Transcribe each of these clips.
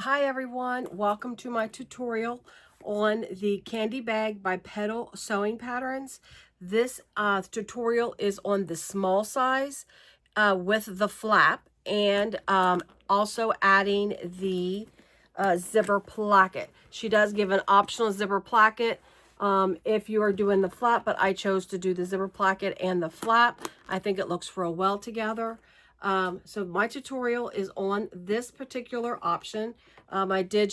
Hi everyone, welcome to my tutorial on the candy bag by Petal sewing patterns. This tutorial is on the small size with the flap and also adding the zipper placket. She does give an optional zipper placket if you are doing the flap, but I chose to do the zipper placket and the flap. I think it looks real well together. So my tutorial is on this particular option. I did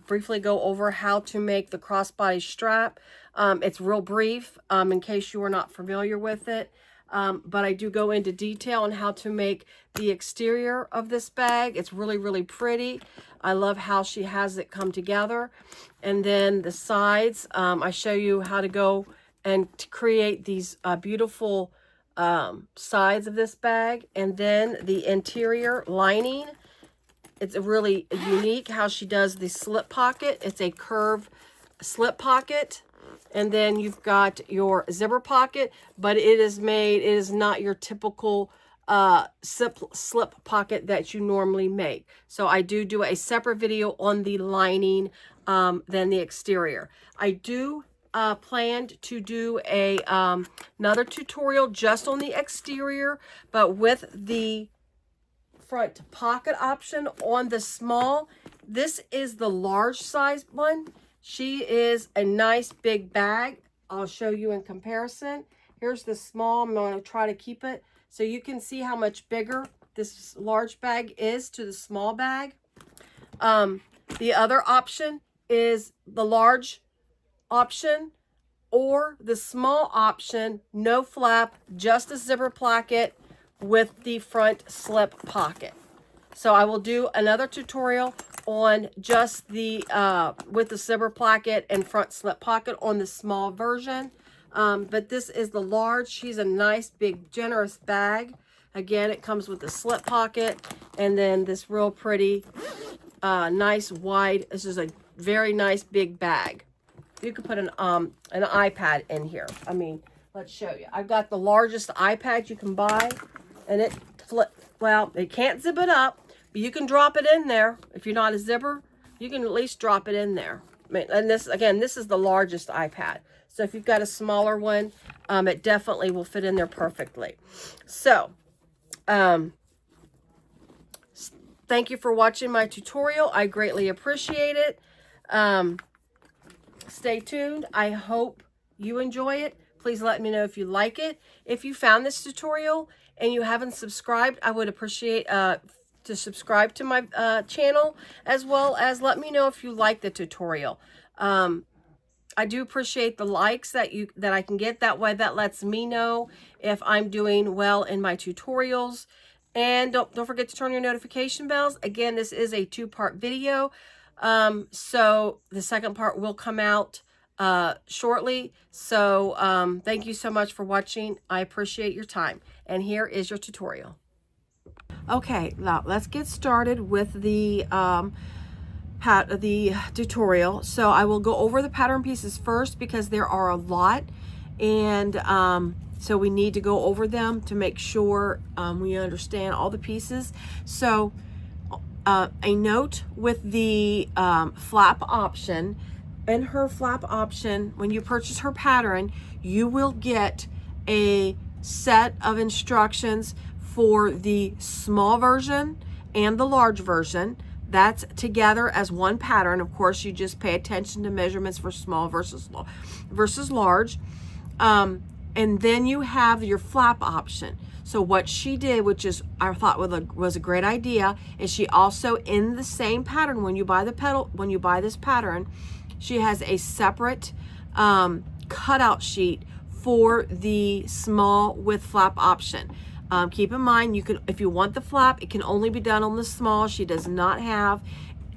briefly go over how to make the crossbody strap. It's real brief in case you are not familiar with it. But I do go into detail on how to make the exterior of this bag. It's really, really pretty. I love how she has it come together. And then the sides, I show you how to go and to create these beautiful sides of this bag. And then the interior lining, it's really unique how she does the slip pocket. It's a curved slip pocket. And then you've got your zipper pocket, but it is not your typical slip pocket that you normally make. So I do a separate video on the lining than the exterior. I do planned to do another tutorial just on the exterior, but with the front pocket option on the small. This is the large size one. She is a nice big bag. I'll show you in comparison. Here's the small. I'm going to try to keep it so you can see how much bigger this large bag is to the small bag. The other option is the large option or the small option, no flap, just a zipper placket with the front slip pocket. So I will do another tutorial on just the with the zipper placket and front slip pocket on the small version. But this is the large. She's a nice big generous bag. Again, it comes with the slip pocket and then this real pretty nice wide. This is a very nice big bag. You could put an iPad in here. I mean, let's show you. I've got the largest iPad you can buy, and it it can't zip it up, but you can drop it in there. If you're not a zipper, you can at least drop it in there. I mean, and this, again, this is the largest iPad. So if you've got a smaller one, it definitely will fit in there perfectly. So, thank you for watching my tutorial. I greatly appreciate it. Stay tuned. I hope you enjoy it. Please let me know if you like it. If you found this tutorial and you haven't subscribed, I would appreciate to subscribe to my channel, as well as let me know if you like the tutorial. I do appreciate the likes that I can get. That way, that lets me know if I'm doing well in my tutorials. And don't forget to turn your notification bells. Again, this is a two-part video. So the second part will come out shortly. So thank you so much for watching. I appreciate your time. And here is your tutorial. Okay, now let's get started with the tutorial. So I will go over the pattern pieces first because there are a lot, and so we need to go over them to make sure we understand all the pieces. So a note with the flap option. In her flap option, when you purchase her pattern, you will get a set of instructions for the small version and the large version. That's together as one pattern. Of course, you just pay attention to measurements for small versus large. And then you have your flap option. So what she did, which is I thought was a great idea, is she also, in the same pattern, when you buy this pattern, she has a separate cutout sheet for the small with flap option. Keep in mind, you can, if you want the flap, it can only be done on the small. She does not have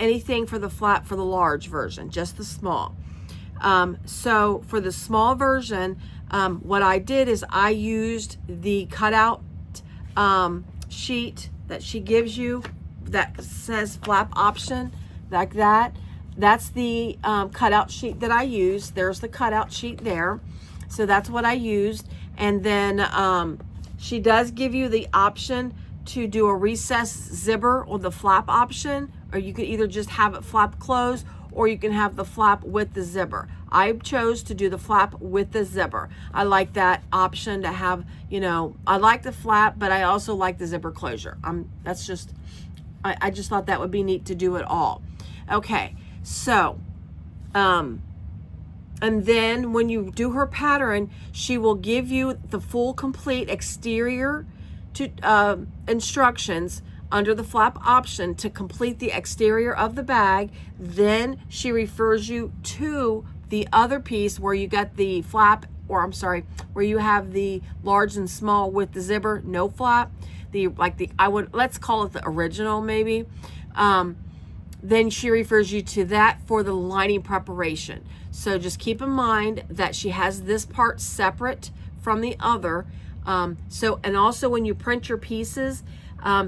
anything for the flap for the large version, just the small. So for the small version, what I did is I used the cutout sheet that she gives you that says flap option, like that. That's the cutout sheet that I used. There's the cutout sheet there. So that's what I used. And then she does give you the option to do a recessed zipper or the flap option or you can either just have it flap closed, or you can have the flap with the zipper. I chose to do the flap with the zipper. I like that option to have, you know, I like the flap, but I also like the zipper closure. That's just, I just thought that would be neat to do it all. Okay, so, and then when you do her pattern, she will give you the full complete exterior to instructions under the flap option to complete the exterior of the bag. Then she refers you to the other piece where you got the flap, or I'm sorry, where you have the large and small with the zipper, no flap. Let's call it the original maybe. Then she refers you to that for the lining preparation. So just keep in mind that she has this part separate from the other. And also when you print your pieces,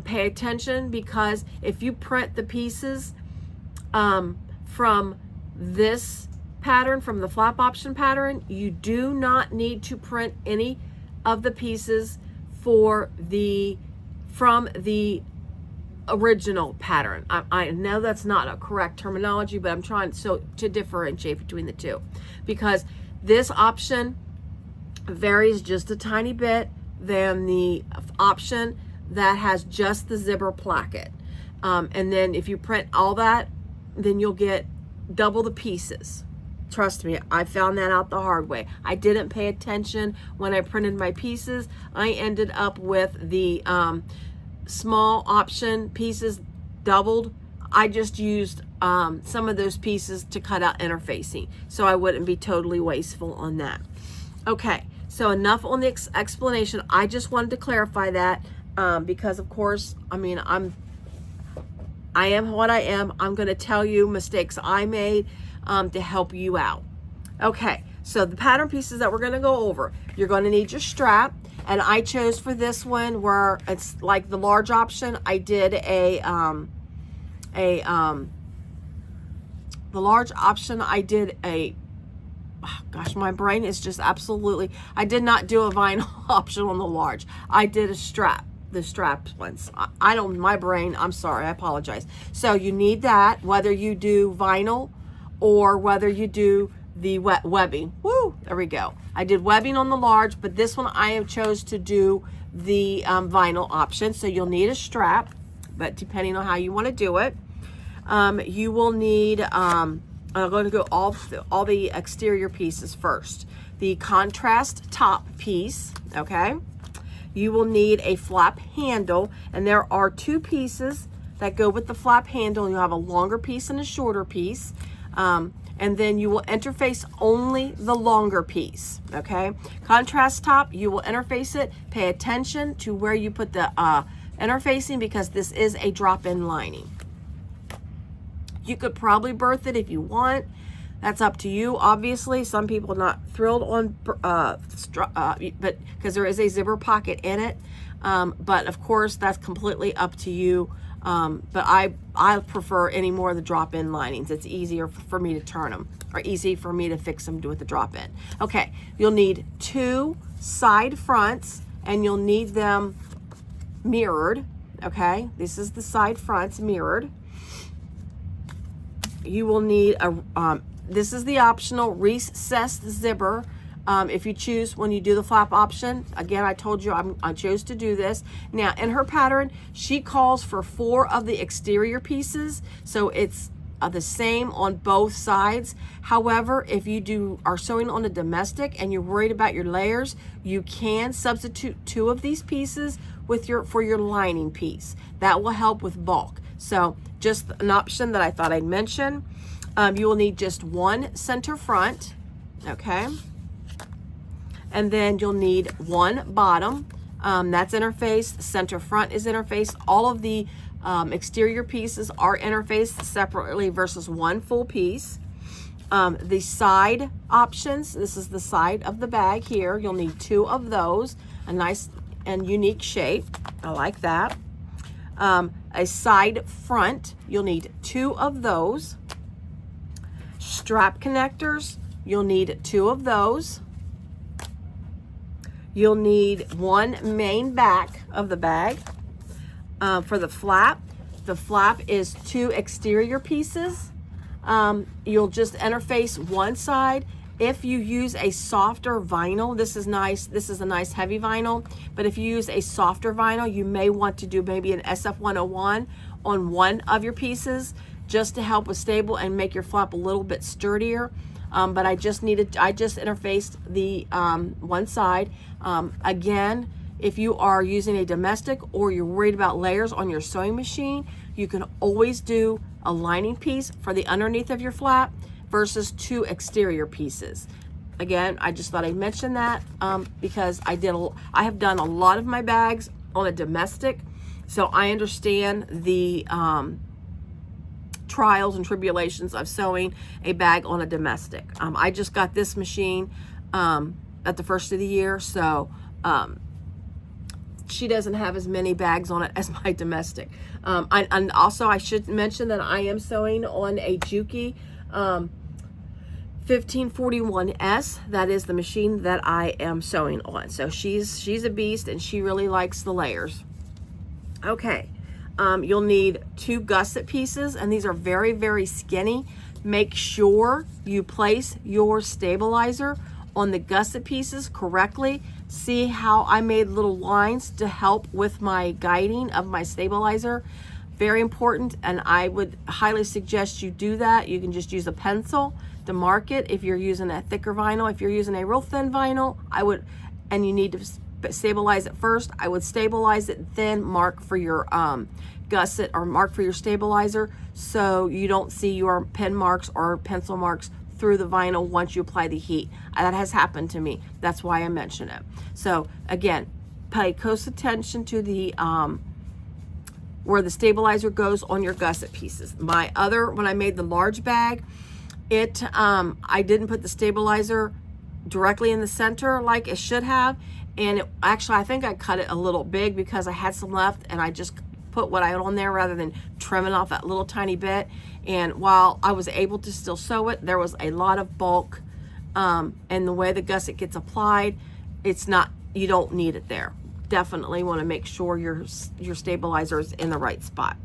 pay attention, because if you print the pieces from this pattern, from the flap option pattern, you do not need to print any of the pieces from the original pattern. I know that's not a correct terminology, but I'm trying to differentiate between the two, because this option varies just a tiny bit than the option that has just the zipper placket. And then if you print all that, then you'll get double the pieces. Trust me, I found that out the hard way. I didn't pay attention when I printed my pieces. I ended up with the small option pieces doubled. I just used some of those pieces to cut out interfacing, so I wouldn't be totally wasteful on that. Okay, so enough on the explanation. I just wanted to clarify that because of course, I mean, I am what I am. I'm going to tell you mistakes I made to help you out. Okay, so the pattern pieces that we're going to go over, you're going to need your strap. And I chose for this one where it's like the large option. I did the large option, I did oh gosh, my brain is just absolutely, I did not do a vinyl option on the large. I did a strap, the strapped ones. My brain, I'm sorry, I apologize. So you need that, whether you do vinyl or whether you do the webbing. Woo, there we go. I did webbing on the large, but this one I have chose to do the vinyl option. So you'll need a strap, but depending on how you want to do it, you will need, I'm going to go all the exterior pieces first. The contrast top piece, okay? You will need a flap handle, and there are two pieces that go with the flap handle. You'll have a longer piece and a shorter piece. And then you will interface only the longer piece, okay? Contrast top, you will interface it. Pay attention to where you put the interfacing, because this is a drop-in lining. You could probably berth it if you want. That's up to you, obviously. Some people are not thrilled on, but because there is a zipper pocket in it. But of course, that's completely up to you. But I prefer any more of the drop-in linings. It's easier for me to turn them, or easy for me to fix them with the drop-in. Okay, you'll need two side fronts, and you'll need them mirrored. Okay, this is the side fronts mirrored. You will need this is the optional recessed zipper. If you choose, when you do the flap option, again, I told you I chose to do this. Now, in her pattern, she calls for 4 of the exterior pieces, so it's the same on both sides. However, if you are sewing on a domestic and you're worried about your layers, you can substitute 2 of these pieces for your lining piece. That will help with bulk. So just an option that I thought I'd mention. You will need just 1 center front, okay? And then you'll need 1 bottom. That's interfaced. Center front is interfaced. All of the exterior pieces are interfaced separately versus 1 full piece. The side options, this is the side of the bag here. You'll need 2 of those, a nice and unique shape. I like that. A side front, you'll need 2 of those. Strap connectors, you'll need 2 of those. You'll need 1 main back of the bag. For the flap, the flap is 2 exterior pieces, you'll just interface one side. If you use a softer vinyl, this is nice. This is a nice heavy vinyl, but if you use a softer vinyl, you may want to do maybe an SF101 on one of your pieces just to help with stable and make your flap a little bit sturdier. But I just interfaced the one side. Again, if you are using a domestic or you're worried about layers on your sewing machine, you can always do a lining piece for the underneath of your flap versus 2 exterior pieces. Again, I just thought I'd mention that because I have done a lot of my bags on a domestic, so I understand the trials and tribulations of sewing a bag on a domestic. I just got this machine at the first of the year, so she doesn't have as many bags on it as my domestic. And also I should mention that I am sewing on a Juki 1541S. That is the machine that I am sewing on. So she's a beast and she really likes the layers. Okay, you'll need 2 gusset pieces, and these are very, very skinny. Make sure you place your stabilizer on the gusset pieces correctly. See how I made little lines to help with my guiding of my stabilizer? Very important, and I would highly suggest you do that. You can just use a pencil to mark it if you're using a thicker vinyl. If you're using a real thin vinyl, and you need to stabilize it first, I would stabilize it, then mark for your gusset or mark for your stabilizer, so you don't see your pen marks or pencil marks through the vinyl once you apply the heat. That has happened to me. That's why I mention it. So again, pay close attention to the where the stabilizer goes on your gusset pieces. When I made the large bag, I didn't put the stabilizer directly in the center like it should have, and actually I think I cut it a little big because I had some left, and I just put what I had on there rather than trimming off that little tiny bit. And while I was able to still sew it, there was a lot of bulk, and the way the gusset gets applied, you don't need it there. Definitely want to make sure your stabilizer is in the right spot.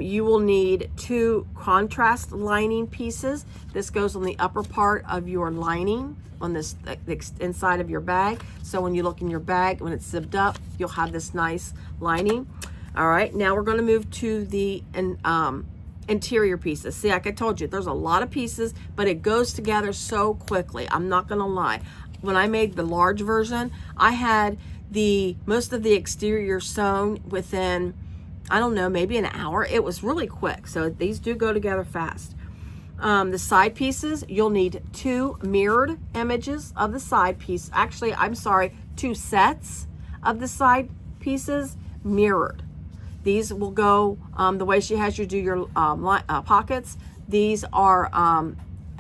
You will need 2 contrast lining pieces. This goes on the upper part of your lining on this inside of your bag. So when you look in your bag, when it's zipped up, you'll have this nice lining. All right, now we're going to move to the interior pieces. See, like I told you, there's a lot of pieces, but it goes together so quickly. I'm not going to lie. When I made the large version, I had most of the exterior sewn within, I don't know, maybe an hour. It was really quick. So these do go together fast. The side pieces, you'll need 2 mirrored images of the side piece. Actually, I'm sorry, 2 sets of the side pieces mirrored. These will go the way she has you do your pockets. These are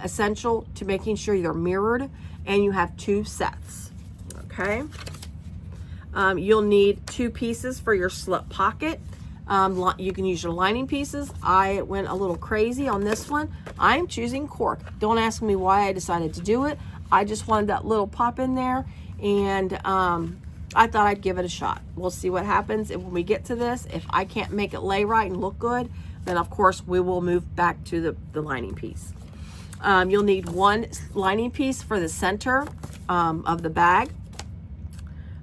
essential to making sure they're mirrored, and you have 2 sets. Okay. You'll need 2 pieces for your slip pocket. You can use your lining pieces. I went a little crazy on this one. I'm choosing cork. Don't ask me why I decided to do it. I just wanted that little pop in there, and I thought I'd give it a shot. We'll see what happens when we get to this. If I can't make it lay right and look good, then of course we will move back to the lining piece. You'll need 1 lining piece for the center of the bag.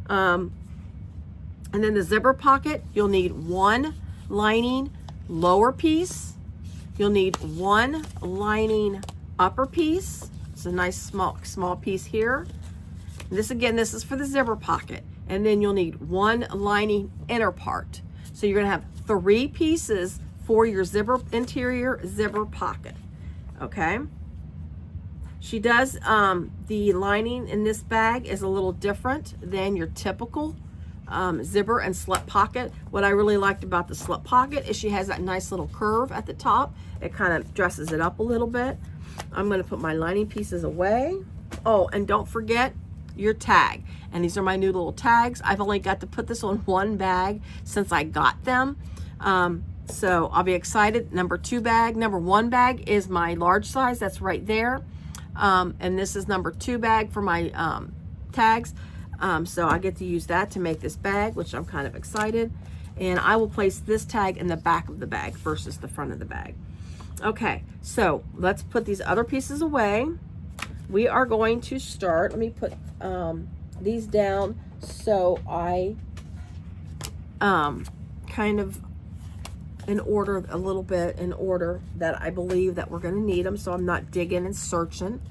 And then the zipper pocket, you'll need 1 lining lower piece. You'll need 1 lining upper piece. It's a nice small piece here. And this is for the zipper pocket. And then you'll need 1 lining inner part. So you're gonna have 3 pieces for your interior zipper pocket. Okay. She does, the lining in this bag is a little different than your typical zipper and slip pocket. What I really liked about the slip pocket is she has that nice little curve at the top. It kind of dresses it up a little bit. I'm going to put my lining pieces away. Oh, and don't forget your tag. And these are my new little tags. I've only got to put this on 1 bag since I got them. So I'll be excited. Number 1 bag is my large size. That's right there. And this is number 2 bag for my tags. So I get to use that to make this bag, which I'm kind of excited. And I will place this tag in the back of the bag versus the front of the bag. Okay, so let's put these other pieces away. We are going to start, let me put these down so I kind of in order, a little bit in order that I believe that we're gonna need them, so I'm not digging and searching.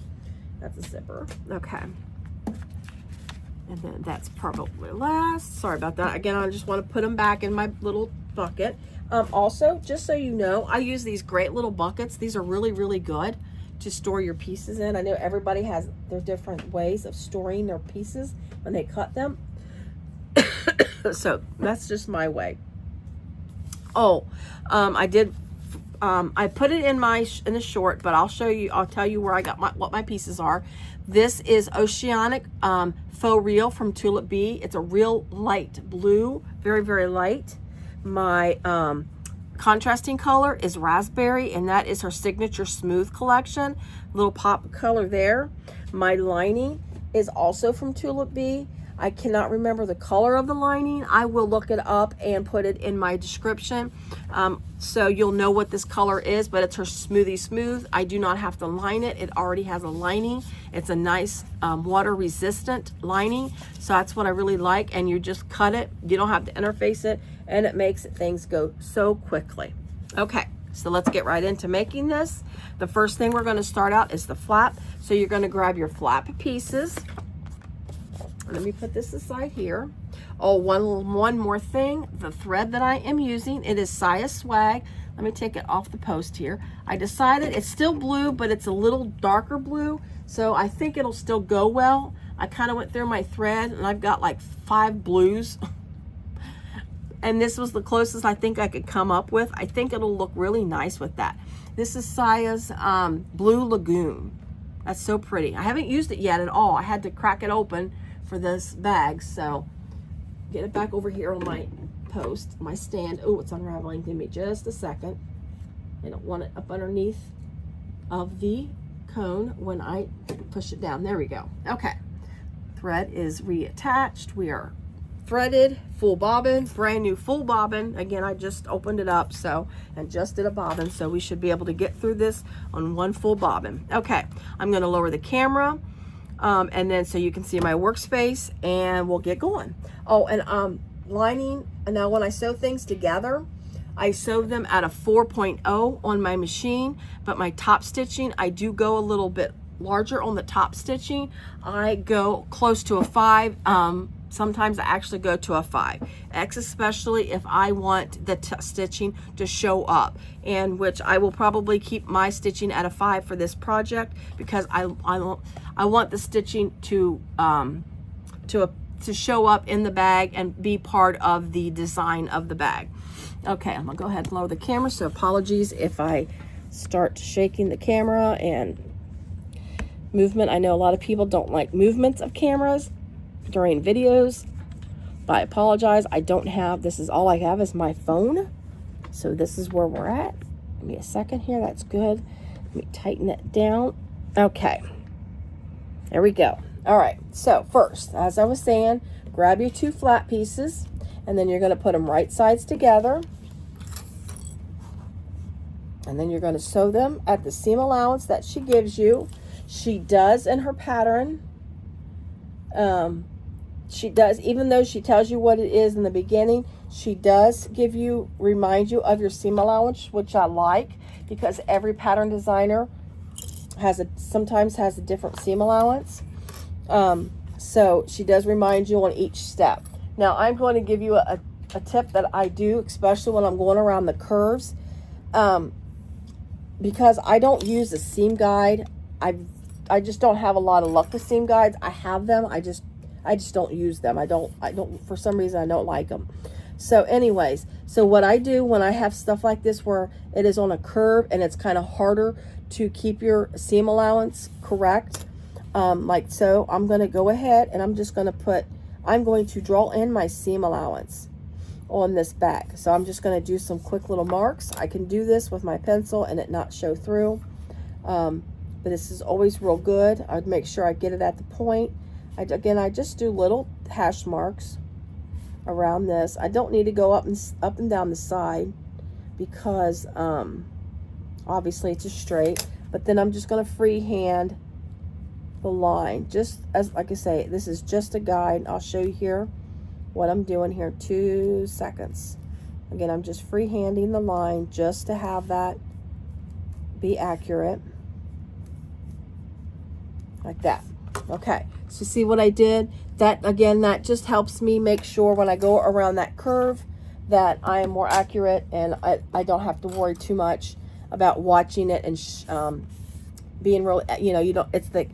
That's a zipper, okay. And then that's probably last. Sorry about that. Again, I just want to put them back in my little bucket. Also, just so you know, I use these great little buckets. These are really, really good to store your pieces in. I know everybody has their different ways of storing their pieces when they cut them. So that's just my way. Oh, I put it in the short, but I'll show you, I'll tell you where I got what my pieces are. This is Oceanic Faux Real from Tulipbee. It's a real light blue, very, very light. My contrasting color is raspberry, and that is her signature smooth collection. Little pop color there. My lining is also from Tulipbee. I cannot remember the color of the lining. I will look it up and put it in my description, so you'll know what this color is, but it's her Smoothie Smooth. I do not have to line it. It already has a lining. It's a nice water resistant lining, so that's what I really like, and you just cut it. You don't have to interface it, and it makes things go so quickly. Okay, so let's get right into making this. The first thing we're going to start out is the flap. So you're going to grab your flap pieces. Let me put this aside here. Oh, one more thing. The thread that I am using, it is Siah Swag. Let me take it off the post here. I decided it's still blue, but it's a little darker blue, so I think it'll still go well. I kind of went through my thread, and I've got like 5 blues. And this was the closest I think I could come up with. I think it'll look really nice with that. This is Siah's Blue Lagoon. That's so pretty. I haven't used it yet at all. I had to crack it open for this bag, so get it back over here on my post, my stand. Oh, it's unraveling. Give me just a second. I don't want it up underneath of the cone when I push it down. There we go. Okay, thread is reattached. We are threaded, full bobbin, brand new full bobbin. Again, I just opened it up, so, and just did a bobbin, so we should be able to get through this on one full bobbin. Okay, I'm going to lower the camera. And then so you can see my workspace, and we'll get going. Oh, and lining, and now when I sew things together, I sew them at a 4.0 on my machine, but my top stitching, I do go a little bit larger on the top stitching. I go close to a 5. Sometimes I actually go to a 5, especially if I want the stitching to show up, and which I will probably keep my stitching at a 5 for this project, because I want the stitching to show up in the bag and be part of the design of the bag. Okay, I'm gonna go ahead and lower the camera, so apologies if I start shaking the camera and movement. I know a lot of people don't like movements of cameras during videos, but I apologize. I don't have, this is all I have is my phone, so this is where we're at. Give me a second here. That's good. Let me tighten it down. Okay, there we go. All right, so first, as I was saying, grab your 2 flat pieces, and then you're going to put them right sides together, and then you're going to sew them at the seam allowance that she gives you. She does in her pattern. She does, even though she tells you what it is in the beginning, she does remind you of your seam allowance, which I like, because every pattern designer sometimes has a different seam allowance. So she does remind you on each step. Now I'm going to give you a tip that I do, especially when I'm going around the curves, because I don't use a seam guide. I just don't have a lot of luck with seam guides. I have them. I just don't use them. I don't, for some reason, I don't like them. So anyways, so what I do when I have stuff like this where it is on a curve and it's kind of harder to keep your seam allowance correct, like so, I'm going to go ahead and I'm going to draw in my seam allowance on this bag. So I'm just going to do some quick little marks. I can do this with my pencil and it not show through. But this is always real good. I'd make sure I get it at the point. Again, I just do little hash marks around this. I don't need to go up and down the side because obviously it's just straight, but then I'm just going to freehand the line, just as, like I say, this is just a guide. I'll show you here what I'm doing here. 2 seconds. Again, I'm just freehanding the line just to have that be accurate, like that. Okay, so see what I did? That, again, that just helps me make sure when I go around that curve that I am more accurate, and I don't have to worry too much about watching it and being real, you know, you don't, it's the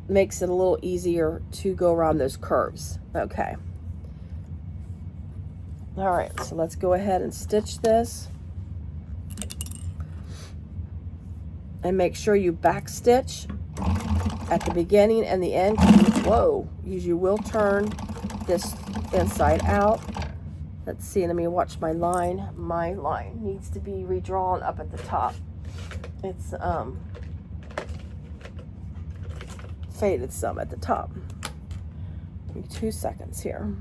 makes it a little easier to go around those curves. Okay. All right, so let's go ahead and stitch this. And make sure you back stitch at the beginning and the end. Whoa, you will turn this inside out. Let's see, let me watch my line. My line needs to be redrawn up at the top. It's faded some at the top. Give me 2 seconds here.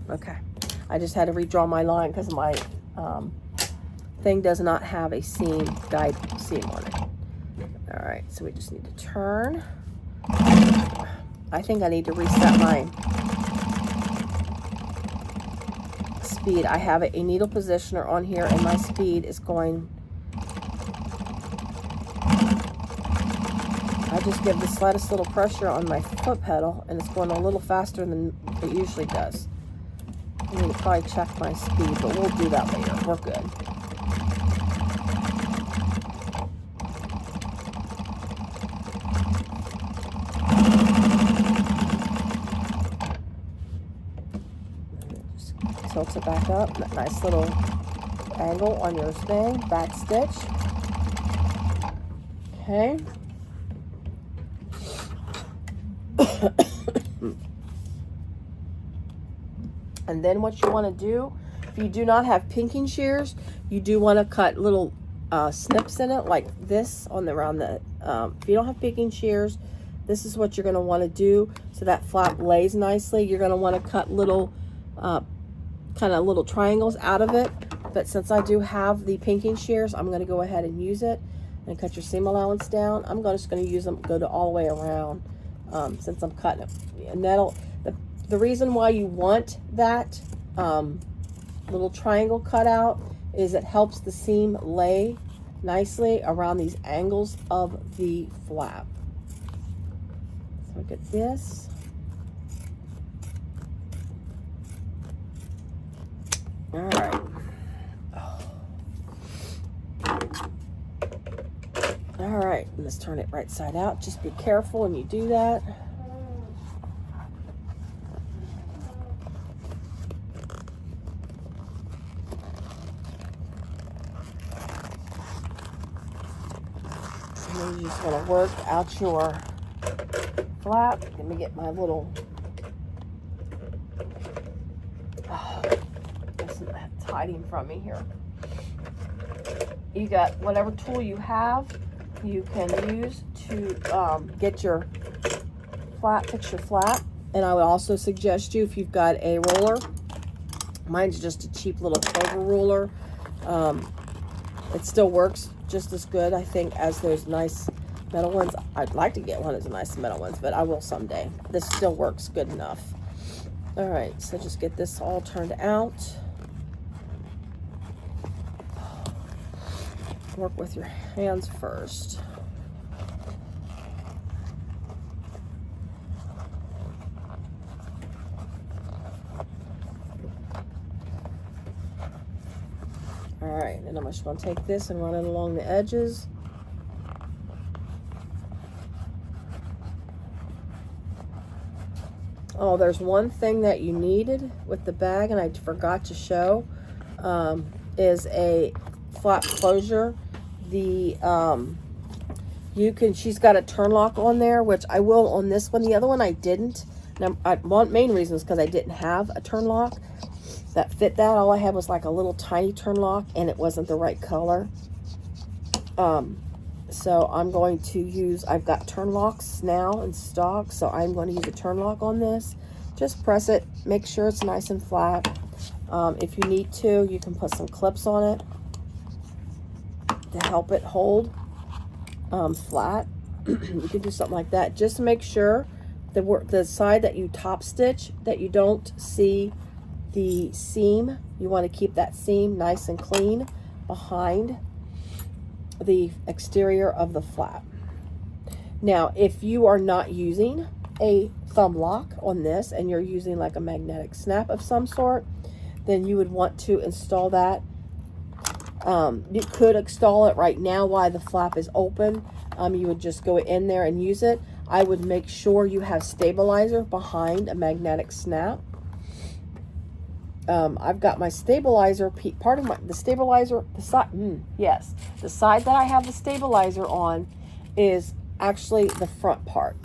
Okay, I just had to redraw my line because my thing does not have a seam, guide seam on it. All right, so we just need to turn. I think I need to reset my speed. I have a needle positioner on here, and my speed is going. I just give the slightest little pressure on my foot pedal, and it's going a little faster than it usually does. I need to probably check my speed, but we'll do that later. We're good. Just tilt it back up. That nice little angle on your thing. Back stitch. Okay. And then what you want to do, if you do not have pinking shears, you do want to cut little snips in it like this on the around the. If you don't have pinking shears, this is what you're going to want to do so that flap lays nicely. You're going to want to cut little, kind of little triangles out of it. But since I do have the pinking shears, I'm going to go ahead and use it and cut your seam allowance down. I'm just going to use them, go to all the way around since I'm cutting it, and that'll. The reason why you want that little triangle cut out is it helps the seam lay nicely around these angles of the flap. So look at this. All right. All right, let's turn it right side out. Just be careful when you do that. You just want to work out your flap. Let me get my little that's hiding from me here. You got whatever tool you have, you can use to get your flap, fix your flap. And I would also suggest you, if you've got a roller, mine's just a cheap little Clover ruler. It still works just as good, I think, as those nice metal ones. I'd like to get one of the nice metal ones, but I will someday. This still works good enough. All right, so just get this all turned out. Work with your hands first. All right, and I'm just going to take this and run it along the edges. Oh, there's one thing that you needed with the bag, and I forgot to show, is a flap closure. The she's got a turn lock on there, which I will on this one. The other one I didn't. Now, one main reason is because I didn't have a turn lock that fit that. All I had was like a little tiny turn lock, and it wasn't the right color. So I'm going to use, I've got turn locks now in stock, so I'm going to use a turn lock on this. Just press it, make sure it's nice and flat. If you need to, you can put some clips on it to help it hold flat. You can do something like that. Just make sure the side that you top stitch, that you don't see the seam. You want to keep that seam nice and clean behind the exterior of the flap. Now, if you are not using a thumb lock on this and you're using like a magnetic snap of some sort, then you would want to install that. You could install it right now while the flap is open. You would just go in there and use it. I would make sure you have stabilizer behind a magnetic snap. I've got my stabilizer, the stabilizer, the side, yes, the side that I have the stabilizer on is actually the front part.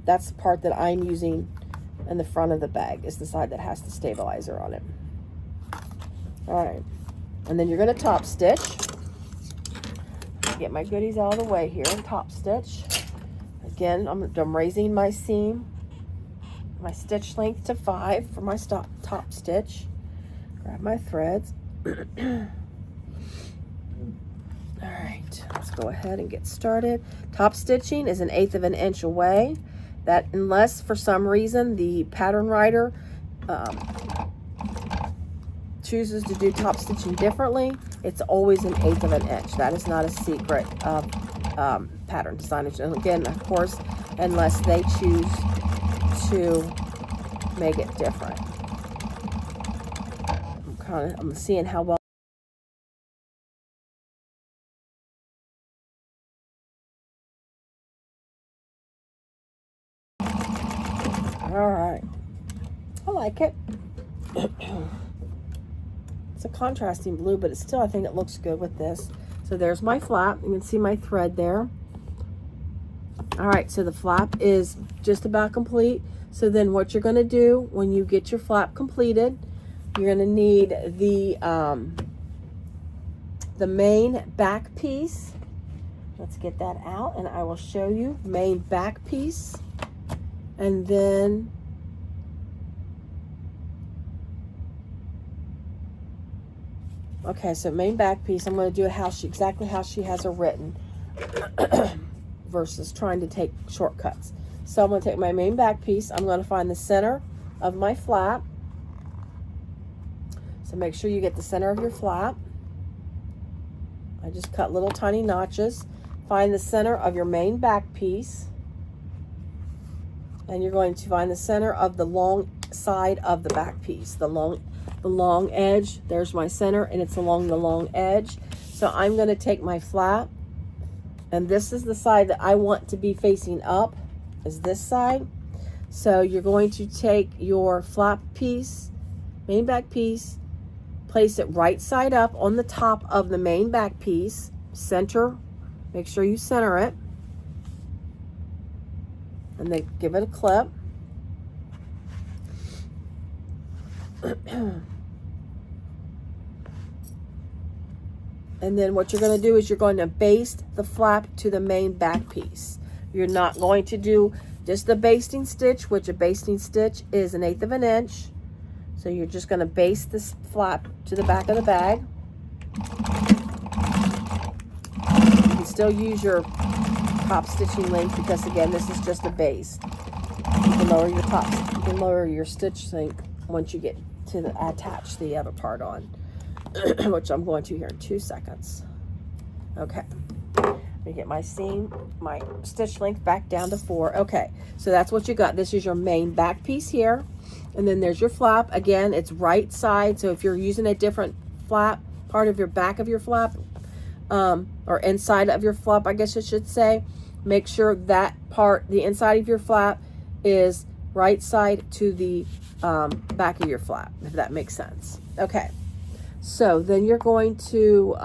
That's the part that I'm using in the front of the bag, is the side that has the stabilizer on it. All right, and then you're going to top stitch. Get my goodies out of the way here and top stitch. Again, I'm raising my seam, my stitch length to 5 for my top stitch. Grab my threads. All right, let's go ahead and get started. Top stitching is 1/8 of an inch away. That, unless for some reason the pattern writer chooses to do top stitching differently, it's always 1/8 of an inch. That is not a secret of pattern designers. And again, of course, unless they choose to make it different. I'm seeing how well. All right, I like it. It's a contrasting blue, but it's still, I think it looks good with this. So there's my flap. You can see my thread there. All right, so the flap is just about complete. So then what you're going to do when you get your flap completed, you're going to need the main back piece. Let's get that out and I will show you main back piece. And then okay, so main back piece, I'm going to do it exactly how she has it written versus trying to take shortcuts. So I'm going to take my main back piece. I'm going to find the center of my flap. So make sure you get the center of your flap. I just cut little tiny notches. Find the center of your main back piece. And you're going to find the center of the long side of the back piece. The long edge, there's my center, and it's along the long edge. So I'm going to take my flap, and this is the side that I want to be facing up, is this side. So you're going to take your flap piece, main back piece, place it right side up on the top of the main back piece, center, make sure you center it, and then give it a clip. And then what you're going to do is you're going to baste the flap to the main back piece. You're not going to do just the basting stitch, which a basting stitch is 1/8 of an inch. So you're just going to baste this flap to the back of the bag. You can still use your top stitching length because again, this is just a base. You can lower your you can lower your stitch length once you get to attach the other part on. Which I'm going to here in 2 seconds. Okay, let me get my seam, my stitch length back down to 4. Okay, so that's what you got. This is your main back piece here, and then there's your flap. Again, it's right side, so if you're using a different flap, part of your back of your flap, or inside of your flap, I guess I should say, make sure that part, the inside of your flap, is right side to the back of your flap, if that makes sense. Okay. So then you're going to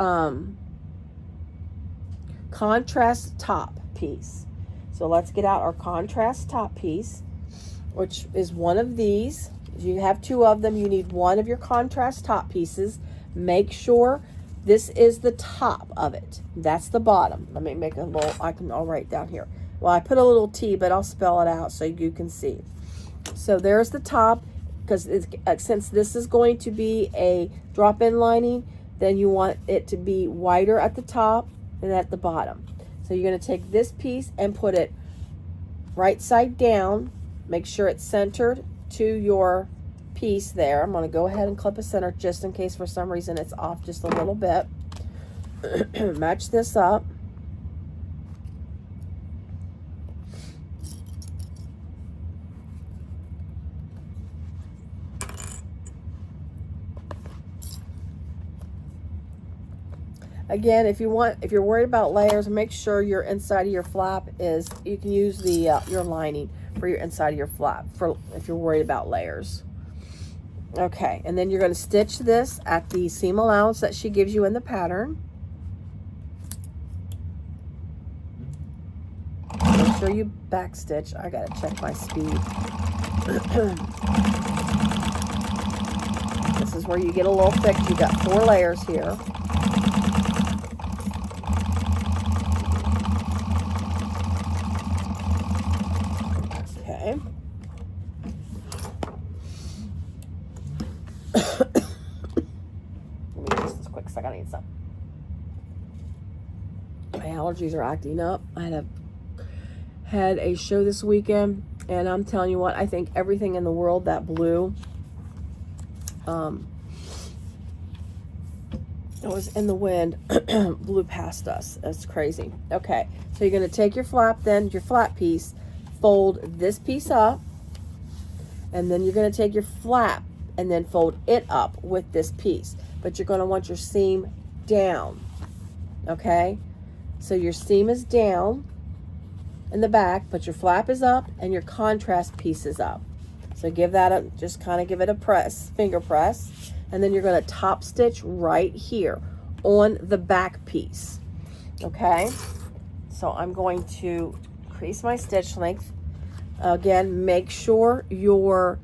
contrast top piece. So let's get out our contrast top piece, which is one of these. You have 2 of them. You need one of your contrast top pieces. Make sure This is the top of it. That's the bottom. Let me make a little, I'll write down here. Well, I put a little T, but I'll spell it out so you can see. So there's the top, because since this is going to be a drop-in lining, then you want it to be wider at the top and at the bottom. So you're going to take this piece and put it right side down. Make sure it's centered to your piece there. I'm going to go ahead and clip a center just in case for some reason it's off just a little bit. Match this up. Again, if you're worried about layers, make sure your inside of your flap is, you can use the your lining for your inside of your flap for if you're worried about layers. Okay, and then you're going to stitch this at the seam allowance that she gives you in the pattern. Make sure you back stitch. I got to check my speed. This is where you get a little thick. You got 4 layers here. Okay. Let me use this quick second. I need some. My allergies are acting up. I had a show this weekend, and I'm telling you what, I think everything in the world that blew, it was in the wind, blew past us. That's crazy. Okay, so you're going to take your flap, then your flap piece, fold this piece up, and then you're going to take your flap and then fold it up with this piece. But you're going to want your seam down. Okay, so your seam is down in the back, but your flap is up and your contrast piece is up. So give that a, just kind of give it a press, finger press, and then you're going to top stitch right here on the back piece. Okay, so I'm going to increase my stitch length. Again, make sure your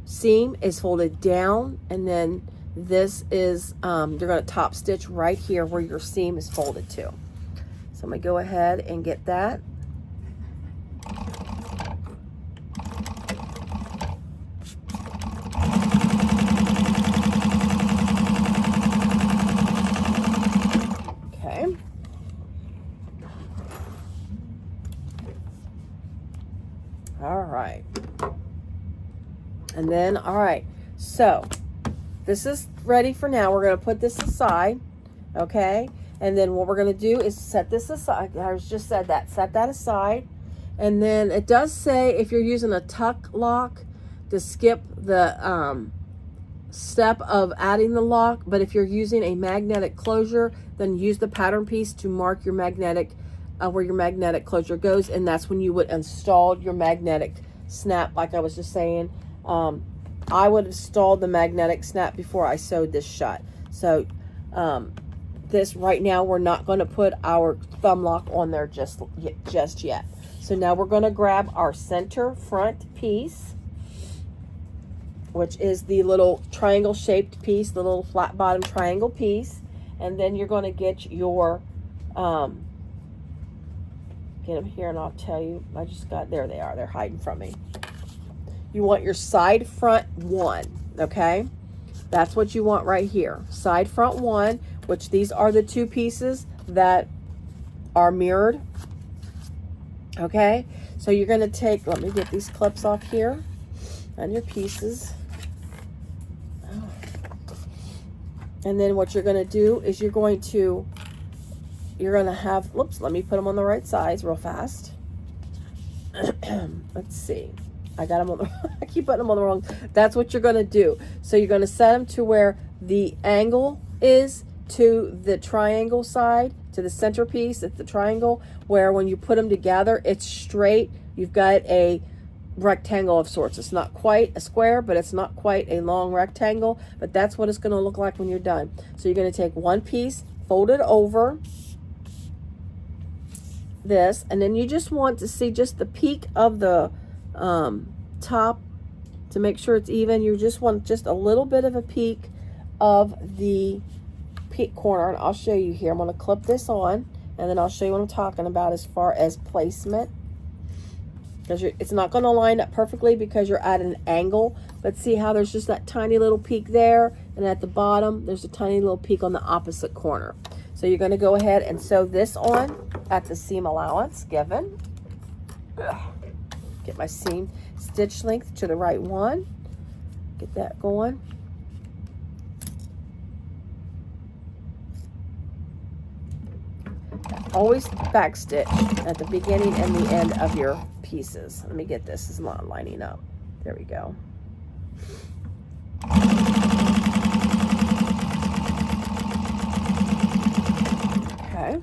seam is folded down, and then this is you're going to top stitch right here where your seam is folded to. So I'm going to go ahead and get that. Okay. All right. And then, all right, so this is ready for now. We're going to put this aside, okay? And then what we're going to do is set this aside. I just said that. Set that aside. And then it does say if you're using a tuck lock to skip the step of adding the lock, but if you're using a magnetic closure, then use the pattern piece to mark your magnetic, where your magnetic closure goes, and that's when you would install your magnetic snap, like I was just saying. I would have installed the magnetic snap before I sewed this shut. So this right now, we're not going to put our thumb lock on there just yet. So now we're going to grab our center front piece, which is the little triangle shaped piece, the little flat bottom triangle piece, and then you're going to get your get them here, and I'll tell you, I just got, there they are, they're hiding from me. You want your side front one, okay? That's what you want right here. Side front one, which these are the 2 pieces that are mirrored. Okay, so you're going to take, let me get these clips off here on your pieces. Oh. And then what you're going to do is you're going to have, whoops, let me put them on the right sides real fast. Let's see. I got them on the, I keep putting them on the wrong. That's what you're going to do. So you're going to set them to where the angle is to the triangle side, to the centerpiece at the triangle, where when you put them together, it's straight. You've got a rectangle of sorts. It's not quite a square, but it's not quite a long rectangle, but that's what it's going to look like when you're done. So you're going to take one piece, fold it over this, and then you just want to see just the peak of the top to make sure it's even. You just want just a little bit of a peak of the corner, and I'll show you here. I'm going to clip this on, and then I'll show you what I'm talking about as far as placement. Because it's not going to line up perfectly because you're at an angle. But see how there's just that tiny little peak there, and at the bottom there's a tiny little peak on the opposite corner. So you're going to go ahead and sew this on at the seam allowance given. Get my seam stitch length to the right one. Get that going. Always back stitch at the beginning and the end of your pieces. Let me get this. It's not lining up. There we go. Okay.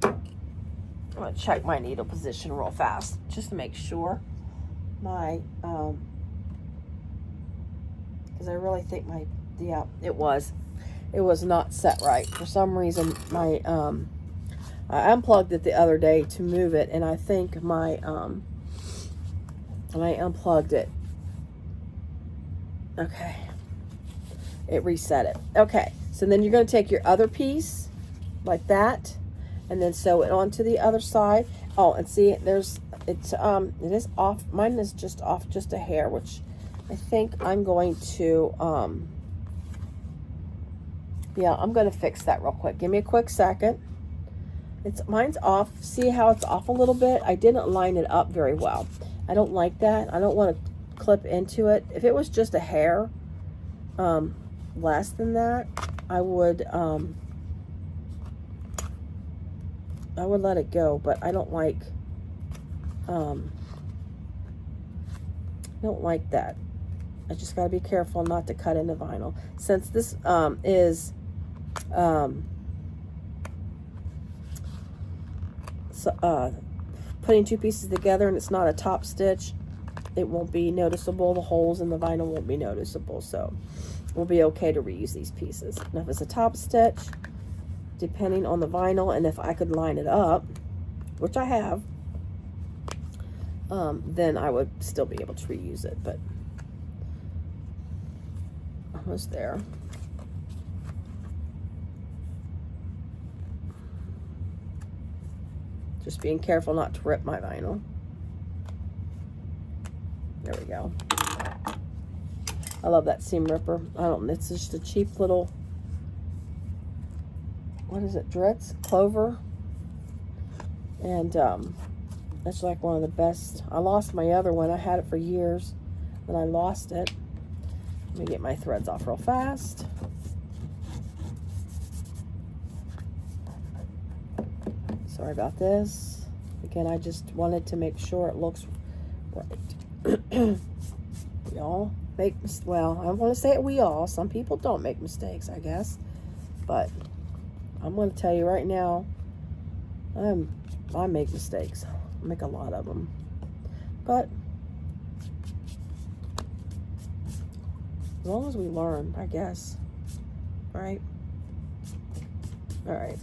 I'm going to check my needle position real fast just to make sure my because I really think my, yeah, it was not set right. For some reason, my, I unplugged it the other day to move it, and I think my, when I unplugged it, okay, it reset it. Okay, so then you're going to take your other piece, like that, and then sew it onto the other side. Oh, and see, there's, it is off, mine is just off just a hair, which I think I'm going to, yeah, I'm going to fix that real quick. Give me a quick second. Mine's off. See how it's off a little bit? I didn't line it up very well. I don't like that. I don't want to clip into it. If it was just a hair less than that, I would let it go, but I don't like that. I just got to be careful not to cut into vinyl. Since this is putting two pieces together and it's not a top stitch, it won't be noticeable. The holes in the vinyl won't be noticeable, so we'll be okay to reuse these pieces. Now if it's a top stitch, depending on the vinyl and if I could line it up, which I have, then I would still be able to reuse it, but almost there. Just being careful not to rip my vinyl. There we go. I love that seam ripper. It's just a cheap little, what is it, Dritz? Clover. And that's like one of the best. I lost my other one. I had it for years, and I lost it. Let me get my threads off real fast. Sorry about this. Again, I just wanted to make sure it looks right. We all make, well, I don't want to say it we all. Some people don't make mistakes, I guess. But I'm going to tell you right now, I make mistakes. I make a lot of them. But as long as we learn, I guess. Right? All right.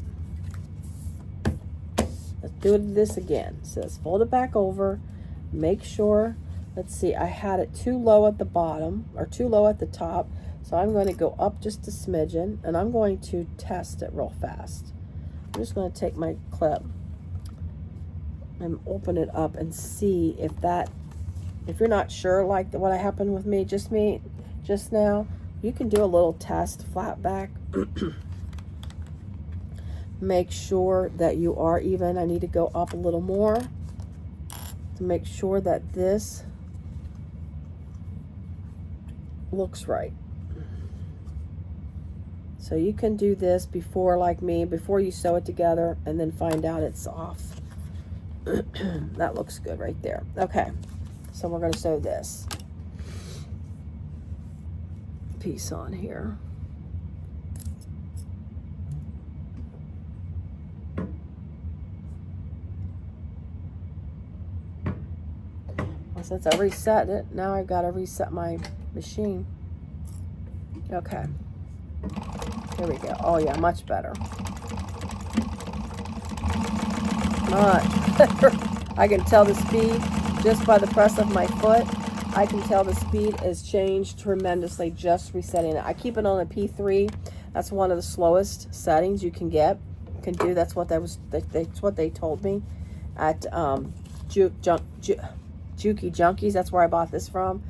Let's do this again. It says fold it back over. Make sure, let's see, I had it too low at the bottom or too low at the top. So I'm going to go up just a smidgen, and I'm going to test it real fast. I'm just going to take my clip and open it up and see if you're not sure, like what happened with me just now, you can do a little test flat back. Make sure that you are even. I need to go up a little more to make sure that this looks right. So you can do this before, like me, before you sew it together and then find out it's off. That looks good right there. Okay, so we're going to sew this piece on here. Well, since I reset it, now I've got to reset my machine. Okay. Here we go. Oh yeah, much better. Much better. I can tell the speed just by the press of my foot. I can tell the speed has changed tremendously just resetting it. I keep it on a P3. That's one of the slowest settings you can do. That's what that's what they told me at Juki Junkies. That's where I bought this from.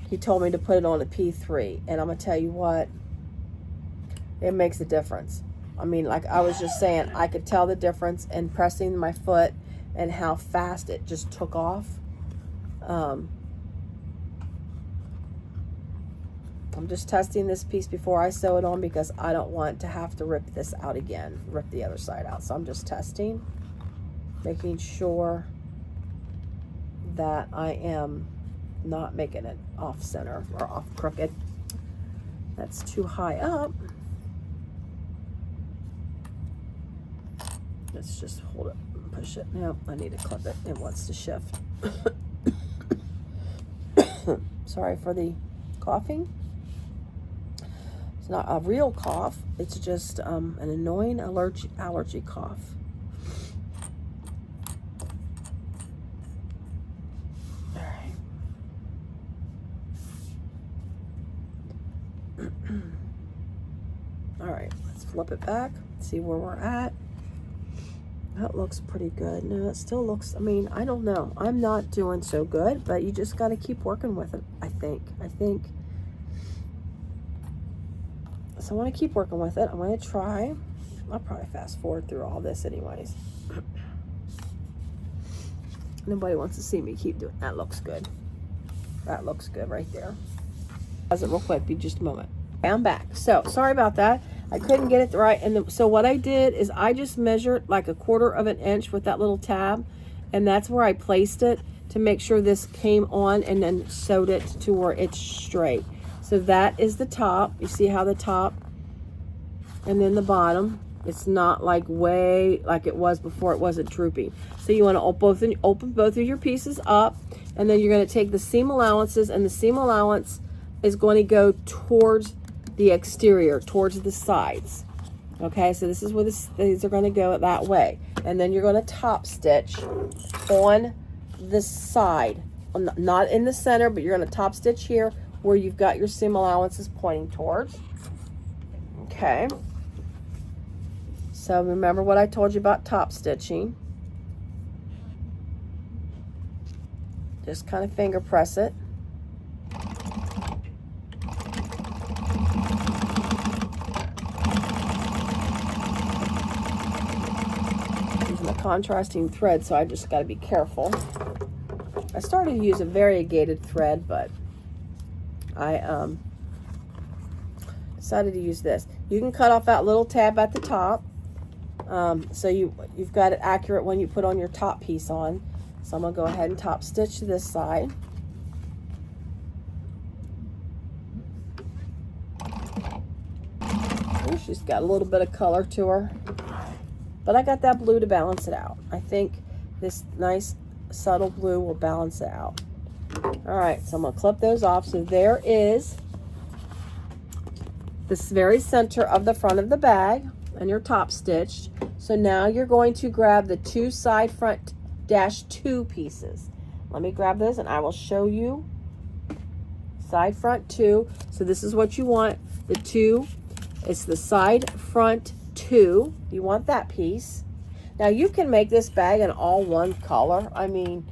He told me to put it on a P3, and I'm gonna tell you what, it makes a difference. I mean, like I was just saying, I could tell the difference in pressing my foot and how fast it just took off. I'm just testing this piece before I sew it on because I don't want to have to rip this out again, rip the other side out. So I'm just testing, making sure that I am not making it off center or off crooked. That's too high up. Let's just hold it and push it. Now I need to clip it. It wants to shift. Sorry for the coughing. It's not a real cough. It's just an annoying allergy cough. All right. All right, let's flip it back, see where we're at. That looks pretty good. No, it still looks, I mean, I don't know. I'm not doing so good, but you just got to keep working with it, I think. So I want to keep working with it. I'm going to try. I'll probably fast forward through all this anyways. Nobody wants to see me keep doing that. Looks good. That looks good right there. Pause it real quick. Be just a moment. I'm back. So sorry about that. I couldn't get it right. And so what I did is I just measured like 1/4 of an inch with that little tab. And that's where I placed it to make sure this came on, and then sewed it to where it's straight. So that is the top. You see how the top and then the bottom, it's not like way like it was before. It wasn't droopy. So you want to open both of your pieces up, and then you're going to take the seam allowances, and the seam allowance is going to go towards the exterior, towards the sides. Okay, so this is where these are going to go that way. And then you're going to top stitch on the side, not in the center, but you're going to top stitch here where you've got your seam allowances pointing towards. Okay, so remember what I told you about top stitching. Just kind of finger press it. Contrasting thread, so I just got to be careful. I started to use a variegated thread, but I decided to use this. You can cut off that little tab at the top, so you've got it accurate when you put on your top piece on. So I'm gonna go ahead and top stitch this side. Ooh, she's got a little bit of color to her. But I got that blue to balance it out. I think this nice subtle blue will balance it out. All right, so I'm gonna clip those off. So there is this very center of the front of the bag, and you're top stitched. So now you're going to grab the 2 side front -2 pieces. Let me grab those and I will show you. Side front 2. So this is what you want. The 2, it's the side front 2. You want that piece. Now you can make this bag in all one color. I mean,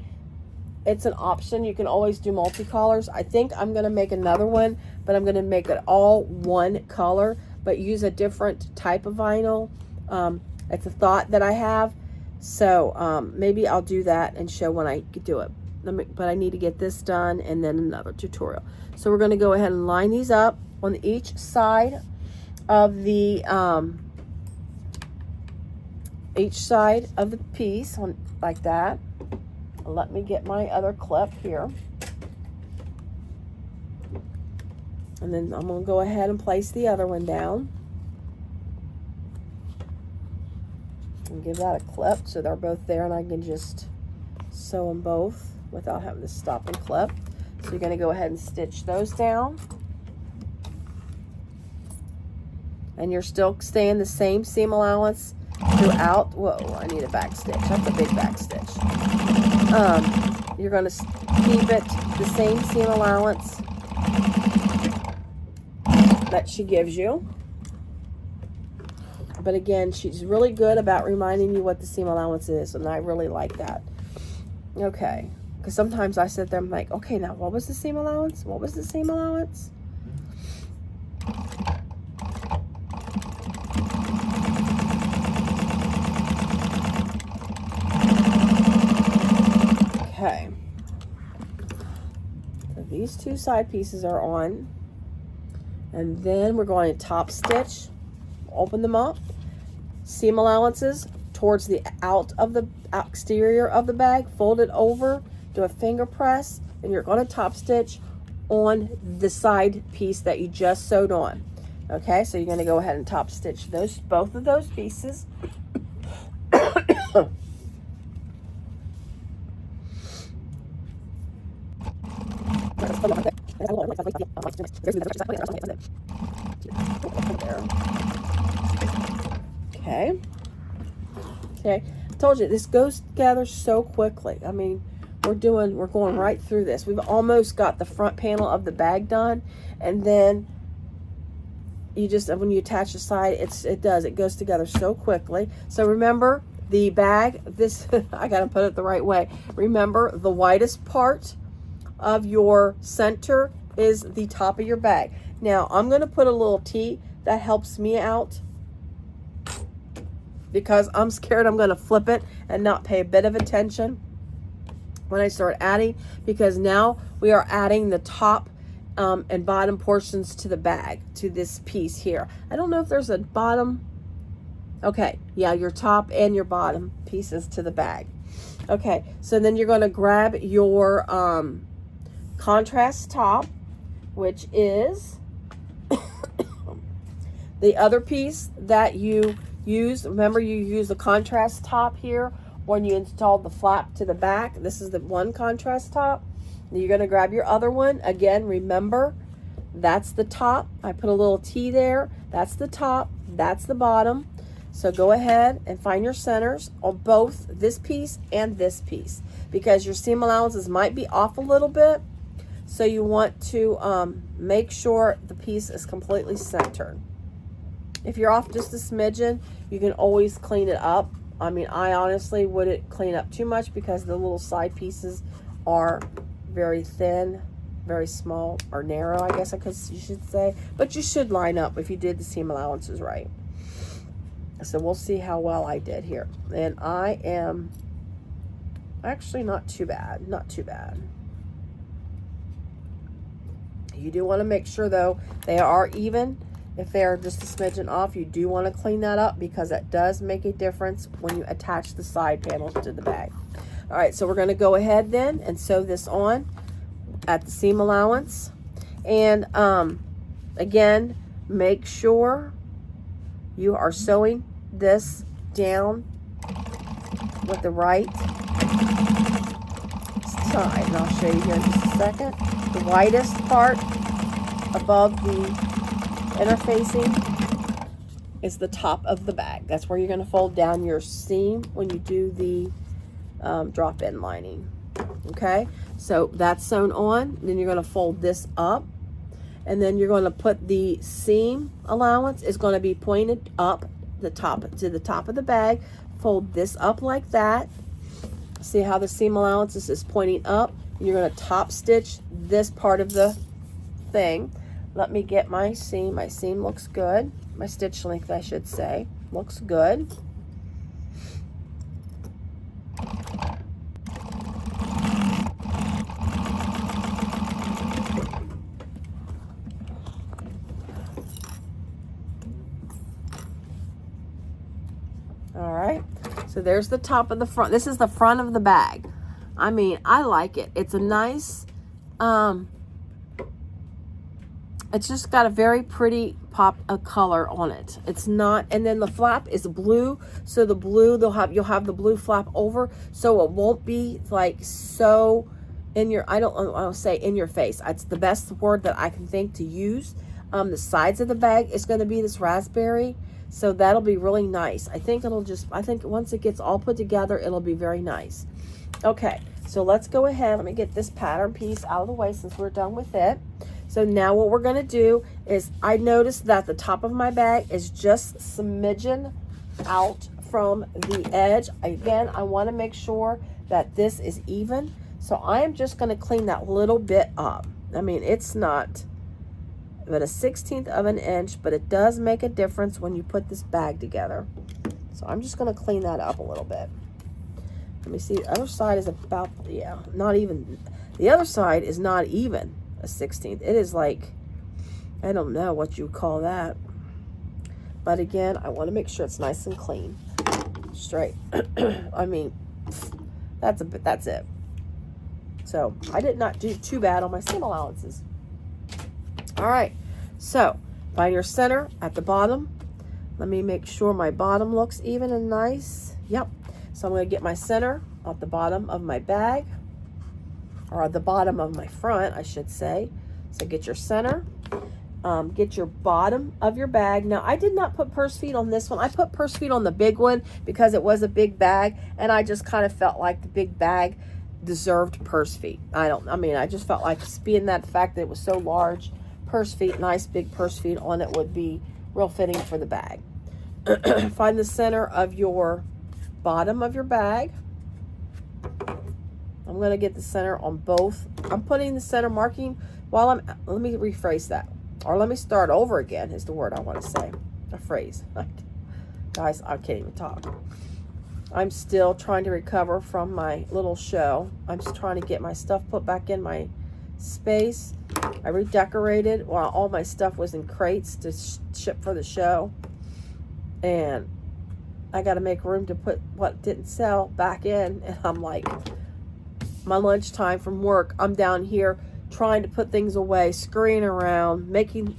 it's an option. You can always do multicolors. I think I'm going to make another one, but I'm going to make it all one color, but use a different type of vinyl. It's a thought that I have. So maybe I'll do that and show when I do it. But I need to get this done and then another tutorial. So we're going to go ahead and line these up on each side of the piece, like that. Let me get my other clip here. And then I'm going to go ahead and place the other one down. And give that a clip so they're both there, and I can just sew them both without having to stop and clip. So you're going to go ahead and stitch those down. And you're still staying the same seam allowance throughout. Whoa, I need a back stitch. That's a big back stitch. You're going to keep it the same seam allowance that she gives you. But again, she's really good about reminding you what the seam allowance is, and I really like that. Okay, because sometimes I sit there and I'm like, okay, now what was the seam allowance? What was the seam allowance? Okay, so these two side pieces are on, and then we're going to top stitch, open them up, seam allowances towards the exterior of the bag, fold it over, do a finger press, and you're going to top stitch on the side piece that you just sewed on. Okay, so you're going to go ahead and top stitch both of those pieces. Okay. Okay. I told you this goes together so quickly. I mean, we're going right through this. We've almost got the front panel of the bag done, and then you just, when you attach the side, it goes together so quickly. So remember the bag, this I gotta put it the right way. Remember, the widest part of your center is the top of your bag. Now I'm going to put a little T that helps me out, because I'm scared I'm going to flip it and not pay a bit of attention when I start adding, because now we are adding the top and bottom portions to the bag, to this piece here. I don't know if there's a bottom. Okay, yeah, your top and your bottom pieces to the bag. Okay, so then you're going to grab your contrast top, which is the other piece that you used. Remember, you use the contrast top here when you installed the flap to the back. This is the one contrast top. You're going to grab your other one. Again, remember, that's the top. I put a little T there. That's the top. That's the bottom. So go ahead and find your centers on both this piece and this piece, because your seam allowances might be off a little bit. So you want to make sure the piece is completely centered. If you're off just a smidgen, you can always clean it up. I mean, I honestly wouldn't clean up too much, because the little side pieces are very thin, very small, or narrow, I guess you should say. But you should line up if you did the seam allowances right. So we'll see how well I did here. And I am actually not too bad, not too bad. You do want to make sure, though, they are even. If they are just a smidgen off, you do want to clean that up, because that does make a difference when you attach the side panels to the bag. All right, so we're going to go ahead then and sew this on at the seam allowance. And again, make sure you are sewing this down with the right side. And I'll show you here in just a second. The widest part above the interfacing is the top of the bag. That's where you're going to fold down your seam when you do the drop-in lining. Okay, so that's sewn on. Then you're going to fold this up, and then you're going to put the seam allowance is going to be pointed up the top to the top of the bag. Fold this up like that. See how the seam allowance is pointing up? You're going to top stitch this part of the thing. Let me get my seam. My seam looks good. My stitch length, I should say, looks good. All right, so there's the top of the front. This is the front of the bag. I mean, I like it. It's a nice, it's just got a very pretty pop of color on it. It's not, and then the flap is blue. So the blue, you'll have the blue flap over, so it won't be like so in your, I don't say in your face. It's the best word that I can think to use. The sides of the bag is going to be this raspberry. So that'll be really nice. I think once it gets all put together, it'll be very nice. Okay, So let's go ahead. Let me get this pattern piece out of the way since we're done with it. So now what we're going to do is, I noticed that the top of my bag is just smidgen out from the edge. Again, I want to make sure that this is even. So I am just going to clean that little bit up. I mean, it's not but a 1/16 of an inch, but it does make a difference when you put this bag together. So I'm just going to clean that up a little bit. Let me see. The other side is about, yeah, not even. The other side is not even a 1/16. It is like, I don't know what you would call that. But again, I want to make sure it's nice and clean, straight. I mean, that's it. So I did not do too bad on my seam allowances. All right, so find your center at the bottom. Let me make sure my bottom looks even and nice. Yep. So I'm going to get my center at the bottom of my bag, or at the bottom of my front, I should say. So get your center. Get your bottom of your bag. Now, I did not put purse feet on this one. I put purse feet on the big one because it was a big bag, and I just kind of felt like the big bag deserved purse feet. I just felt like, being that fact that it was so large, purse feet, nice big purse feet on it would be real fitting for the bag. Find the center of your bottom of your bag. I'm going to get the center on both. I'm putting the center marking while let me rephrase that. Or let me start over again is the word I want to say. A phrase. Guys, I can't even talk. I'm still trying to recover from my little show. I'm just trying to get my stuff put back in my space. I redecorated while all my stuff was in crates to ship for the show. And I got to make room to put what didn't sell back in. And I'm like, my lunchtime from work, I'm down here trying to put things away, scurrying around, making,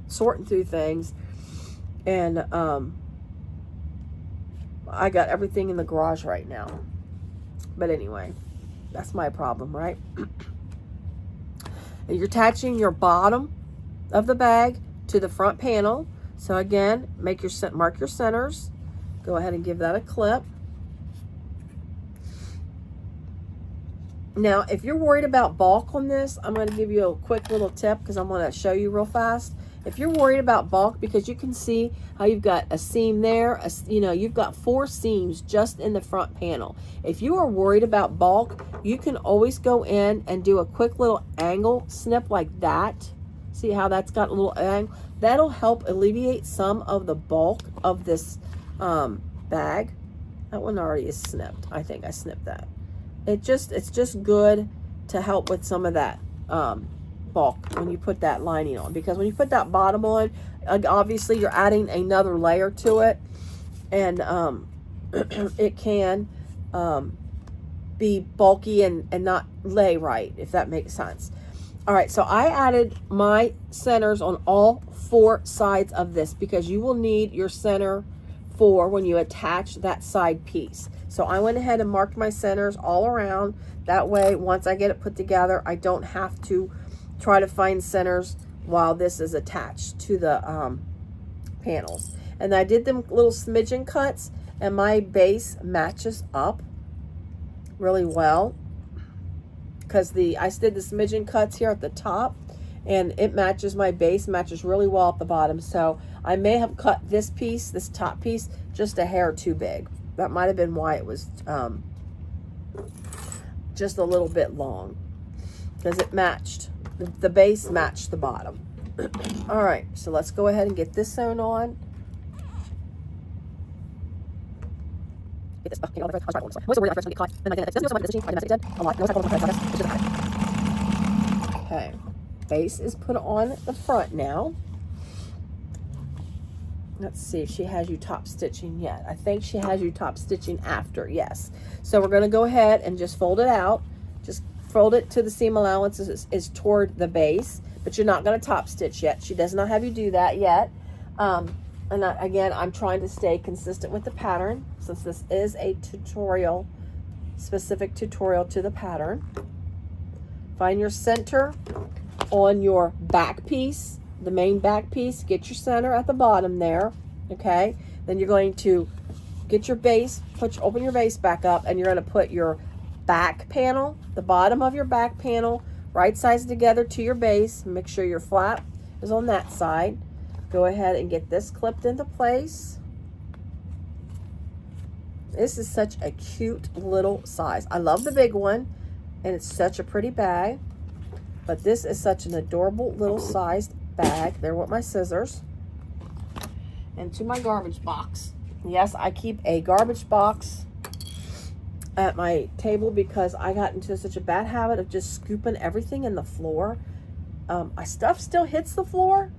sorting through things. And I got everything in the garage right now. But anyway, that's my problem, right? You're attaching your bottom of the bag to the front panel. So again, mark your centers. Go ahead and give that a clip. Now, if you're worried about bulk on this, I'm going to give you a quick little tip because I'm going to show you real fast. If you're worried about bulk, because you can see how you've got a seam there, you've got 4 seams just in the front panel. If you are worried about bulk, you can always go in and do a quick little angle snip like that. See how that's got a little angle? That'll help alleviate some of the bulk of this bag. That one already is snipped. I think I snipped that. It's just good to help with some of that bulk when you put that lining on, because when you put that bottom on, obviously you're adding another layer to it, and it can be bulky and not lay right, if that makes sense. All right, so I added my centers on all 4 sides of this because you will need your center for when you attach that side piece. So I went ahead and marked my centers all around. That way, once I get it put together, I don't have to try to find centers while this is attached to the panels. And I did them little smidgen cuts, and my base matches up really well because I did the smidgen cuts here at the top, and it matches, my base matches really well at the bottom. So I may have cut this piece, this top piece, just a hair too big. That might have been why it was just a little bit long, because it matched, the base matched the bottom. All right, so let's go ahead and get this sewn on. Okay, base is put on the front now. Let's see if she has you top stitching yet. I think she has you top stitching after, yes. So we're gonna go ahead and just fold it out. Just fold it to the seam allowances is toward the base, but you're not gonna top stitch yet. She does not have you do that yet. Again, I'm trying to stay consistent with the pattern since this is a tutorial, specific tutorial to the pattern. Find your center on your back piece. The main back piece, get your center at the bottom there, okay? Then you're going to get your base, open your base back up, and you're going to put your back panel, the bottom of your back panel, right sides together to your base. Make sure your flap is on that side. Go ahead and get this clipped into place. This is such a cute little size. I love the big one, and it's such a pretty bag. But this is such an adorable little sized bag. There with my scissors. And to my garbage box. Yes, I keep a garbage box at my table because I got into such a bad habit of just scooping everything in the floor. My stuff still hits the floor,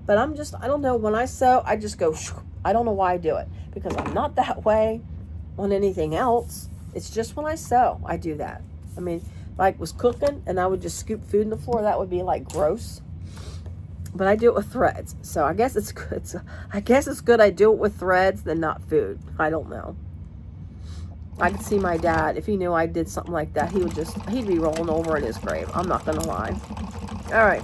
but I don't know, when I sew, I just go, I don't know why I do it, because I'm not that way on anything else. It's just when I sew, I do that. I mean, like was cooking and I would just scoop food in the floor, that would be like gross. But I do it with threads. So I guess it's good. I guess it's good I do it with threads than not food. I don't know. I could see my dad, if he knew I did something like that, he'd be rolling over in his grave. I'm not gonna lie. All right.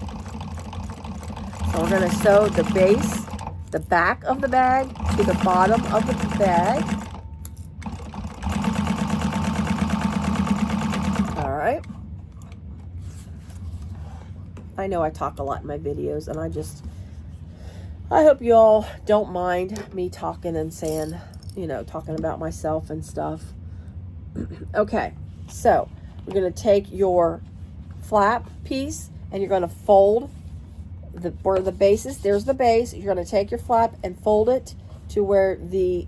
So we're gonna sew the base, the back of the bag to the bottom of the bag. All right. I know I talk a lot in my videos, and I hope you all don't mind me talking and saying, you know, talking about myself and stuff. Okay, so we're going to take your flap piece and you're going to fold where the base is. There's the base. You're going to take your flap and fold it to where the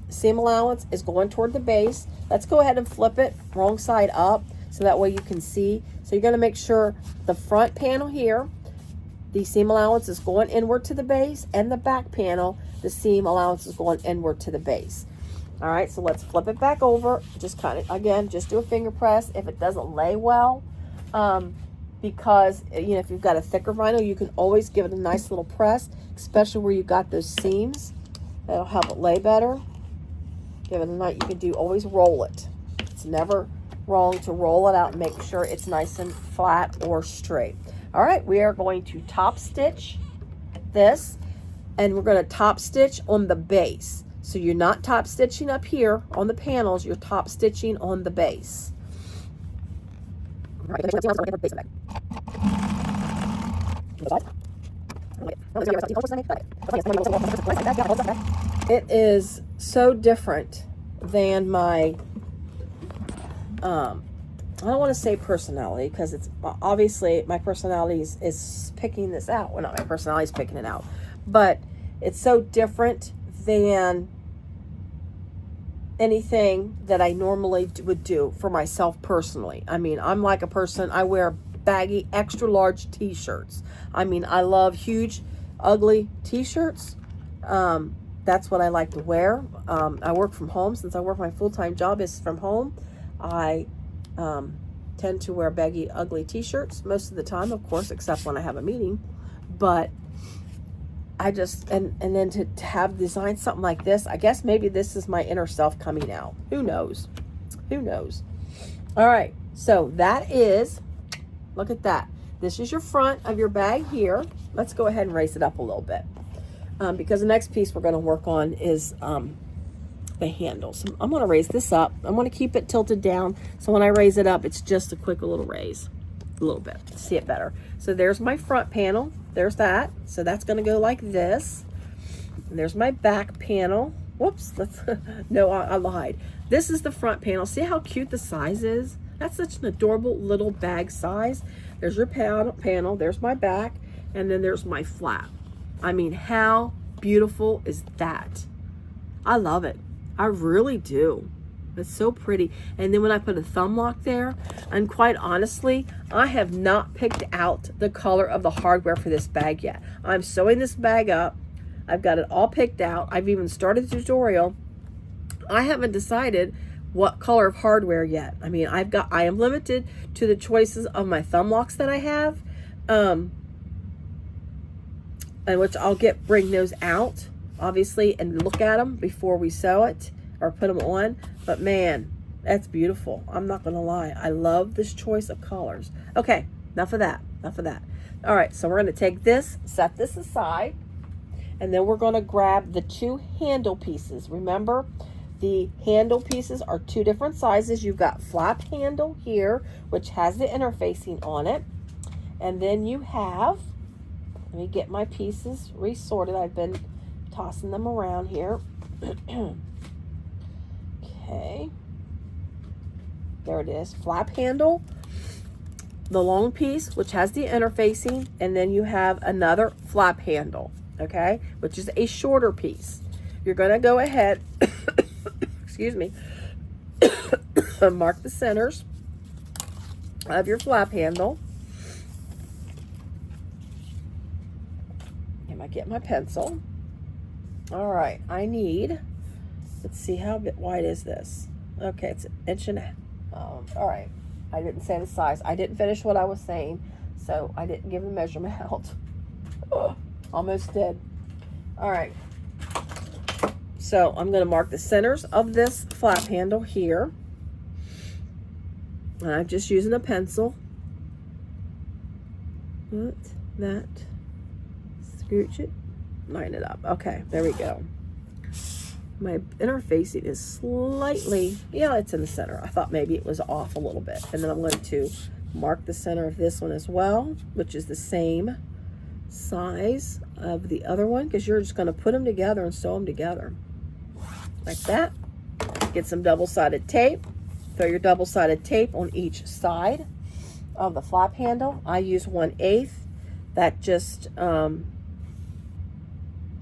seam allowance is going toward the base. Let's go ahead and flip it wrong side up so that way you can see. So you're going to make sure the front panel here, the seam allowance is going inward to the base, and the back panel, the seam allowance is going inward to the base. All right, so let's flip it back over. Just kind of, again, just do a finger press if it doesn't lay well. Because, you know, if you've got a thicker vinyl, you can always give it a nice little press, especially where you got those seams. That'll help it lay better. Give it a nice, you can do, always roll it. It's never wrong to roll it out and make sure it's nice and flat or straight. All right, we are going to top stitch this, and we're going to top stitch on the base. So you're not top stitching up here on the panels, you're top stitching on the base. It is so different than my I don't want to say personality, because it's obviously my personality is picking this out. Well, not my personality is picking it out, but it's so different than anything that I normally would do for myself personally. I mean, I'm like a person, I wear baggy, extra large t-shirts. I mean, I love huge, ugly t-shirts. That's what I like to wear. I work from home. Since I work, my full-time job is from home, I tend to wear baggy, ugly t-shirts most of the time, of course, except when I have a meeting. But I just, and then to have designed something like this, I guess maybe this is my inner self coming out. Who knows? Who knows? All right, so that is, look at that. This is your front of your bag here. Let's go ahead and raise it up a little bit. Because the next piece we're going to work on is the handle. So I'm going to raise this up. I'm going to keep it tilted down, so when I raise it up, it's just a quick little raise, a little bit, see it better. So there's my front panel. There's that. So that's going to go like this. And there's my back panel. Whoops, no, I lied. This is the front panel. See how cute the size is? That's such an adorable little bag size. There's your panel. There's my back, and then there's my flap. I mean, how beautiful is that? I love it. I really do. It's so pretty. And then when I put a thumb lock there, and quite honestly, I have not picked out the color of the hardware for this bag yet. I'm sewing this bag up. I've got it all picked out. I've even started the tutorial. I haven't decided what color of hardware yet. I mean, I am limited to the choices of my thumb locks that I have. And which I'll bring those out, obviously, and look at them before we sew it or put them on. But man, that's beautiful. I'm not gonna lie. I love this choice of colors. Okay, enough of that, enough of that. All right, so we're gonna take this, set this aside, and then we're gonna grab the two handle pieces. Remember, The handle pieces are two different sizes. You've got flap handle here, which has the interfacing on it. And then you have, let me get my pieces resorted. I've been tossing them around here. Okay. There it is. Flap handle, the long piece, which has the interfacing, and then you have another flap handle, okay, which is a shorter piece. You're going to go ahead, excuse me, mark the centers of your flap handle. I might get my pencil. All right, I need, let's see, how wide is this? Okay, it's 1.5 inches. All right, I didn't say the size. I didn't finish what I was saying, so I didn't give the measurement out. Almost did. All right, so I'm going to mark the centers of this flap handle here. And I'm just using a pencil. Put that, scooch it, line it up. Okay, there we go. My interfacing is slightly, yeah, it's in the center. I thought maybe it was off a little bit. And then I'm going to mark the center of this one as well, which is the same size of the other one, because you're just going to put them together and sew them together like that. Get some double-sided tape. Throw your double-sided tape on each side of the flap handle. I use 1/8. That just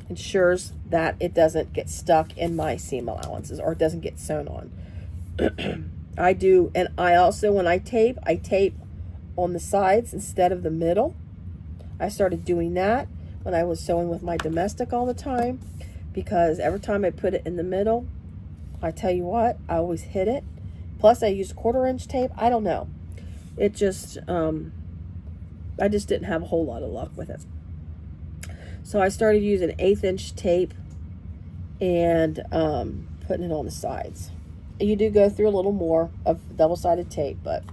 ensures that it doesn't get stuck in my seam allowances, or it doesn't get sewn on. I do, and I also, when I tape on the sides instead of the middle. I started doing that when I was sewing with my domestic all the time, because every time I put it in the middle, I tell you what, I always hit it. Plus I use 1/4 inch tape. I don't know. It just, I just didn't have a whole lot of luck with it. So I started using 1/8 inch tape and putting it on the sides. You do go through a little more of double-sided tape, but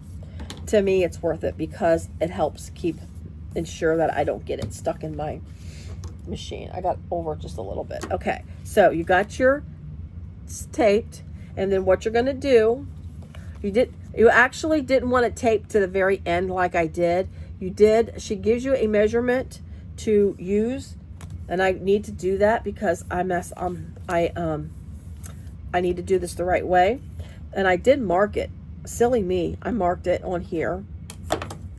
to me it's worth it because it helps ensure that I don't get it stuck in my machine. I got over just a little bit. Okay, so you got your taped, and then what you're going to do, you actually didn't want to tape to the very end like I did. She gives you a measurement to use, and I need to do that because I need to do this the right way. And I did mark it. Silly me, I marked it on here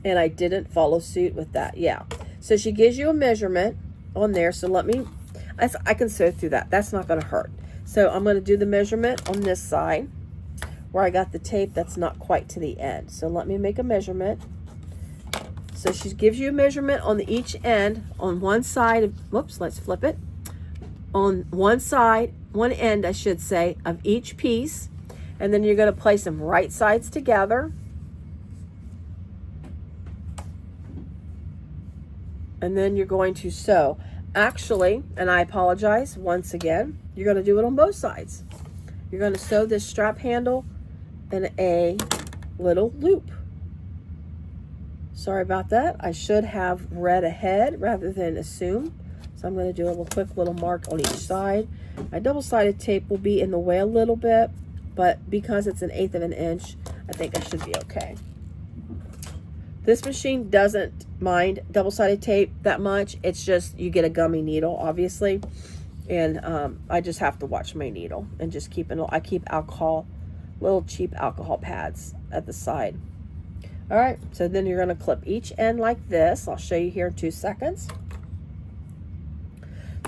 and I didn't follow suit with that. Yeah, so she gives you a measurement on there. So I can sew through that. That's not going to hurt. So I'm going to do the measurement on this side where I got the tape that's not quite to the end. So let me make a measurement. So she gives you a measurement on each end, on one side of, whoops, let's flip it. On one side, one end, I should say, of each piece. And then you're going to place them right sides together. And then you're going to sew. Actually, and I apologize once again, you're going to do it on both sides. You're going to sew this strap handle in a little loop. Sorry about that. I should have read ahead rather than assume. So I'm going to do a quick little mark on each side. My double-sided tape will be in the way a little bit, but because it's 1/8 of an inch, I think I should be okay. This machine doesn't mind double-sided tape that much. It's just you get a gummy needle, obviously, and I just have to watch my needle and just keep it. I keep little cheap alcohol pads at the side. All right, so then you're going to clip each end like this. I'll show you here in 2 seconds.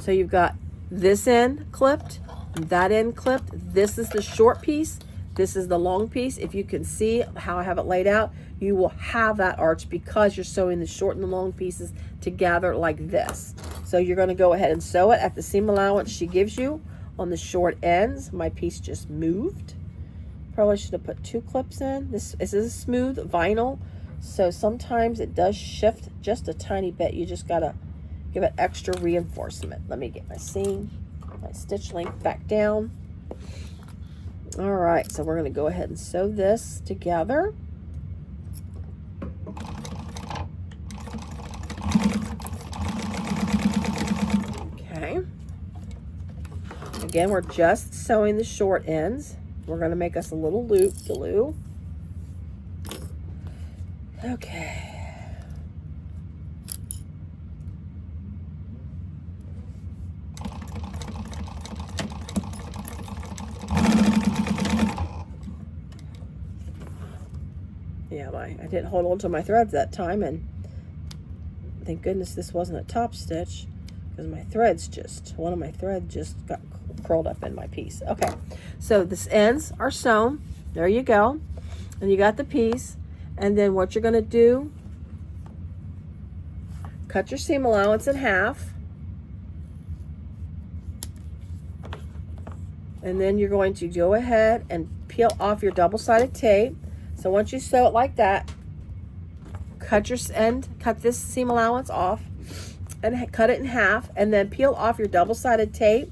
So you've got this end clipped, that end clipped. This is the short piece. This is the long piece. If you can see how I have it laid out, you will have that arch because you're sewing the short and the long pieces together like this. So you're going to go ahead and sew it at the seam allowance she gives you on the short ends. My piece just moved. Probably should have put 2 clips in. This is a smooth vinyl, so sometimes it does shift just a tiny bit. You just got to give it extra reinforcement. Let me get my seam, my stitch length back down. All right, so we're going to go ahead and sew this together. Okay. Again, we're just sewing the short ends. We're going to make us a little loop, glue. Okay. Yeah, I didn't hold on to my threads that time, and thank goodness this wasn't a top stitch, because my threads one of my threads just got curled up in my piece. Okay, so this ends are sewn. There you go. And you got the piece. And then what you're going to do, cut your seam allowance in half. And then you're going to go ahead and peel off your double-sided tape. So once you sew it like that, cut this seam allowance off and cut it in half, and then peel off your double-sided tape.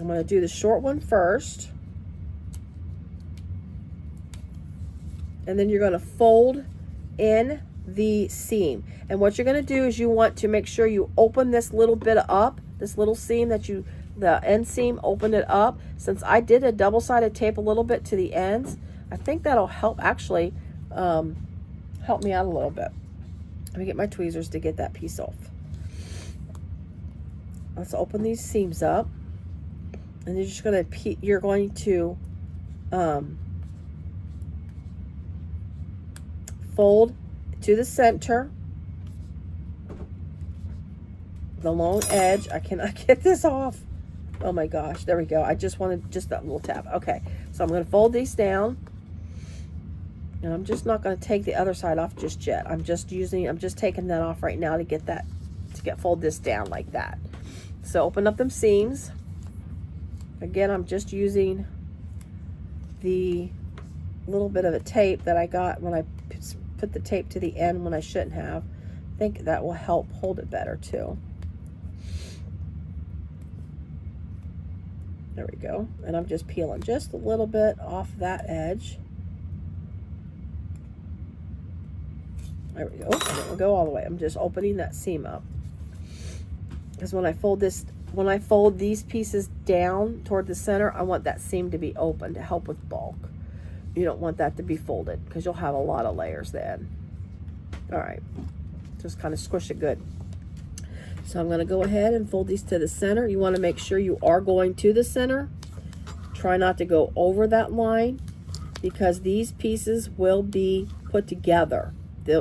I'm going to do the short one first. And then you're going to fold in the seam. And what you're going to do is you want to make sure you open this little bit up, this little seam the end seam, open it up. Since I did a double-sided tape a little bit to the ends, I think that'll help actually help me out a little bit. Let me get my tweezers to get that piece off. Let's open these seams up. And you're going to fold to the center, the long edge. I cannot get this off. Oh my gosh, there we go. I just wanted just that little tap. Okay, so I'm going to fold these down, and I'm just not going to take the other side off just yet. I'm just taking that off right now to fold this down like that. So open up them seams. Again, I'm just using the little bit of a tape that I got when I put the tape to the end when I shouldn't have. I think that will help hold it better too. There we go. And I'm just peeling just a little bit off that edge. There we go. And it will go all the way. I'm just opening that seam up. Because when I fold these pieces down toward the center, I want that seam to be open to help with bulk. You don't want that to be folded because you'll have a lot of layers then. All right, just kind of squish it good. So I'm going to go ahead and fold these to the center. You want to make sure you are going to the center. Try not to go over that line because these pieces will be put together.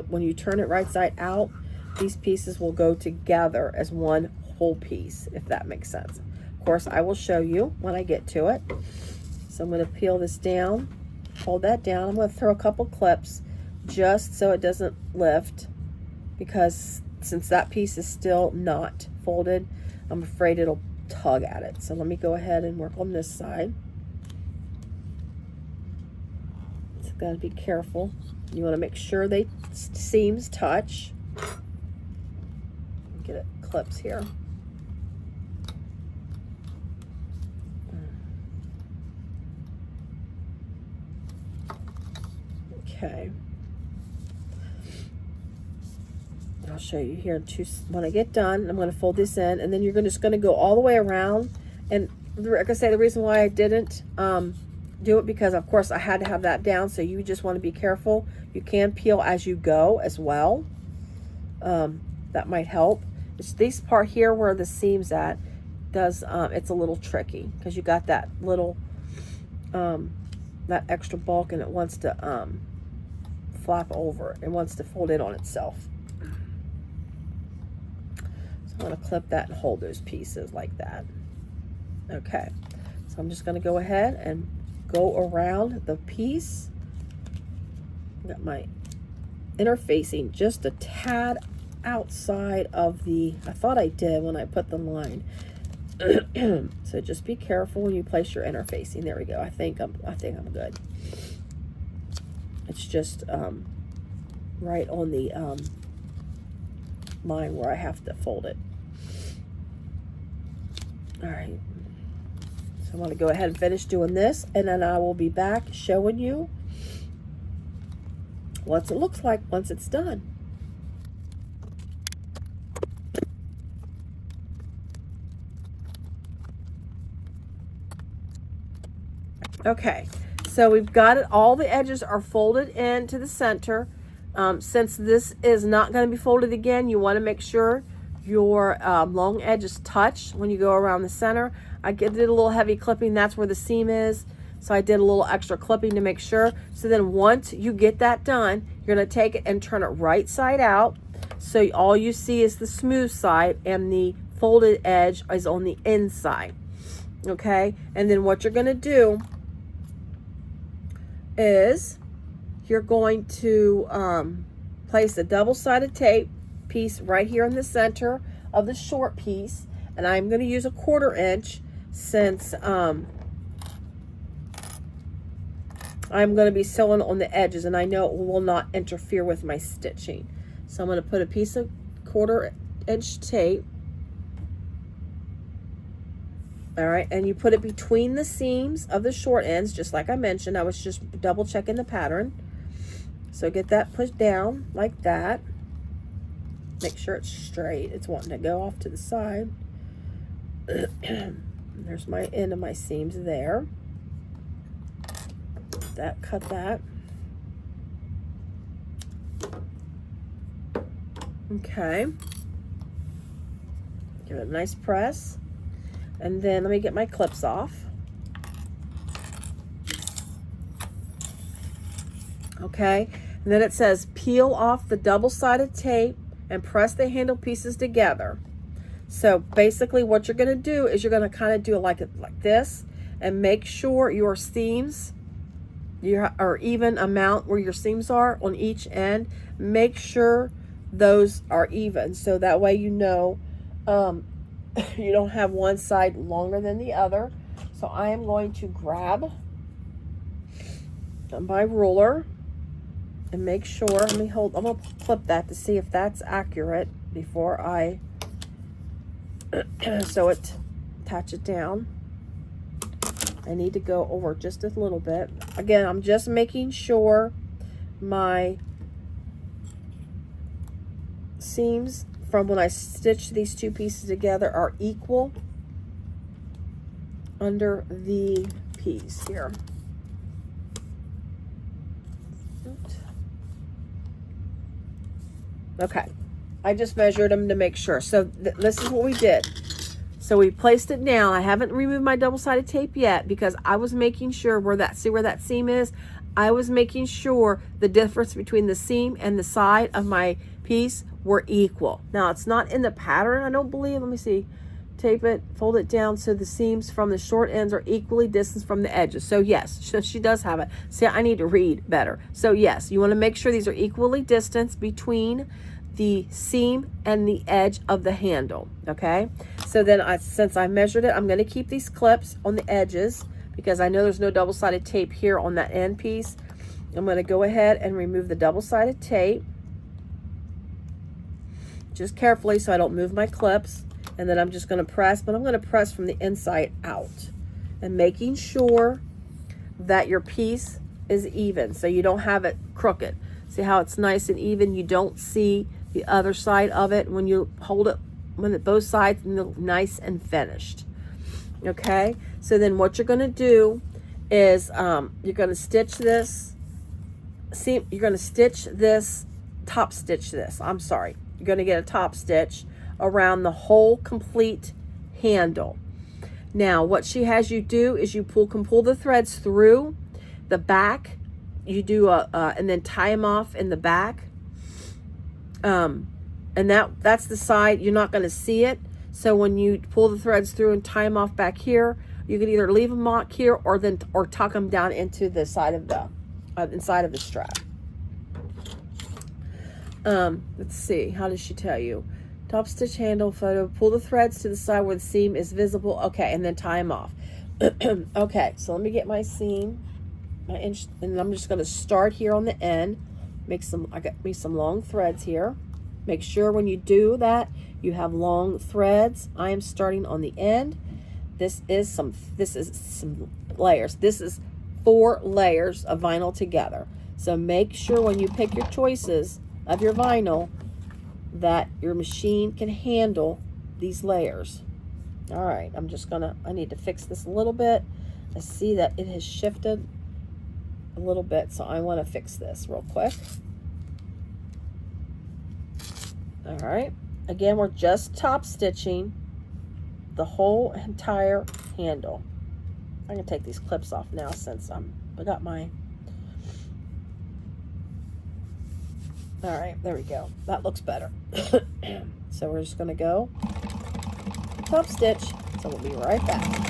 When you turn it right side out, these pieces will go together as one whole piece, if that makes sense. Of course, I will show you when I get to it. So I'm going to peel this down, hold that down. I'm going to throw a couple clips just so it doesn't lift, because since that piece is still not folded, I'm afraid it'll tug at it. So let me go ahead and work on this side. It's got to be careful. You want to make sure they seams touch. Get it clips here. Okay. I'll show you here when I get done. I'm going to fold this in, and then you're just going to go all the way around. And like I say, the reason why I didn't do it, because of course I had to have that down, so you just want to be careful. You can peel as you go as well. That might help. It's this part here where the seam's at it's a little tricky because you got that little that extra bulk, and it wants to flap over. It wants to fold in on itself. So I'm going to clip that and hold those pieces like that. Okay, so I'm just going to go ahead and go around the piece. Got my interfacing just a tad outside of I thought I did when I put the line. So just be careful when you place your interfacing. There we go. I think I'm good. It's just right on the line where I have to fold it. All right. So I'm going to go ahead and finish doing this, and then I will be back showing you what it looks like once it's done. Okay, so we've got it, all the edges are folded into the center. Since this is not going to be folded again, you want to make sure your long edges touch when you go around the center. I did a little heavy clipping, that's where the seam is. So I did a little extra clipping to make sure. So then once you get that done, you're going to take it and turn it right side out. So all you see is the smooth side and the folded edge is on the inside. Okay, and then what you're going to do is you're going to place a double-sided tape piece right here in the center of the short piece, and I'm going to use a 1/4 inch since I'm going to be sewing on the edges, and I know it will not interfere with my stitching. So I'm going to put a piece of 1/4 inch tape. All right, and you put it between the seams of the short ends, just like I mentioned. I was just double checking the pattern. So get that pushed down like that. Make sure it's straight. It's wanting to go off to the side. There's my end of my seams there. Cut that. Okay. Give it a nice press. And then let me get my clips off. Okay, and then it says peel off the double-sided tape and press the handle pieces together. So basically what you're going to do is you're going to kind of do it like this, and make sure your seams are even amount where your seams are on each end. Make sure those are even, so that way you know you don't have one side longer than the other. So I am going to grab my ruler and make sure, I'm gonna flip that to see if that's accurate before I so it attach it down. I need to go over just a little bit. Again, I'm just making sure my seams from when I stitch these two pieces together are equal under the piece here. Okay, I just measured them to make sure. So this is what we did. So we placed it down. I haven't removed my double-sided tape yet because I was making sure where that seam is. I was making sure the difference between the seam and the side of my piece were equal. Now it's not in the pattern, I don't believe. Let me see. Tape it, fold it down so the seams from the short ends are equally distanced from the edges. So yes, she does have it. See, I need to read better. So yes, you want to make sure these are equally distanced between the seam and the edge of the handle. Okay, so then since I measured it, I'm going to keep these clips on the edges because I know there's no double-sided tape here on that end piece. I'm going to go ahead and remove the double-sided tape just carefully so I don't move my clips, and then I'm just going to press, but I'm going to press from the inside out and making sure that your piece is even so you don't have it crooked. See how it's nice and even? You don't see the other side of it when you hold it, both sides look nice and finished. Okay, so then what you're going to do is you're going to stitch this. See, you're going to stitch this, top stitch this. I'm sorry. You're going to get a top stitch around the whole complete handle. Now, what she has you do is you can pull the threads through the back. You do and then tie them off in the back. And that's the side you're not going to see it. So when you pull the threads through and tie them off back here, you can either leave them locked here or tuck them down into the side of the inside of the strap. Let's see, how does she tell you? Top stitch handle photo, pull the threads to the side where the seam is visible. Okay, and then tie them off. Okay, so let me get my seam, my inch, and I'm just going to start here on the end. I got me some long threads here. Make sure when you do that, you have long threads. I am starting on the end. This is some layers. This is 4 layers of vinyl together. So make sure when you pick your choices of your vinyl that your machine can handle these layers. All right, I need to fix this a little bit, I see that it has shifted a little bit, so I want to fix this real quick. All right, again, we're just top stitching the whole entire handle. I can take these clips off now since I got my, all right, there we go. That looks better. So we're just gonna go top stitch, so we'll be right back.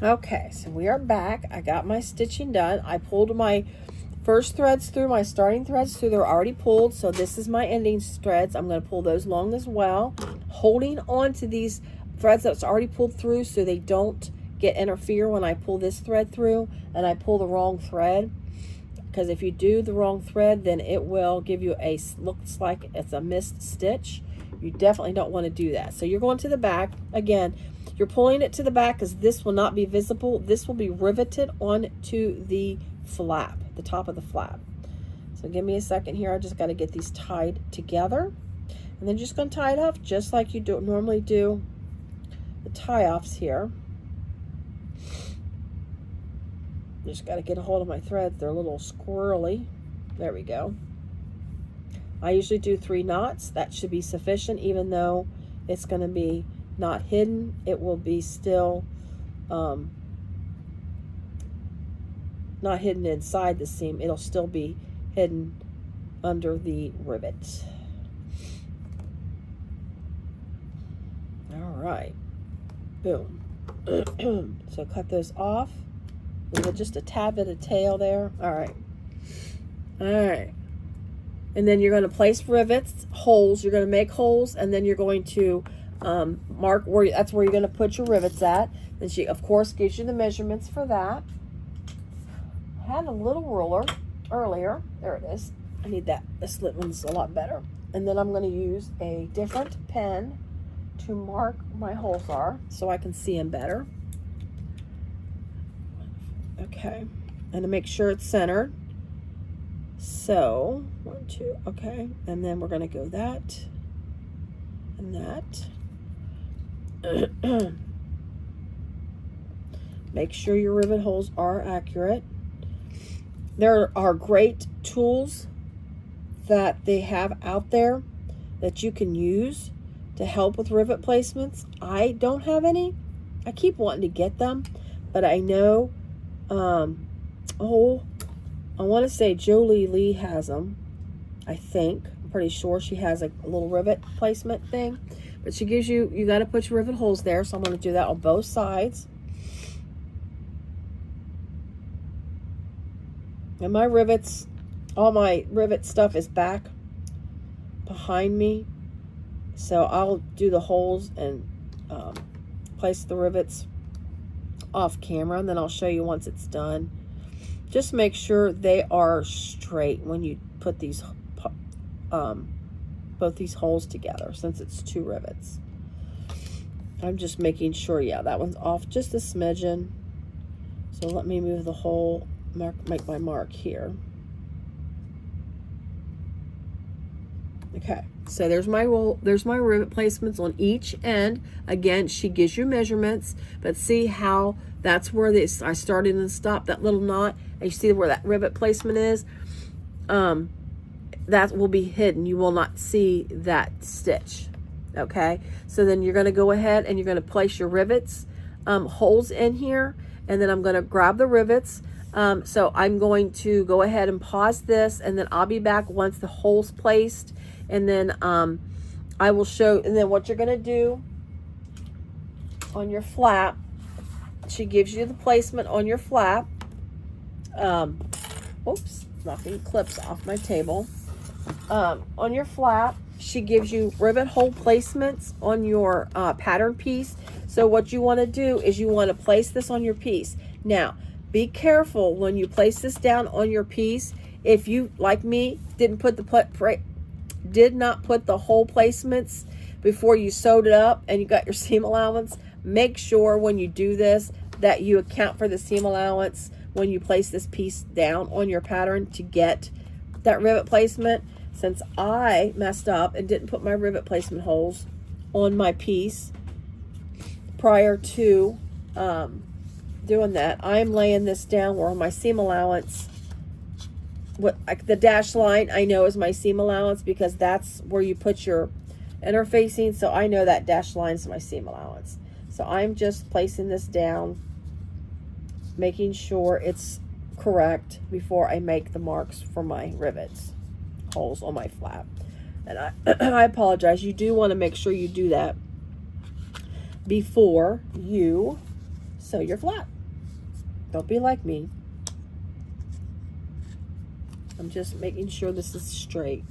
Okay, so we are back. I got my stitching done. I pulled my first threads through, my starting threads through. They're already pulled, so this is my ending threads. I'm going to pull those along as well, holding on to these threads that's already pulled through so they don't interfere when I pull this thread through and I pull the wrong thread. Because if you do the wrong thread, then it will give you looks like it's a missed stitch. You definitely don't want to do that. So you're going to the back. Again, you're pulling it to the back because this will not be visible. This will be riveted onto the flap, the top of the flap. So give me a second here. I just got to get these tied together. And then just going to tie it off just like you normally do the tie-offs here. Just got to get a hold of my threads. They're a little squirrely. There we go. I usually do 3 knots. That should be sufficient, even though it's going to be not hidden. It will be still not hidden inside the seam. It'll still be hidden under the rivet. All right. Boom. So cut those off. With just a tad bit of tail there. All right. All right. And then you're going to place rivets, holes. You're going to make holes, and then you're going to mark where that's where you're going to put your rivets at. Then she, of course, gives you the measurements for that. I had a little ruler earlier. There it is. I need that. This slit one's a lot better. And then I'm going to use a different pen to mark where my holes are so I can see them better. Okay, and to make sure it's centered. So 1, 2, okay, and then we're going to go that and that. Make sure your rivet holes are accurate. There are great tools that they have out there that you can use to help with rivet placements. I don't have any. I keep wanting to get them, but I know I want to say Jolie Lee has them. I think. I'm pretty sure she has a little rivet placement thing. But she gives you got to put your rivet holes there. So I'm going to do that on both sides. And my rivets, all my rivet stuff is back behind me. So I'll do the holes and place the rivets off camera, and then I'll show you once it's done. Just make sure they are straight when you put these both these holes together, since it's 2 rivets. I'm just making sure, yeah, that one's off just a smidgen. So let me move the hole, make my mark here. Okay, so there's my rivet placements on each end. Again, she gives you measurements, but see how that's where this I started and stopped that little knot, and you see where that rivet placement is. That will be hidden. You will not see that stitch. Okay, so then you're going to go ahead and you're going to place your rivets holes in here, and then I'm going to grab the rivets. So I'm going to go ahead and pause this, and then I'll be back once the hole's placed. And then I will show, and then what you're going to do on your flap, she gives you the placement on your flap. Oops, knocking clips off my table. On your flap, she gives you rivet hole placements on your pattern piece. So what you want to do is you want to place this on your piece. Now, be careful when you place this down on your piece. If you, like me, did not put the hole placements before you sewed it up and you got your seam allowance, make sure when you do this that you account for the seam allowance when you place this piece down on your pattern to get that rivet placement. Since I messed up and didn't put my rivet placement holes on my piece prior to doing that, I'm laying this down where my seam allowance, what the dashed line I know is my seam allowance, because that's where you put your interfacing. So I know that dashed line is my seam allowance. So I'm just placing this down, making sure it's correct before I make the marks for my rivets holes on my flap. And I apologize, you do want to make sure you do that before you sew your flap. Don't be like me. I'm just making sure this is straight.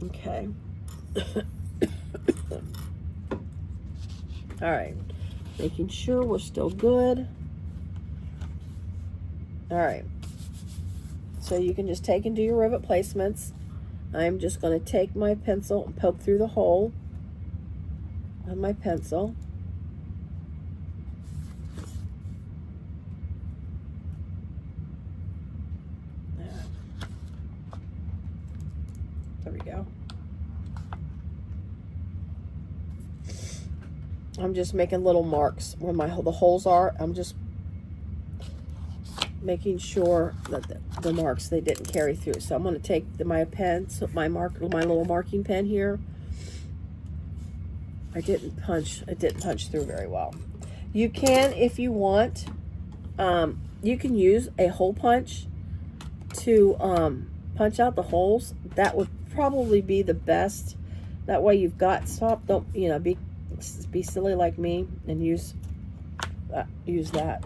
Okay. All right, making sure we're still good. All right, so you can just take and do your rivet placements. I'm just going to take my pencil and poke through the hole on my pencil. There we go. I'm just making little marks where the holes are. I'm just making sure that the marks, they didn't carry through. So I'm going to take my pen, so my little marking pen here. I didn't punch through very well. You can, if you want, you can use a hole punch to punch out the holes. That would probably be the best. That way you've got, don't, you know, be silly like me and use that.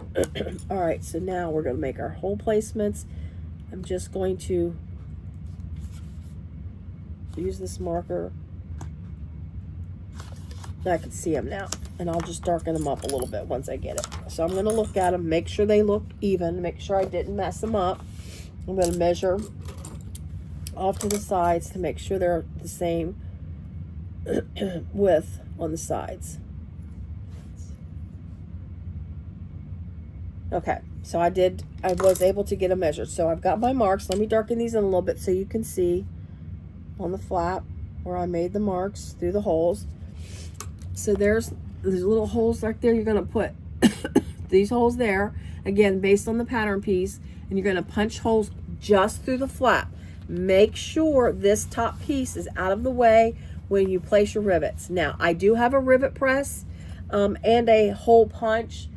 All right, so now we're going to make our hole placements. I'm just going to use this marker. I can see them now, and I'll just darken them up a little bit once I get it. So I'm going to look at them, make sure they look even, make sure I didn't mess them up. I'm going to measure off to the sides to make sure they're the same width on the sides. Okay, so I was able to get them measured. So I've got my marks. Let me darken these in a little bit so you can see on the flap where I made the marks through the holes. So there's little holes right there. You're going to put these holes there, again, based on the pattern piece, and you're going to punch holes just through the flap. Make sure this top piece is out of the way when you place your rivets. Now, I do have a rivet press and a hole punch.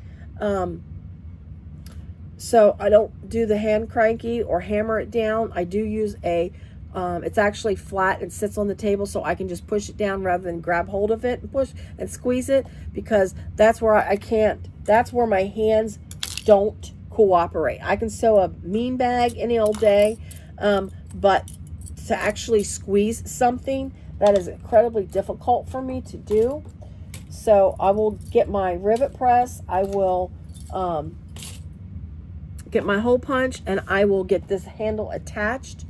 So I don't do the hand cranky or hammer it down. I do use a, it's actually flat and sits on the table, so I can just push it down rather than grab hold of it and push and squeeze it, because that's where I can't, that's where my hands don't cooperate. I can sew a mean bag any old day, but to actually squeeze something, that is incredibly difficult for me to do. So I will get my rivet press, I will get my hole punch, and I will get this handle attached.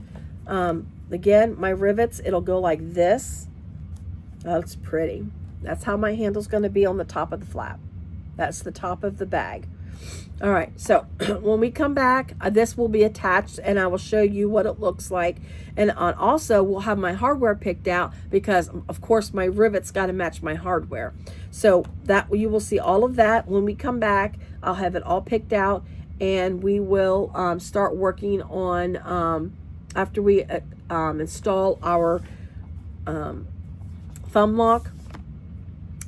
Again, my rivets, it'll go like this. That's pretty. That's how my handle's going to be on the top of the flap. That's the top of the bag. All right, so when we come back, this will be attached, and I will show you what it looks like. And also, we'll have my hardware picked out, because, of course, my rivets got to match my hardware. So that you will see all of that when we come back. I'll have it all picked out, and we will start working on, after we install our thumb lock,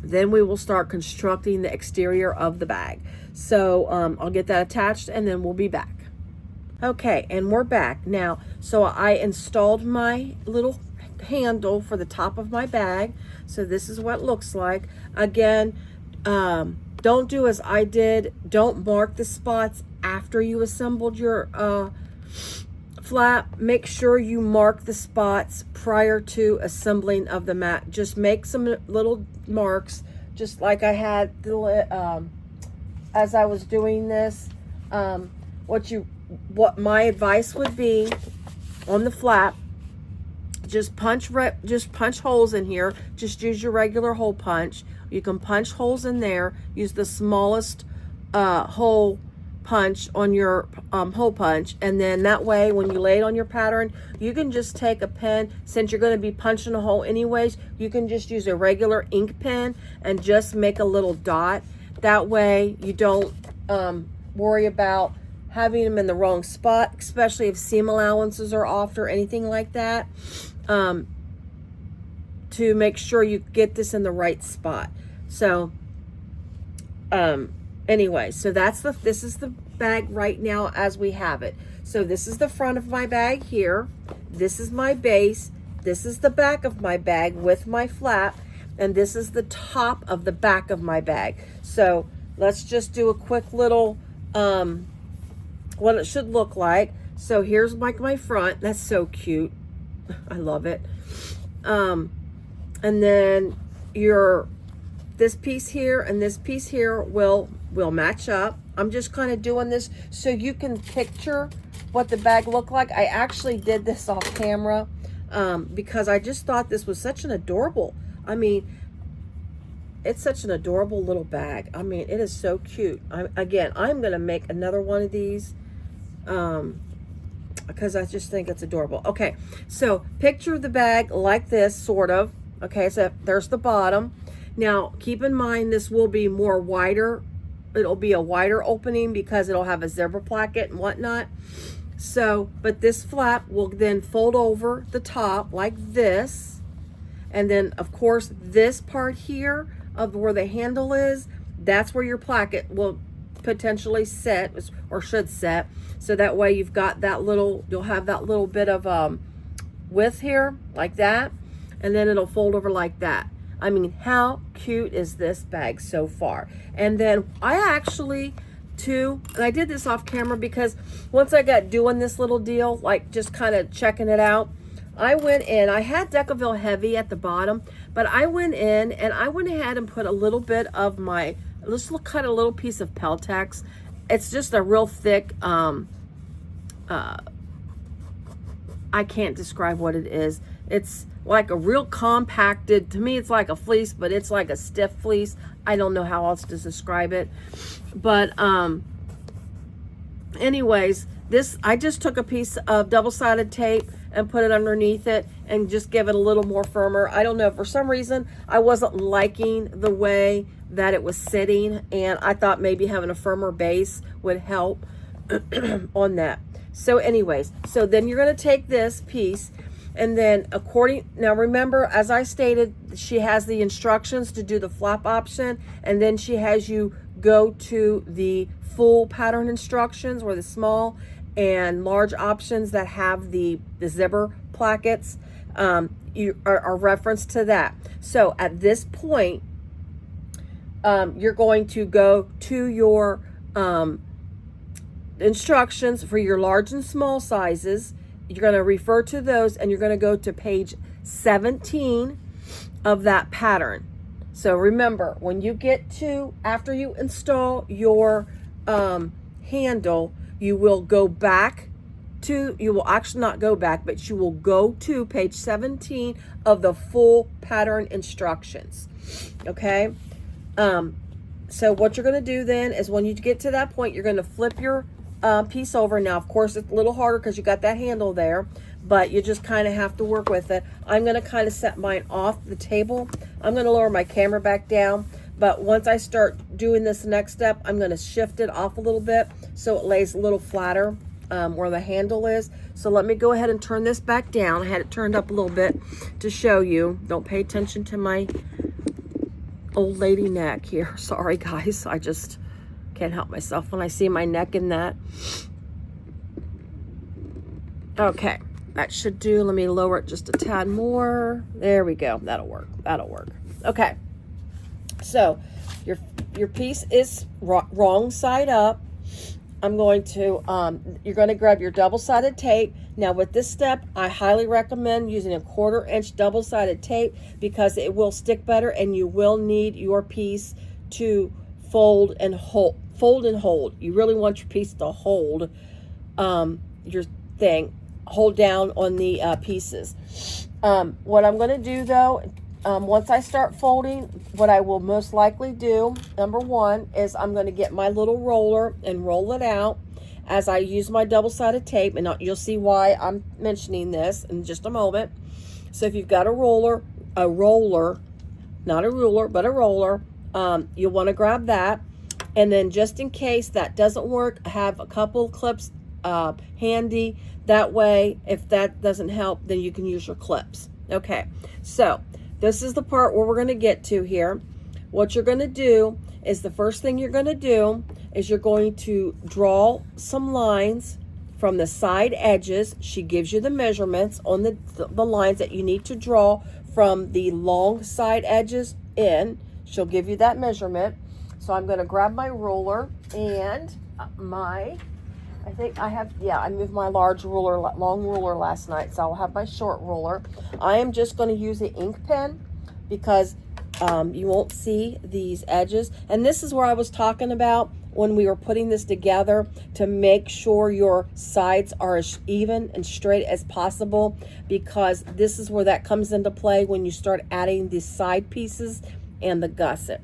then we will start constructing the exterior of the bag. So I'll get that attached, and then we'll be back. Okay, and we're back now. So I installed my little handle for the top of my bag. So this is what it looks like. Again, don't do as I did. Don't mark the spots after you assembled your flap. Make sure you mark the spots prior to assembling of the mat. Just make some little marks, just like I had the as I was doing this. What my advice would be on the flap, just punch holes in here. Just use your regular hole punch. You can punch holes in there. Use the smallest hole punch on your hole punch, and then that way when you lay it on your pattern, you can just take a pen. Since you're going to be punching a hole anyways, you can just use a regular ink pen and just make a little dot. That way you don't worry about having them in the wrong spot, especially if seam allowances are off or anything like that, to make sure you get this in the right spot. So anyway, so this is the bag right now as we have it. So this is the front of my bag here. This is my base. This is the back of my bag with my flap. And this is the top of the back of my bag. So let's just do a quick little, what it should look like. So here's like my front. That's so cute. I love it. And then this piece here and this piece here will match up. I'm just kind of doing this so you can picture what the bag looked like. I actually did this off camera because I just thought this was such an adorable, I mean, it's such an adorable little bag. I mean, it is so cute. Again, I'm going to make another one of these because I just think it's adorable. Okay, so picture the bag like this, sort of. Okay, so there's the bottom. Now, keep in mind, this will be more wider. It'll be a wider opening because it'll have a zipper placket and whatnot. So, but this flap will then fold over the top like this. And then, of course, this part here of where the handle is, that's where your placket will potentially set or should set. So that way you've got that little, you'll have that little bit of width here like that. And then it'll fold over like that. I mean, how cute is this bag so far? And then I actually, too, and I did this off camera because once I got doing this little deal, like just kind of checking it out, I went in, I had Decaville Heavy at the bottom, but I went in and I went ahead and put a little bit of my, let's cut a little piece of Peltex. It's just a real thick, I can't describe what it is. It's like a real compacted, to me it's like a fleece, but it's like a stiff fleece. I don't know how else to describe it. But anyways, this, I just took a piece of double-sided tape and put it underneath it and just give it a little more firmer. I don't know, for some reason I wasn't liking the way that it was sitting, and I thought maybe having a firmer base would help on that. So anyways, so then you're going to take this piece, and then now remember, as I stated, she has the instructions to do the flap option, and then she has you go to the full pattern instructions, or the small and large options that have the zipper plackets. You are referenced to that. So at this point, you're going to go to your instructions for your large and small sizes. You're going to refer to those, and you're going to go to page 17 of that pattern. So remember, when you get to, after you install your handle, you will go back to, you will actually not go back, but you will go to page 17 of the full pattern instructions. Okay? So what you're going to do then is when you get to that point, you're going to flip your piece over. Now, of course, it's a little harder because you got that handle there, but you just kind of have to work with it. I'm going to kind of set mine off the table. I'm going to lower my camera back down, but once I start doing this next step, I'm going to shift it off a little bit so it lays a little flatter where the handle is. So let me go ahead and turn this back down. I had it turned up a little bit to show you. Don't pay attention to my old lady neck here. Sorry, guys. I just can't help myself when I see my neck in that. Okay, that should do. Let me lower it just a tad more. There we go. That'll work. That'll work. Okay. So your piece is wrong side up. I'm going to, you're going to grab your double-sided tape. Now with this step, I highly recommend using a 1/4 inch double-sided tape because it will stick better, and you will need your piece to fold and hold. You really want your piece to hold your thing. Hold down on the pieces. What I'm going to do though, once I start folding, what I will most likely do, number one, is I'm going to get my little roller and roll it out as I use my double-sided tape, and you'll see why I'm mentioning this in just a moment. So if you've got a roller, not a ruler, but a roller, you'll want to grab that. And then just in case that doesn't work, have a couple clips handy. That way, if that doesn't help, then you can use your clips. Okay, so this is the part where we're going to get to here. What you're going to do is, the first thing you're going to do is you're going to draw some lines from the side edges. She gives you the measurements on the lines that you need to draw from the long side edges in. She'll give you that measurement. So I'm going to grab my ruler and I think I have, yeah, I moved my long ruler last night, so I'll have my short ruler. I am just going to use the ink pen because you won't see these edges. And this is where I was talking about when we were putting this together, to make sure your sides are as even and straight as possible, because this is where that comes into play when you start adding the side pieces and the gusset.